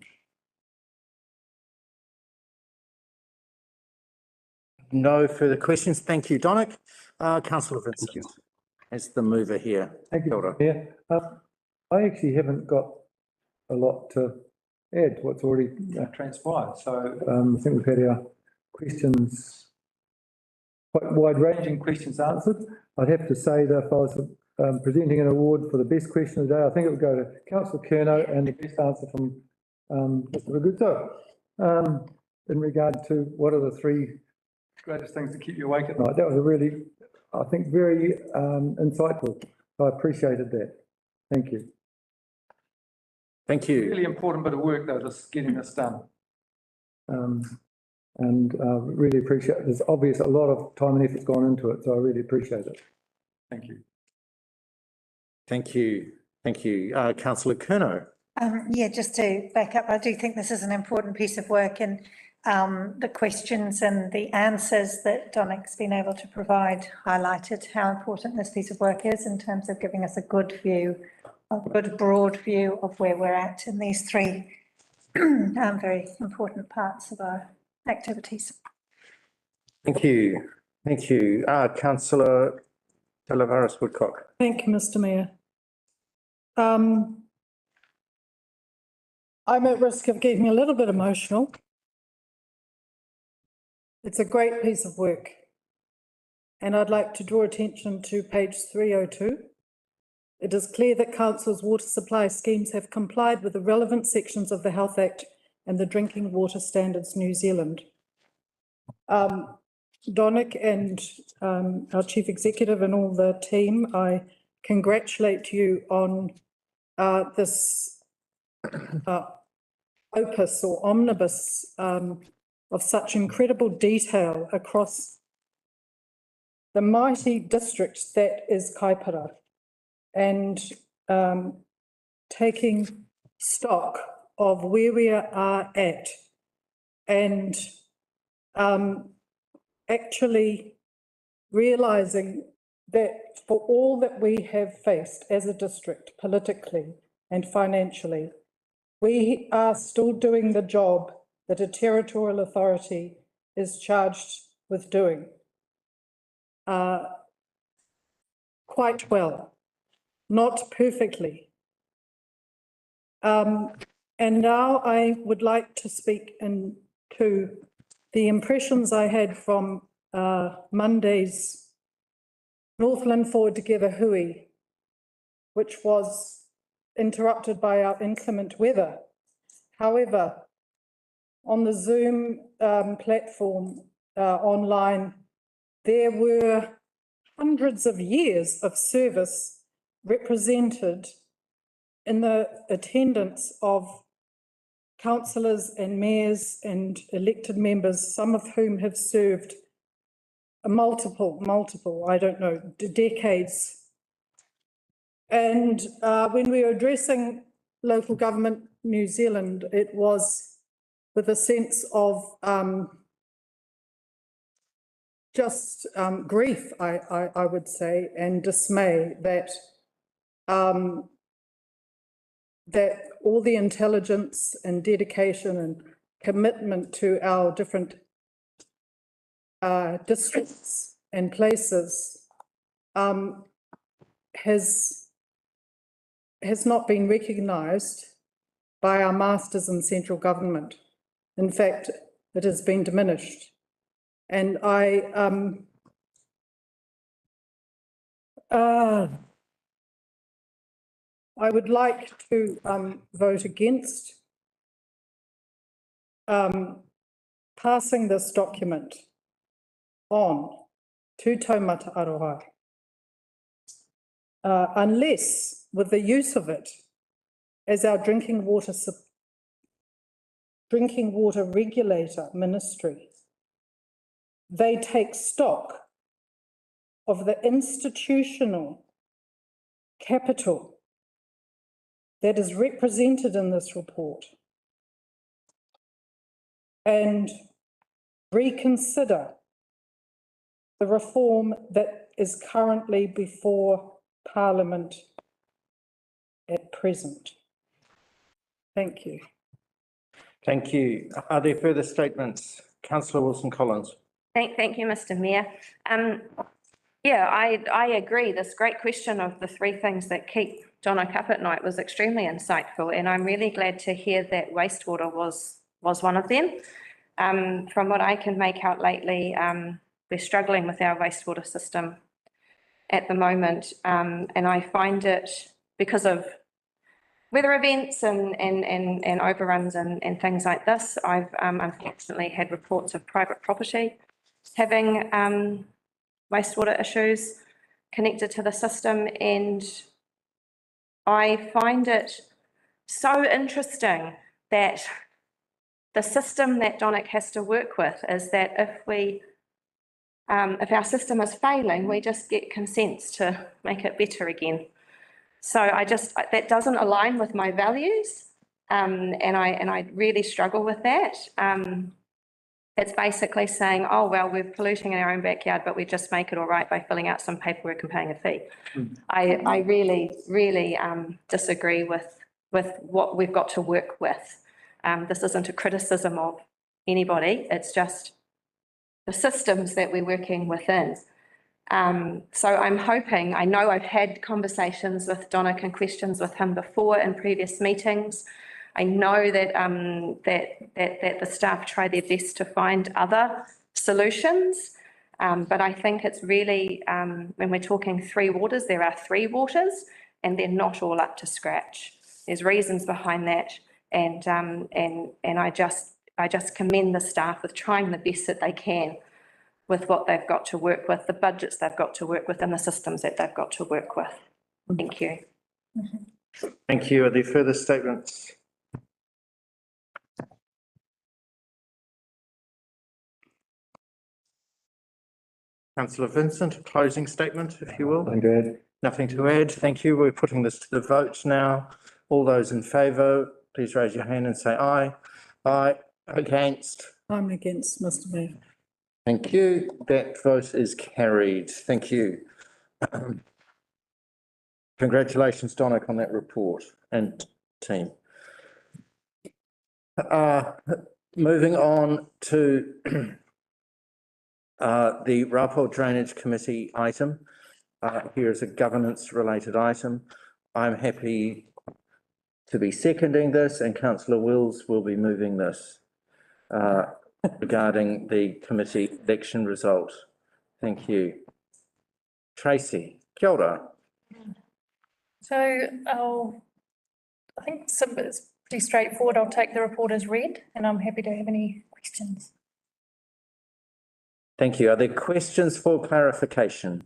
No further questions. Thank you, Donick. Councillor Vincent, as the mover here. Thank you, Mayor. I actually haven't got a lot to add to what's already transpired. So I think we've had our questions, quite wide-ranging questions answered. I'd have to say that if I was presenting an award for the best question of the day, I think it would go to Councillor Curnow and the best answer from Mr. Raguto, in regard to what are the three greatest things to keep you awake at night. That was a really, I think, very insightful. I appreciated that. Thank you. Thank you. Really important bit of work though, this getting this done. Really appreciate it. There's obviously a lot of time and effort's gone into it, so I really appreciate it. Thank you. Thank you. Thank you. Councillor Curnow. Yeah, just to back up, I do think this is an important piece of work, and the questions and the answers that Donic's been able to provide highlighted how important this piece of work is in terms of giving us a good view, a good broad view of where we're at in these three very important parts of our activities. Thank you. Thank you. Councillor Tavares Woodcock. Thank you, Mr. Mayor. I'm at risk of getting a little bit emotional. It's a great piece of work. And I'd like to draw attention to page 302. It is clear that Council's water supply schemes have complied with the relevant sections of the Health Act and the Drinking Water Standards New Zealand. Donic and our Chief Executive and all the team, I congratulate you on this opus or omnibus of such incredible detail across the mighty district that is Kaipara, and taking stock of where we are at, and actually realising that for all that we have faced as a district politically and financially, we are still doing the job that a territorial authority is charged with doing quite well, not perfectly. And now I would like to speak into the impressions I had from Monday's Northland Forward Together hui, which was interrupted by our inclement weather. However, on the Zoom platform online, there were hundreds of years of service represented in the attendance of councillors and mayors and elected members, some of whom have served multiple, I don't know, decades. And when we were addressing local government New Zealand, it was with a sense of just grief, I would say, and dismay that that all the intelligence and dedication and commitment to our different districts and places has not been recognised by our masters in central government. In fact, it has been diminished. And I would like to vote against passing this document on to Taumata Aroha, unless with the use of it as our drinking water regulator ministry, they take stock of the institutional capital that is represented in this report and reconsider the reform that is currently before Parliament at present. Thank you. Thank you. Are there further statements? Councillor Wilson-Collins. Thank you, Mr. Mayor. Yeah, I agree. This great question of the three things that keep Donic up at night was extremely insightful, and I'm really glad to hear that wastewater was one of them. From what I can make out lately, we're struggling with our wastewater system at the moment. And I find it, because of weather events and overruns and things like this, I've unfortunately had reports of private property having wastewater issues connected to the system, and I find it so interesting that the system that Donick has to work with is that if our system is failing, we just get consents to make it better again. So that doesn't align with my values, and I really struggle with that. It's basically saying, oh, well, we're polluting in our own backyard, but we just make it all right by filling out some paperwork and paying a fee. I really disagree with what we've got to work with. This isn't a criticism of anybody. It's just the systems that we're working within. So I'm hoping, I know I've had conversations with Donick and questions with him before in previous meetings. I know that that the staff try their best to find other solutions, but I think it's really, when we're talking 3 waters, there are 3 waters, and they're not all up to scratch. There's reasons behind that, and I just commend the staff with trying the best that they can with what they've got to work with, the budgets they've got to work with, and the systems that they've got to work with. Thank you. Thank you. Are there further statements? Councillor Vincent, a closing statement, if you will. Nothing to add. Nothing to add. Thank you. We're putting this to the vote now. All those in favour, please raise your hand and say aye. Aye. Against? I'm against, Mr Mayor. Thank you. That vote is carried. Thank you. Congratulations, Donick, on that report and team. Moving on to the Rapor Drainage Committee item. Here is a governance-related item. I'm happy to be seconding this, and Councillor Wills will be moving this regarding the committee election result. Thank you. Tracy, kia ora. So I think it's pretty straightforward. I'll take the report as read, and I'm happy to have any questions. Thank you. Are there questions for clarification?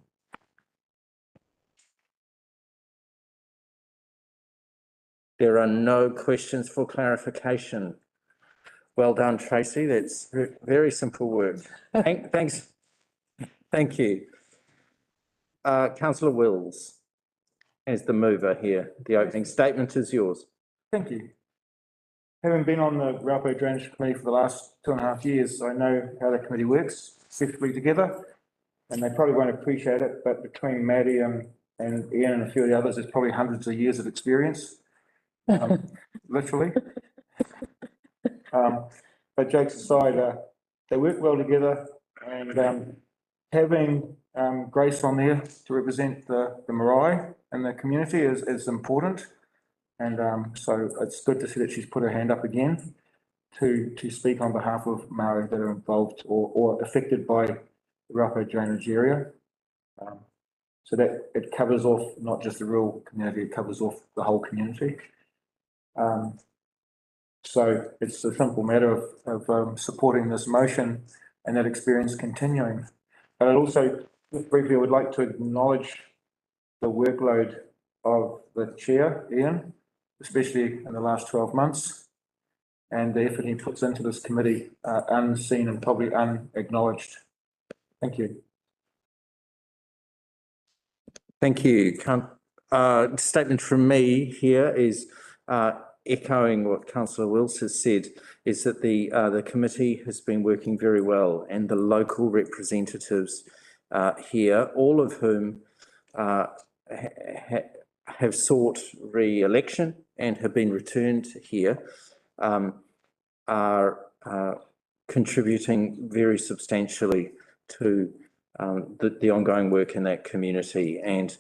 There are no questions for clarification. Well done, Tracy. That's very simple work. Thanks. Thank you. Councillor Wills, as the mover here, the opening statement is yours. Thank you. Having been on the Rapor Drainage Committee for the last 2.5 years, I know how the committee works successfully together, and they probably won't appreciate it, but between Maddie and Ian and a few of the others, there's probably hundreds of years of experience, literally. But jokes aside, they work well together, and having Grace on there to represent the marae and the community is important. And so it's good to see that she's put her hand up again to speak on behalf of Māori that are involved or affected by the Rapor drainage area. So that it covers off not just the rural community, it covers off the whole community. So it's a simple matter of supporting this motion and that experience continuing. But I also briefly would like to acknowledge the workload of the chair, Ian, especially in the last 12 months, and the effort he puts into this committee, unseen and probably unacknowledged. Thank you. Thank you. Statement from me here is echoing what Councillor Wills has said, is that the committee has been working very well, and the local representatives here, all of whom have sought re-election and have been returned here, are contributing very substantially to the ongoing work in that community. And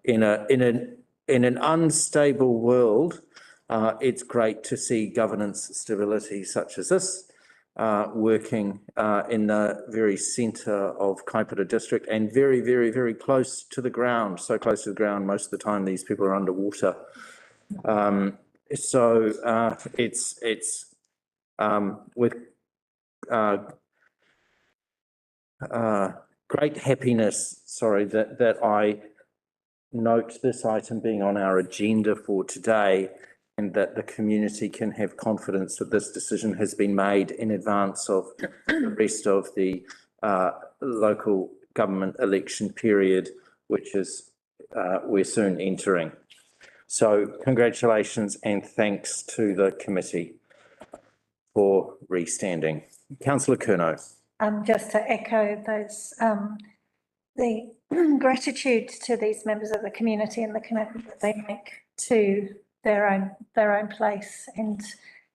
in an unstable world, it's great to see governance stability such as this, working in the very centre of Kaipara district and very, very, very close to the ground, so close to the ground most of the time these people are underwater. It's with great happiness, that I note this item being on our agenda for today and that the community can have confidence that this decision has been made in advance of the rest of the local government election period, which is we're soon entering. So congratulations and thanks to the committee for restanding. Councillor Curnow. Just to echo those, the gratitude to these members of the community and the commitment that they make to their own place and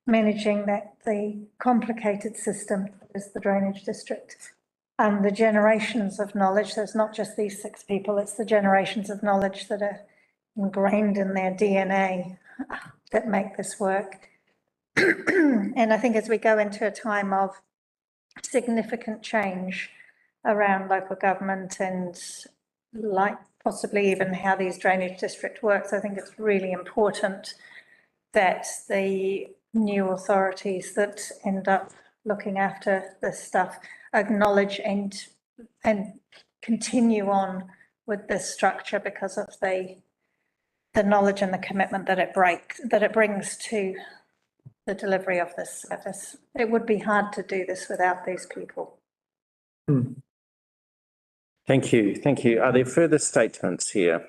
managing the complicated system that is the drainage district. The generations of knowledge, there's not just these 6 people, it's the generations of knowledge that are ingrained in their DNA that make this work. And I think as we go into a time of significant change around local government and like possibly even how these drainage district works, I think it's really important that the new authorities that end up looking after this stuff acknowledge and continue on with this structure because of the knowledge and the commitment that it brings to the delivery of this service. It would be hard to do this without these people. Thank you. Thank you. Are there further statements here?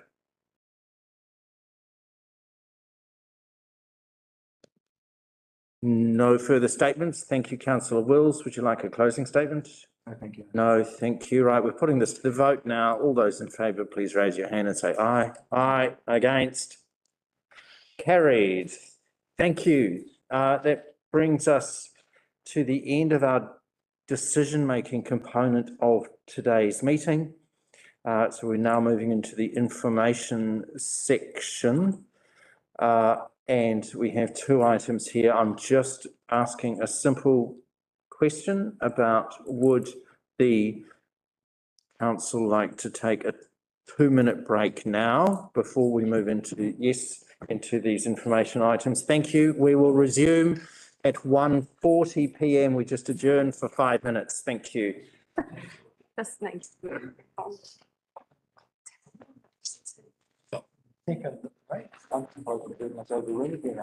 No further statements. Thank you, Councillor Wills. Would you like a closing statement? No, thank you. No, thank you. Right, we're putting this to the vote now. All those in favour, please raise your hand and say aye. Aye. Against? Carried. Thank you. That brings us to the end of our decision-making component of today's meeting. So we're now moving into the information section. And we have 2 items here. I'm just asking a simple question about would the council like to take a 2-minute break now before we move into these information items. Thank you. We will resume at 1:40 p.m. We just adjourn for 5 minutes. Thank you. This needs to move on. Right. I'm supposed to do myself a ring again.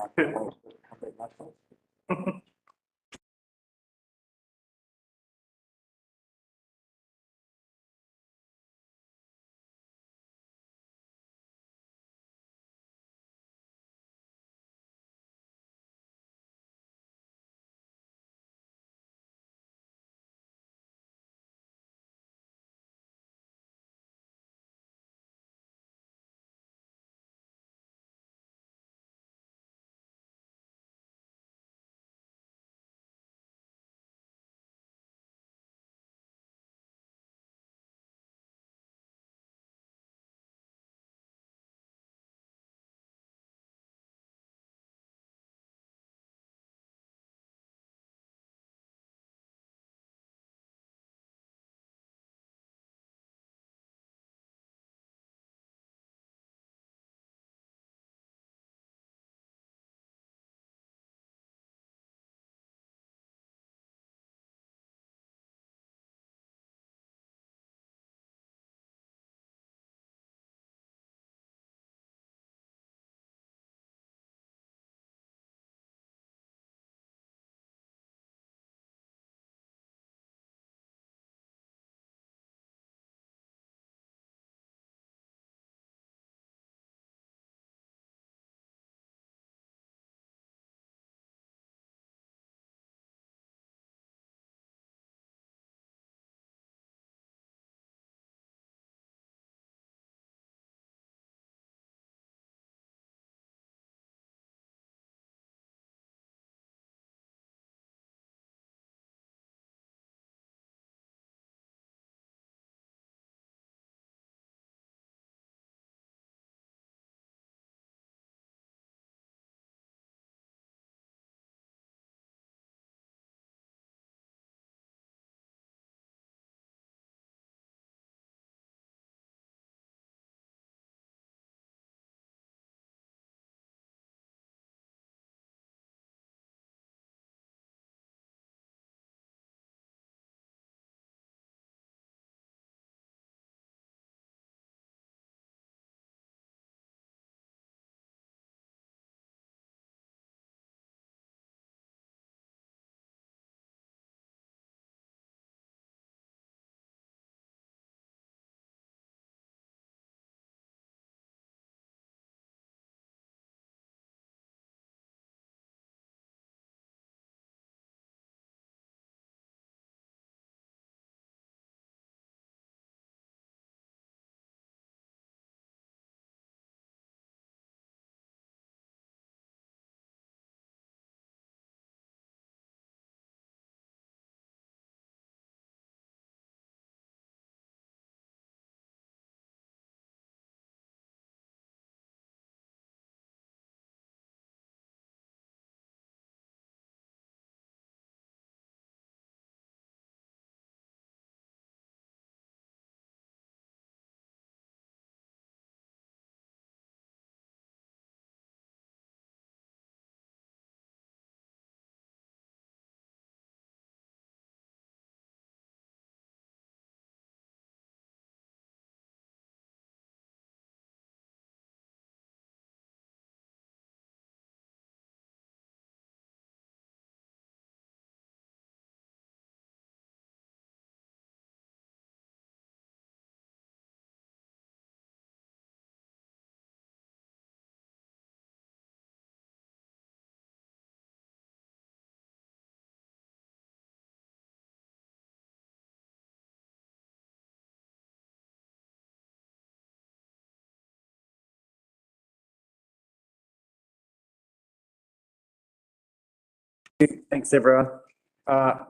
Thanks, everyone.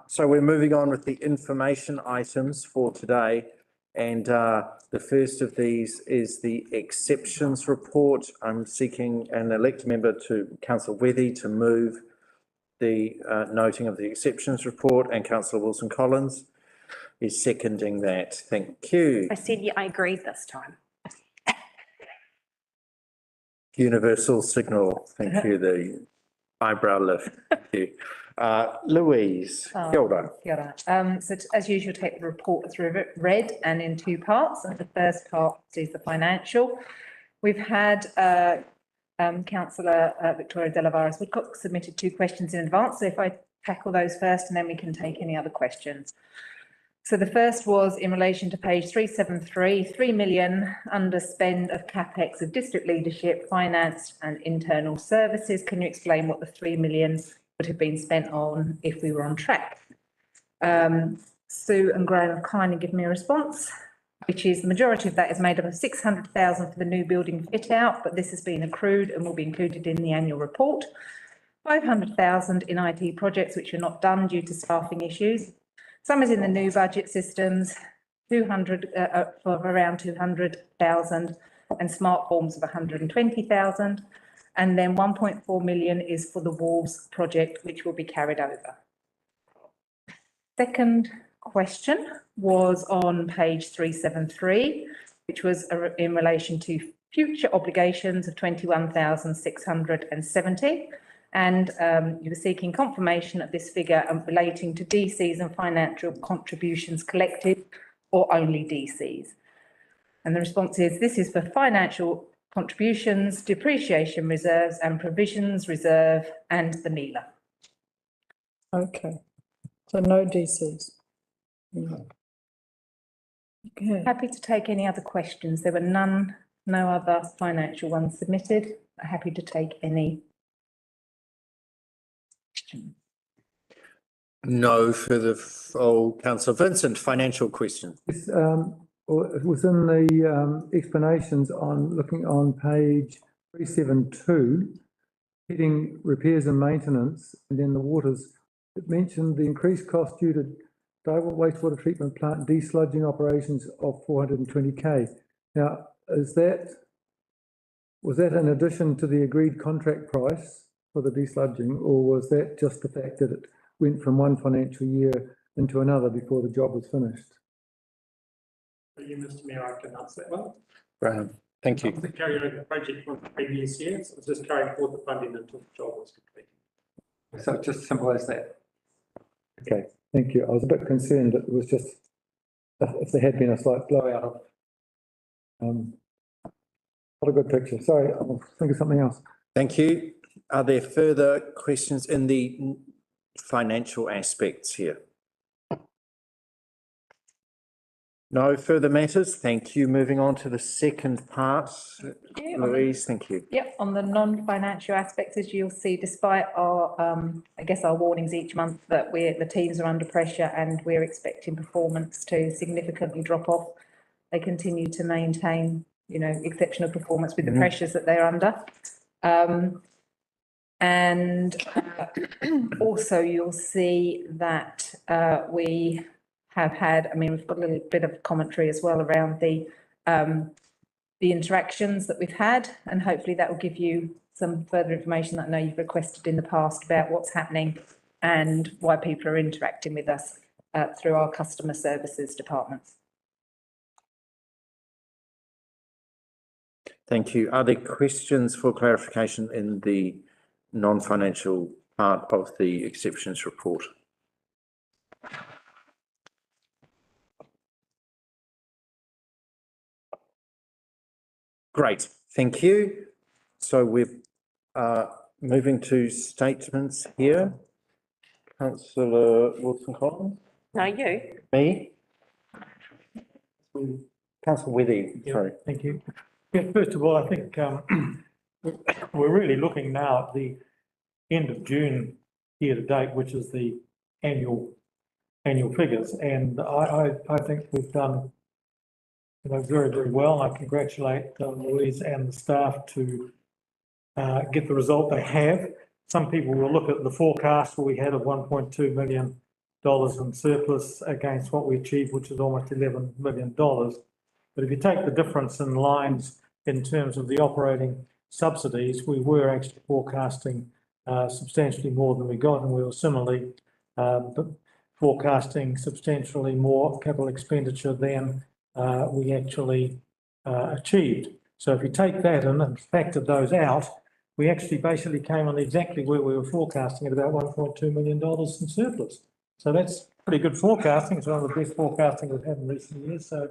So we're moving on with the information items for today. And the first of these is the exceptions report. I'm seeking an elected member to Councillor Wethy to move the noting of the exceptions report, and Councillor Wilson Collins is seconding that. Thank you. I said, yeah, I agreed this time. Universal signal. Thank you. The eyebrow lift. Thank you. Louise, kia ora. Kia ora. As usual, take the report as read and in two parts. And the first part is the financial. We've had Councillor Victoria Delavares Woodcock submitted 2 questions in advance. So if I tackle those first, and then we can take any other questions. So the first was in relation to page 373, 3 million underspend of capex of district leadership, finance and internal services. Can you explain what the 3 million would have been spent on if we were on track? Sue and Graham have kindly given me a response, which is the majority of that is made up of 600,000 for the new building fit out, but this has been accrued and will be included in the annual report. 500,000 in IT projects which are not done due to staffing issues. Some is in the new budget systems, 200 for around 200,000, and smart forms of 120,000. And then 1.4 million is for the Wolves project, which will be carried over. Second question was on page 373, which was in relation to future obligations of 21,670. And you were seeking confirmation of this figure relating to DCs and financial contributions collected or only DCs. And the response is, this is for financial contributions, depreciation reserves and provisions reserve and the NELA. Okay, so no DCs. No. Okay. Happy to take any other questions. There were no other financial ones submitted. Happy to take any. No further. Councillor Vincent, financial question. Yes, within the explanations on looking on page 372, heading repairs and maintenance, and then the waters, it mentioned the increased cost due to Daiwa wastewater treatment plant desludging operations of 420K. Now, was that in addition to the agreed contract price for the desludging, or was that just the fact that it went from one financial year into another before the job was finished? You, Mr. Mayor, I can answer that one. Graham, thank you. It was a carryover project from the previous year, so it was just carrying forward the funding until the job was complete. So it's just simple as that. Okay, thank you. I was a bit concerned that it was just if there had been a slight blowout of not a good picture. Sorry, I'll think of something else. Thank you. Are there further questions in the financial aspects here? No further matters. Thank you. Moving on to the second part. Louise, thank you. Yep, on the non-financial aspects, as you'll see, despite our, I guess our warnings each month that the teams are under pressure and we're expecting performance to significantly drop off, they continue to maintain, exceptional performance with the pressures that they're under. And also you'll see that we have had, we've got a little bit of commentary as well around the interactions that we've had, and hopefully that will give you some further information that I know you've requested in the past about what's happening and why people are interacting with us through our customer services departments. Thank you. Are there questions for clarification in the non-financial part of the exceptions report? Great, thank you. So we're moving to statements here. Councillor Wilson Collins? No, you. Me? Councillor Wethy, sorry. Thank you. Yeah, first of all, I think we're really looking now at the end of June year to date, which is the annual figures, and I think we've done very, very well. I congratulate Louise and the staff to get the result they have. some people will look at the forecast we had of $1.2 million in surplus against what we achieved, which is almost $11 million. But if you take the difference in lines in terms of the operating subsidies, we were actually forecasting substantially more than we got, and we were similarly forecasting substantially more capital expenditure than we actually achieved. So if you take that and factor those out, we actually basically came on exactly where we were forecasting at about $1.2 million in surplus. So that's pretty good forecasting. It's one of the best forecasting we've had in recent years. So,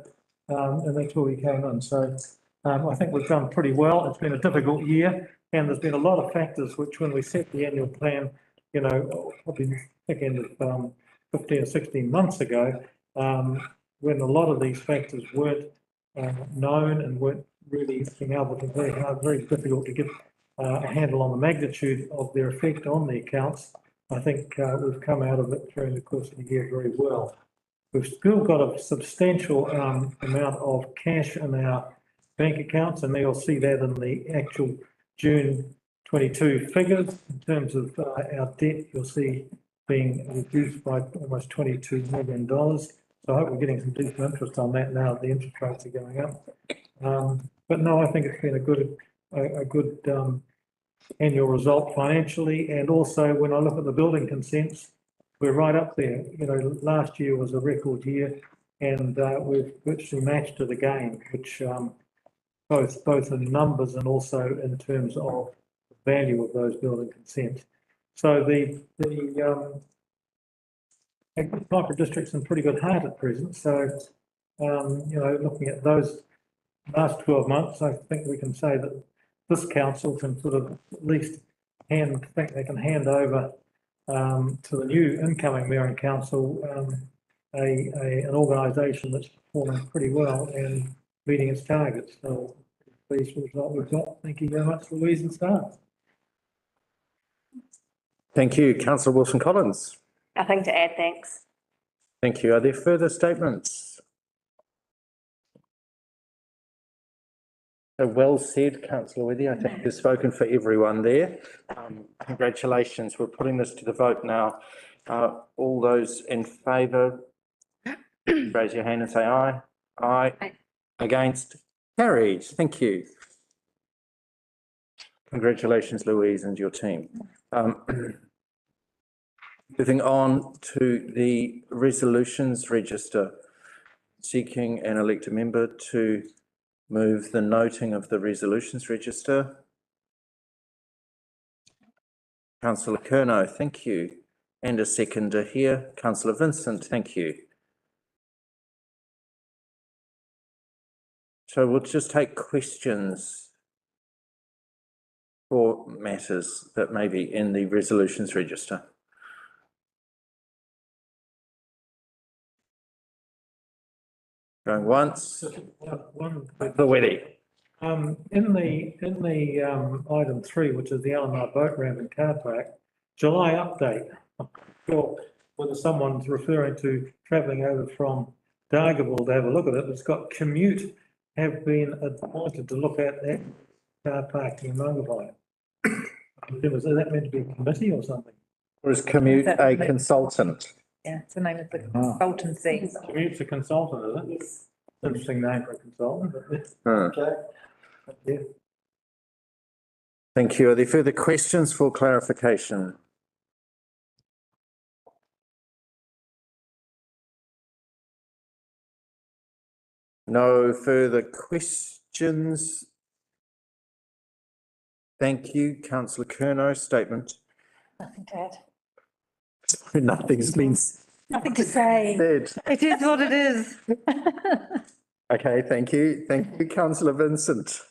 and that's where we came in. So I think we've done pretty well. It's been a difficult year, and there's been a lot of factors which, when we set the annual plan, you know, probably back end of 15 or 16 months ago, when a lot of these factors weren't known and weren't really being able to, very difficult to get a handle on the magnitude of their effect on the accounts. I think we've come out of it during the course of the year very well. We've still got a substantial amount of cash in our bank accounts, and you'll see that in the actual June 22 figures. In terms of our debt, you'll see being reduced by almost $22 million. So I hope we're getting some decent interest on that now that the interest rates are going up. But no, I think it's been a good annual result financially. And also when I look at the building consents, we're right up there. You know, last year was a record year, and we've virtually matched it again, which both in numbers and also in terms of the value of those building consents. So the agricultural district's in pretty good heart at present. So, you know, looking at those last 12 months, I think we can say that this council can sort of at least think they can hand over to the new incoming mayor and council an organisation that's performing pretty well and meeting its targets. So pleased with what we've got. Thank you very much, Louise and staff. Thank you, Councillor Wilson-Collins. Nothing to add, thanks. Thank you. Are there further statements? So well said, Councillor Withy. I think you've spoken for everyone there. Congratulations. We're putting this to the vote now. All those in favour, raise your hand and say aye. Aye. Aye. Against? Carried. Thank you. Congratulations, Louise, and your team. Moving on to the resolutions register, seeking an elected member to move the noting of the resolutions register. Councillor Curnow, thank you. And a seconder here, Councillor Vincent, thank you. So we'll just take questions for matters that may be in the resolutions register. Going once. The Weddy. In the item 3, which is the Alamar boat ramp and car park, July update. I'm not sure whether someone's referring to travelling over from Dargaville to have a look at it. It's got commute have been appointed to look at that car parking in Mungavai. Is that meant to be a committee or something? Or is commute a consultant? Yeah, it's the name of the consultancy. Commute's a consultant, is it? Yes. Interesting name for a consultant. Okay. Yeah. Thank you. Are there further questions for clarification? No further questions. Thank you, Councillor Curnow. Statement. Nothing to add. Nothing's been Nothing to say. said. It is what it is. Okay, thank you. Thank you, Councillor Vincent.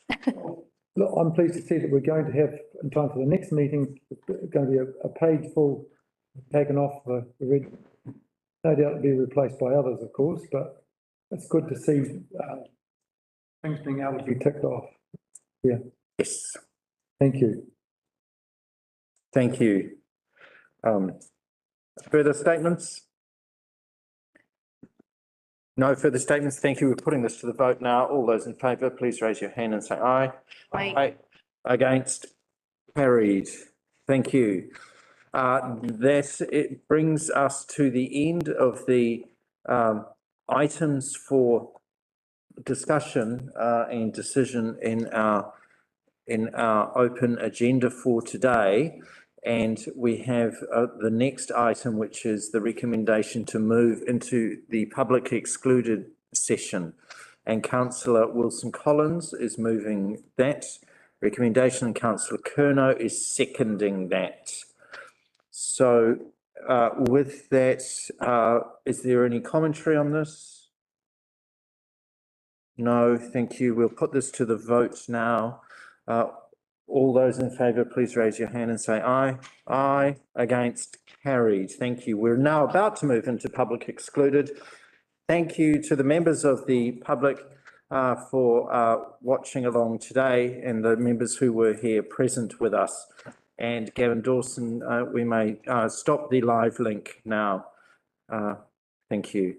Look, I'm pleased to see that we're going to have, in time for the next meeting, going to be a page full taken off the red. No doubt it'll be replaced by others, of course, but it's good to see things being able to be ticked off. Yeah. Yes. Thank you. Thank you. Further statements? No further statements. Thank you. We're putting this to the vote now. All those in favour, please raise your hand and say aye. Aye. Aye. Against? Carried. Thank you. It brings us to the end of the items for discussion and decision in our open agenda for today. And we have the next item, which is the recommendation to move into the public excluded session. And Councillor Wilson Collins is moving that recommendation, and Councillor Curnow is seconding that. So with that, is there any commentary on this? No, thank you. We'll put this to the vote now. All those in favour, please raise your hand and say aye. Aye. Against? Carried. Thank you. We're now about to move into public excluded. Thank you to the members of the public for watching along today, and the members who were here present with us. And Gavin Dawson, we may stop the live link now. Thank you.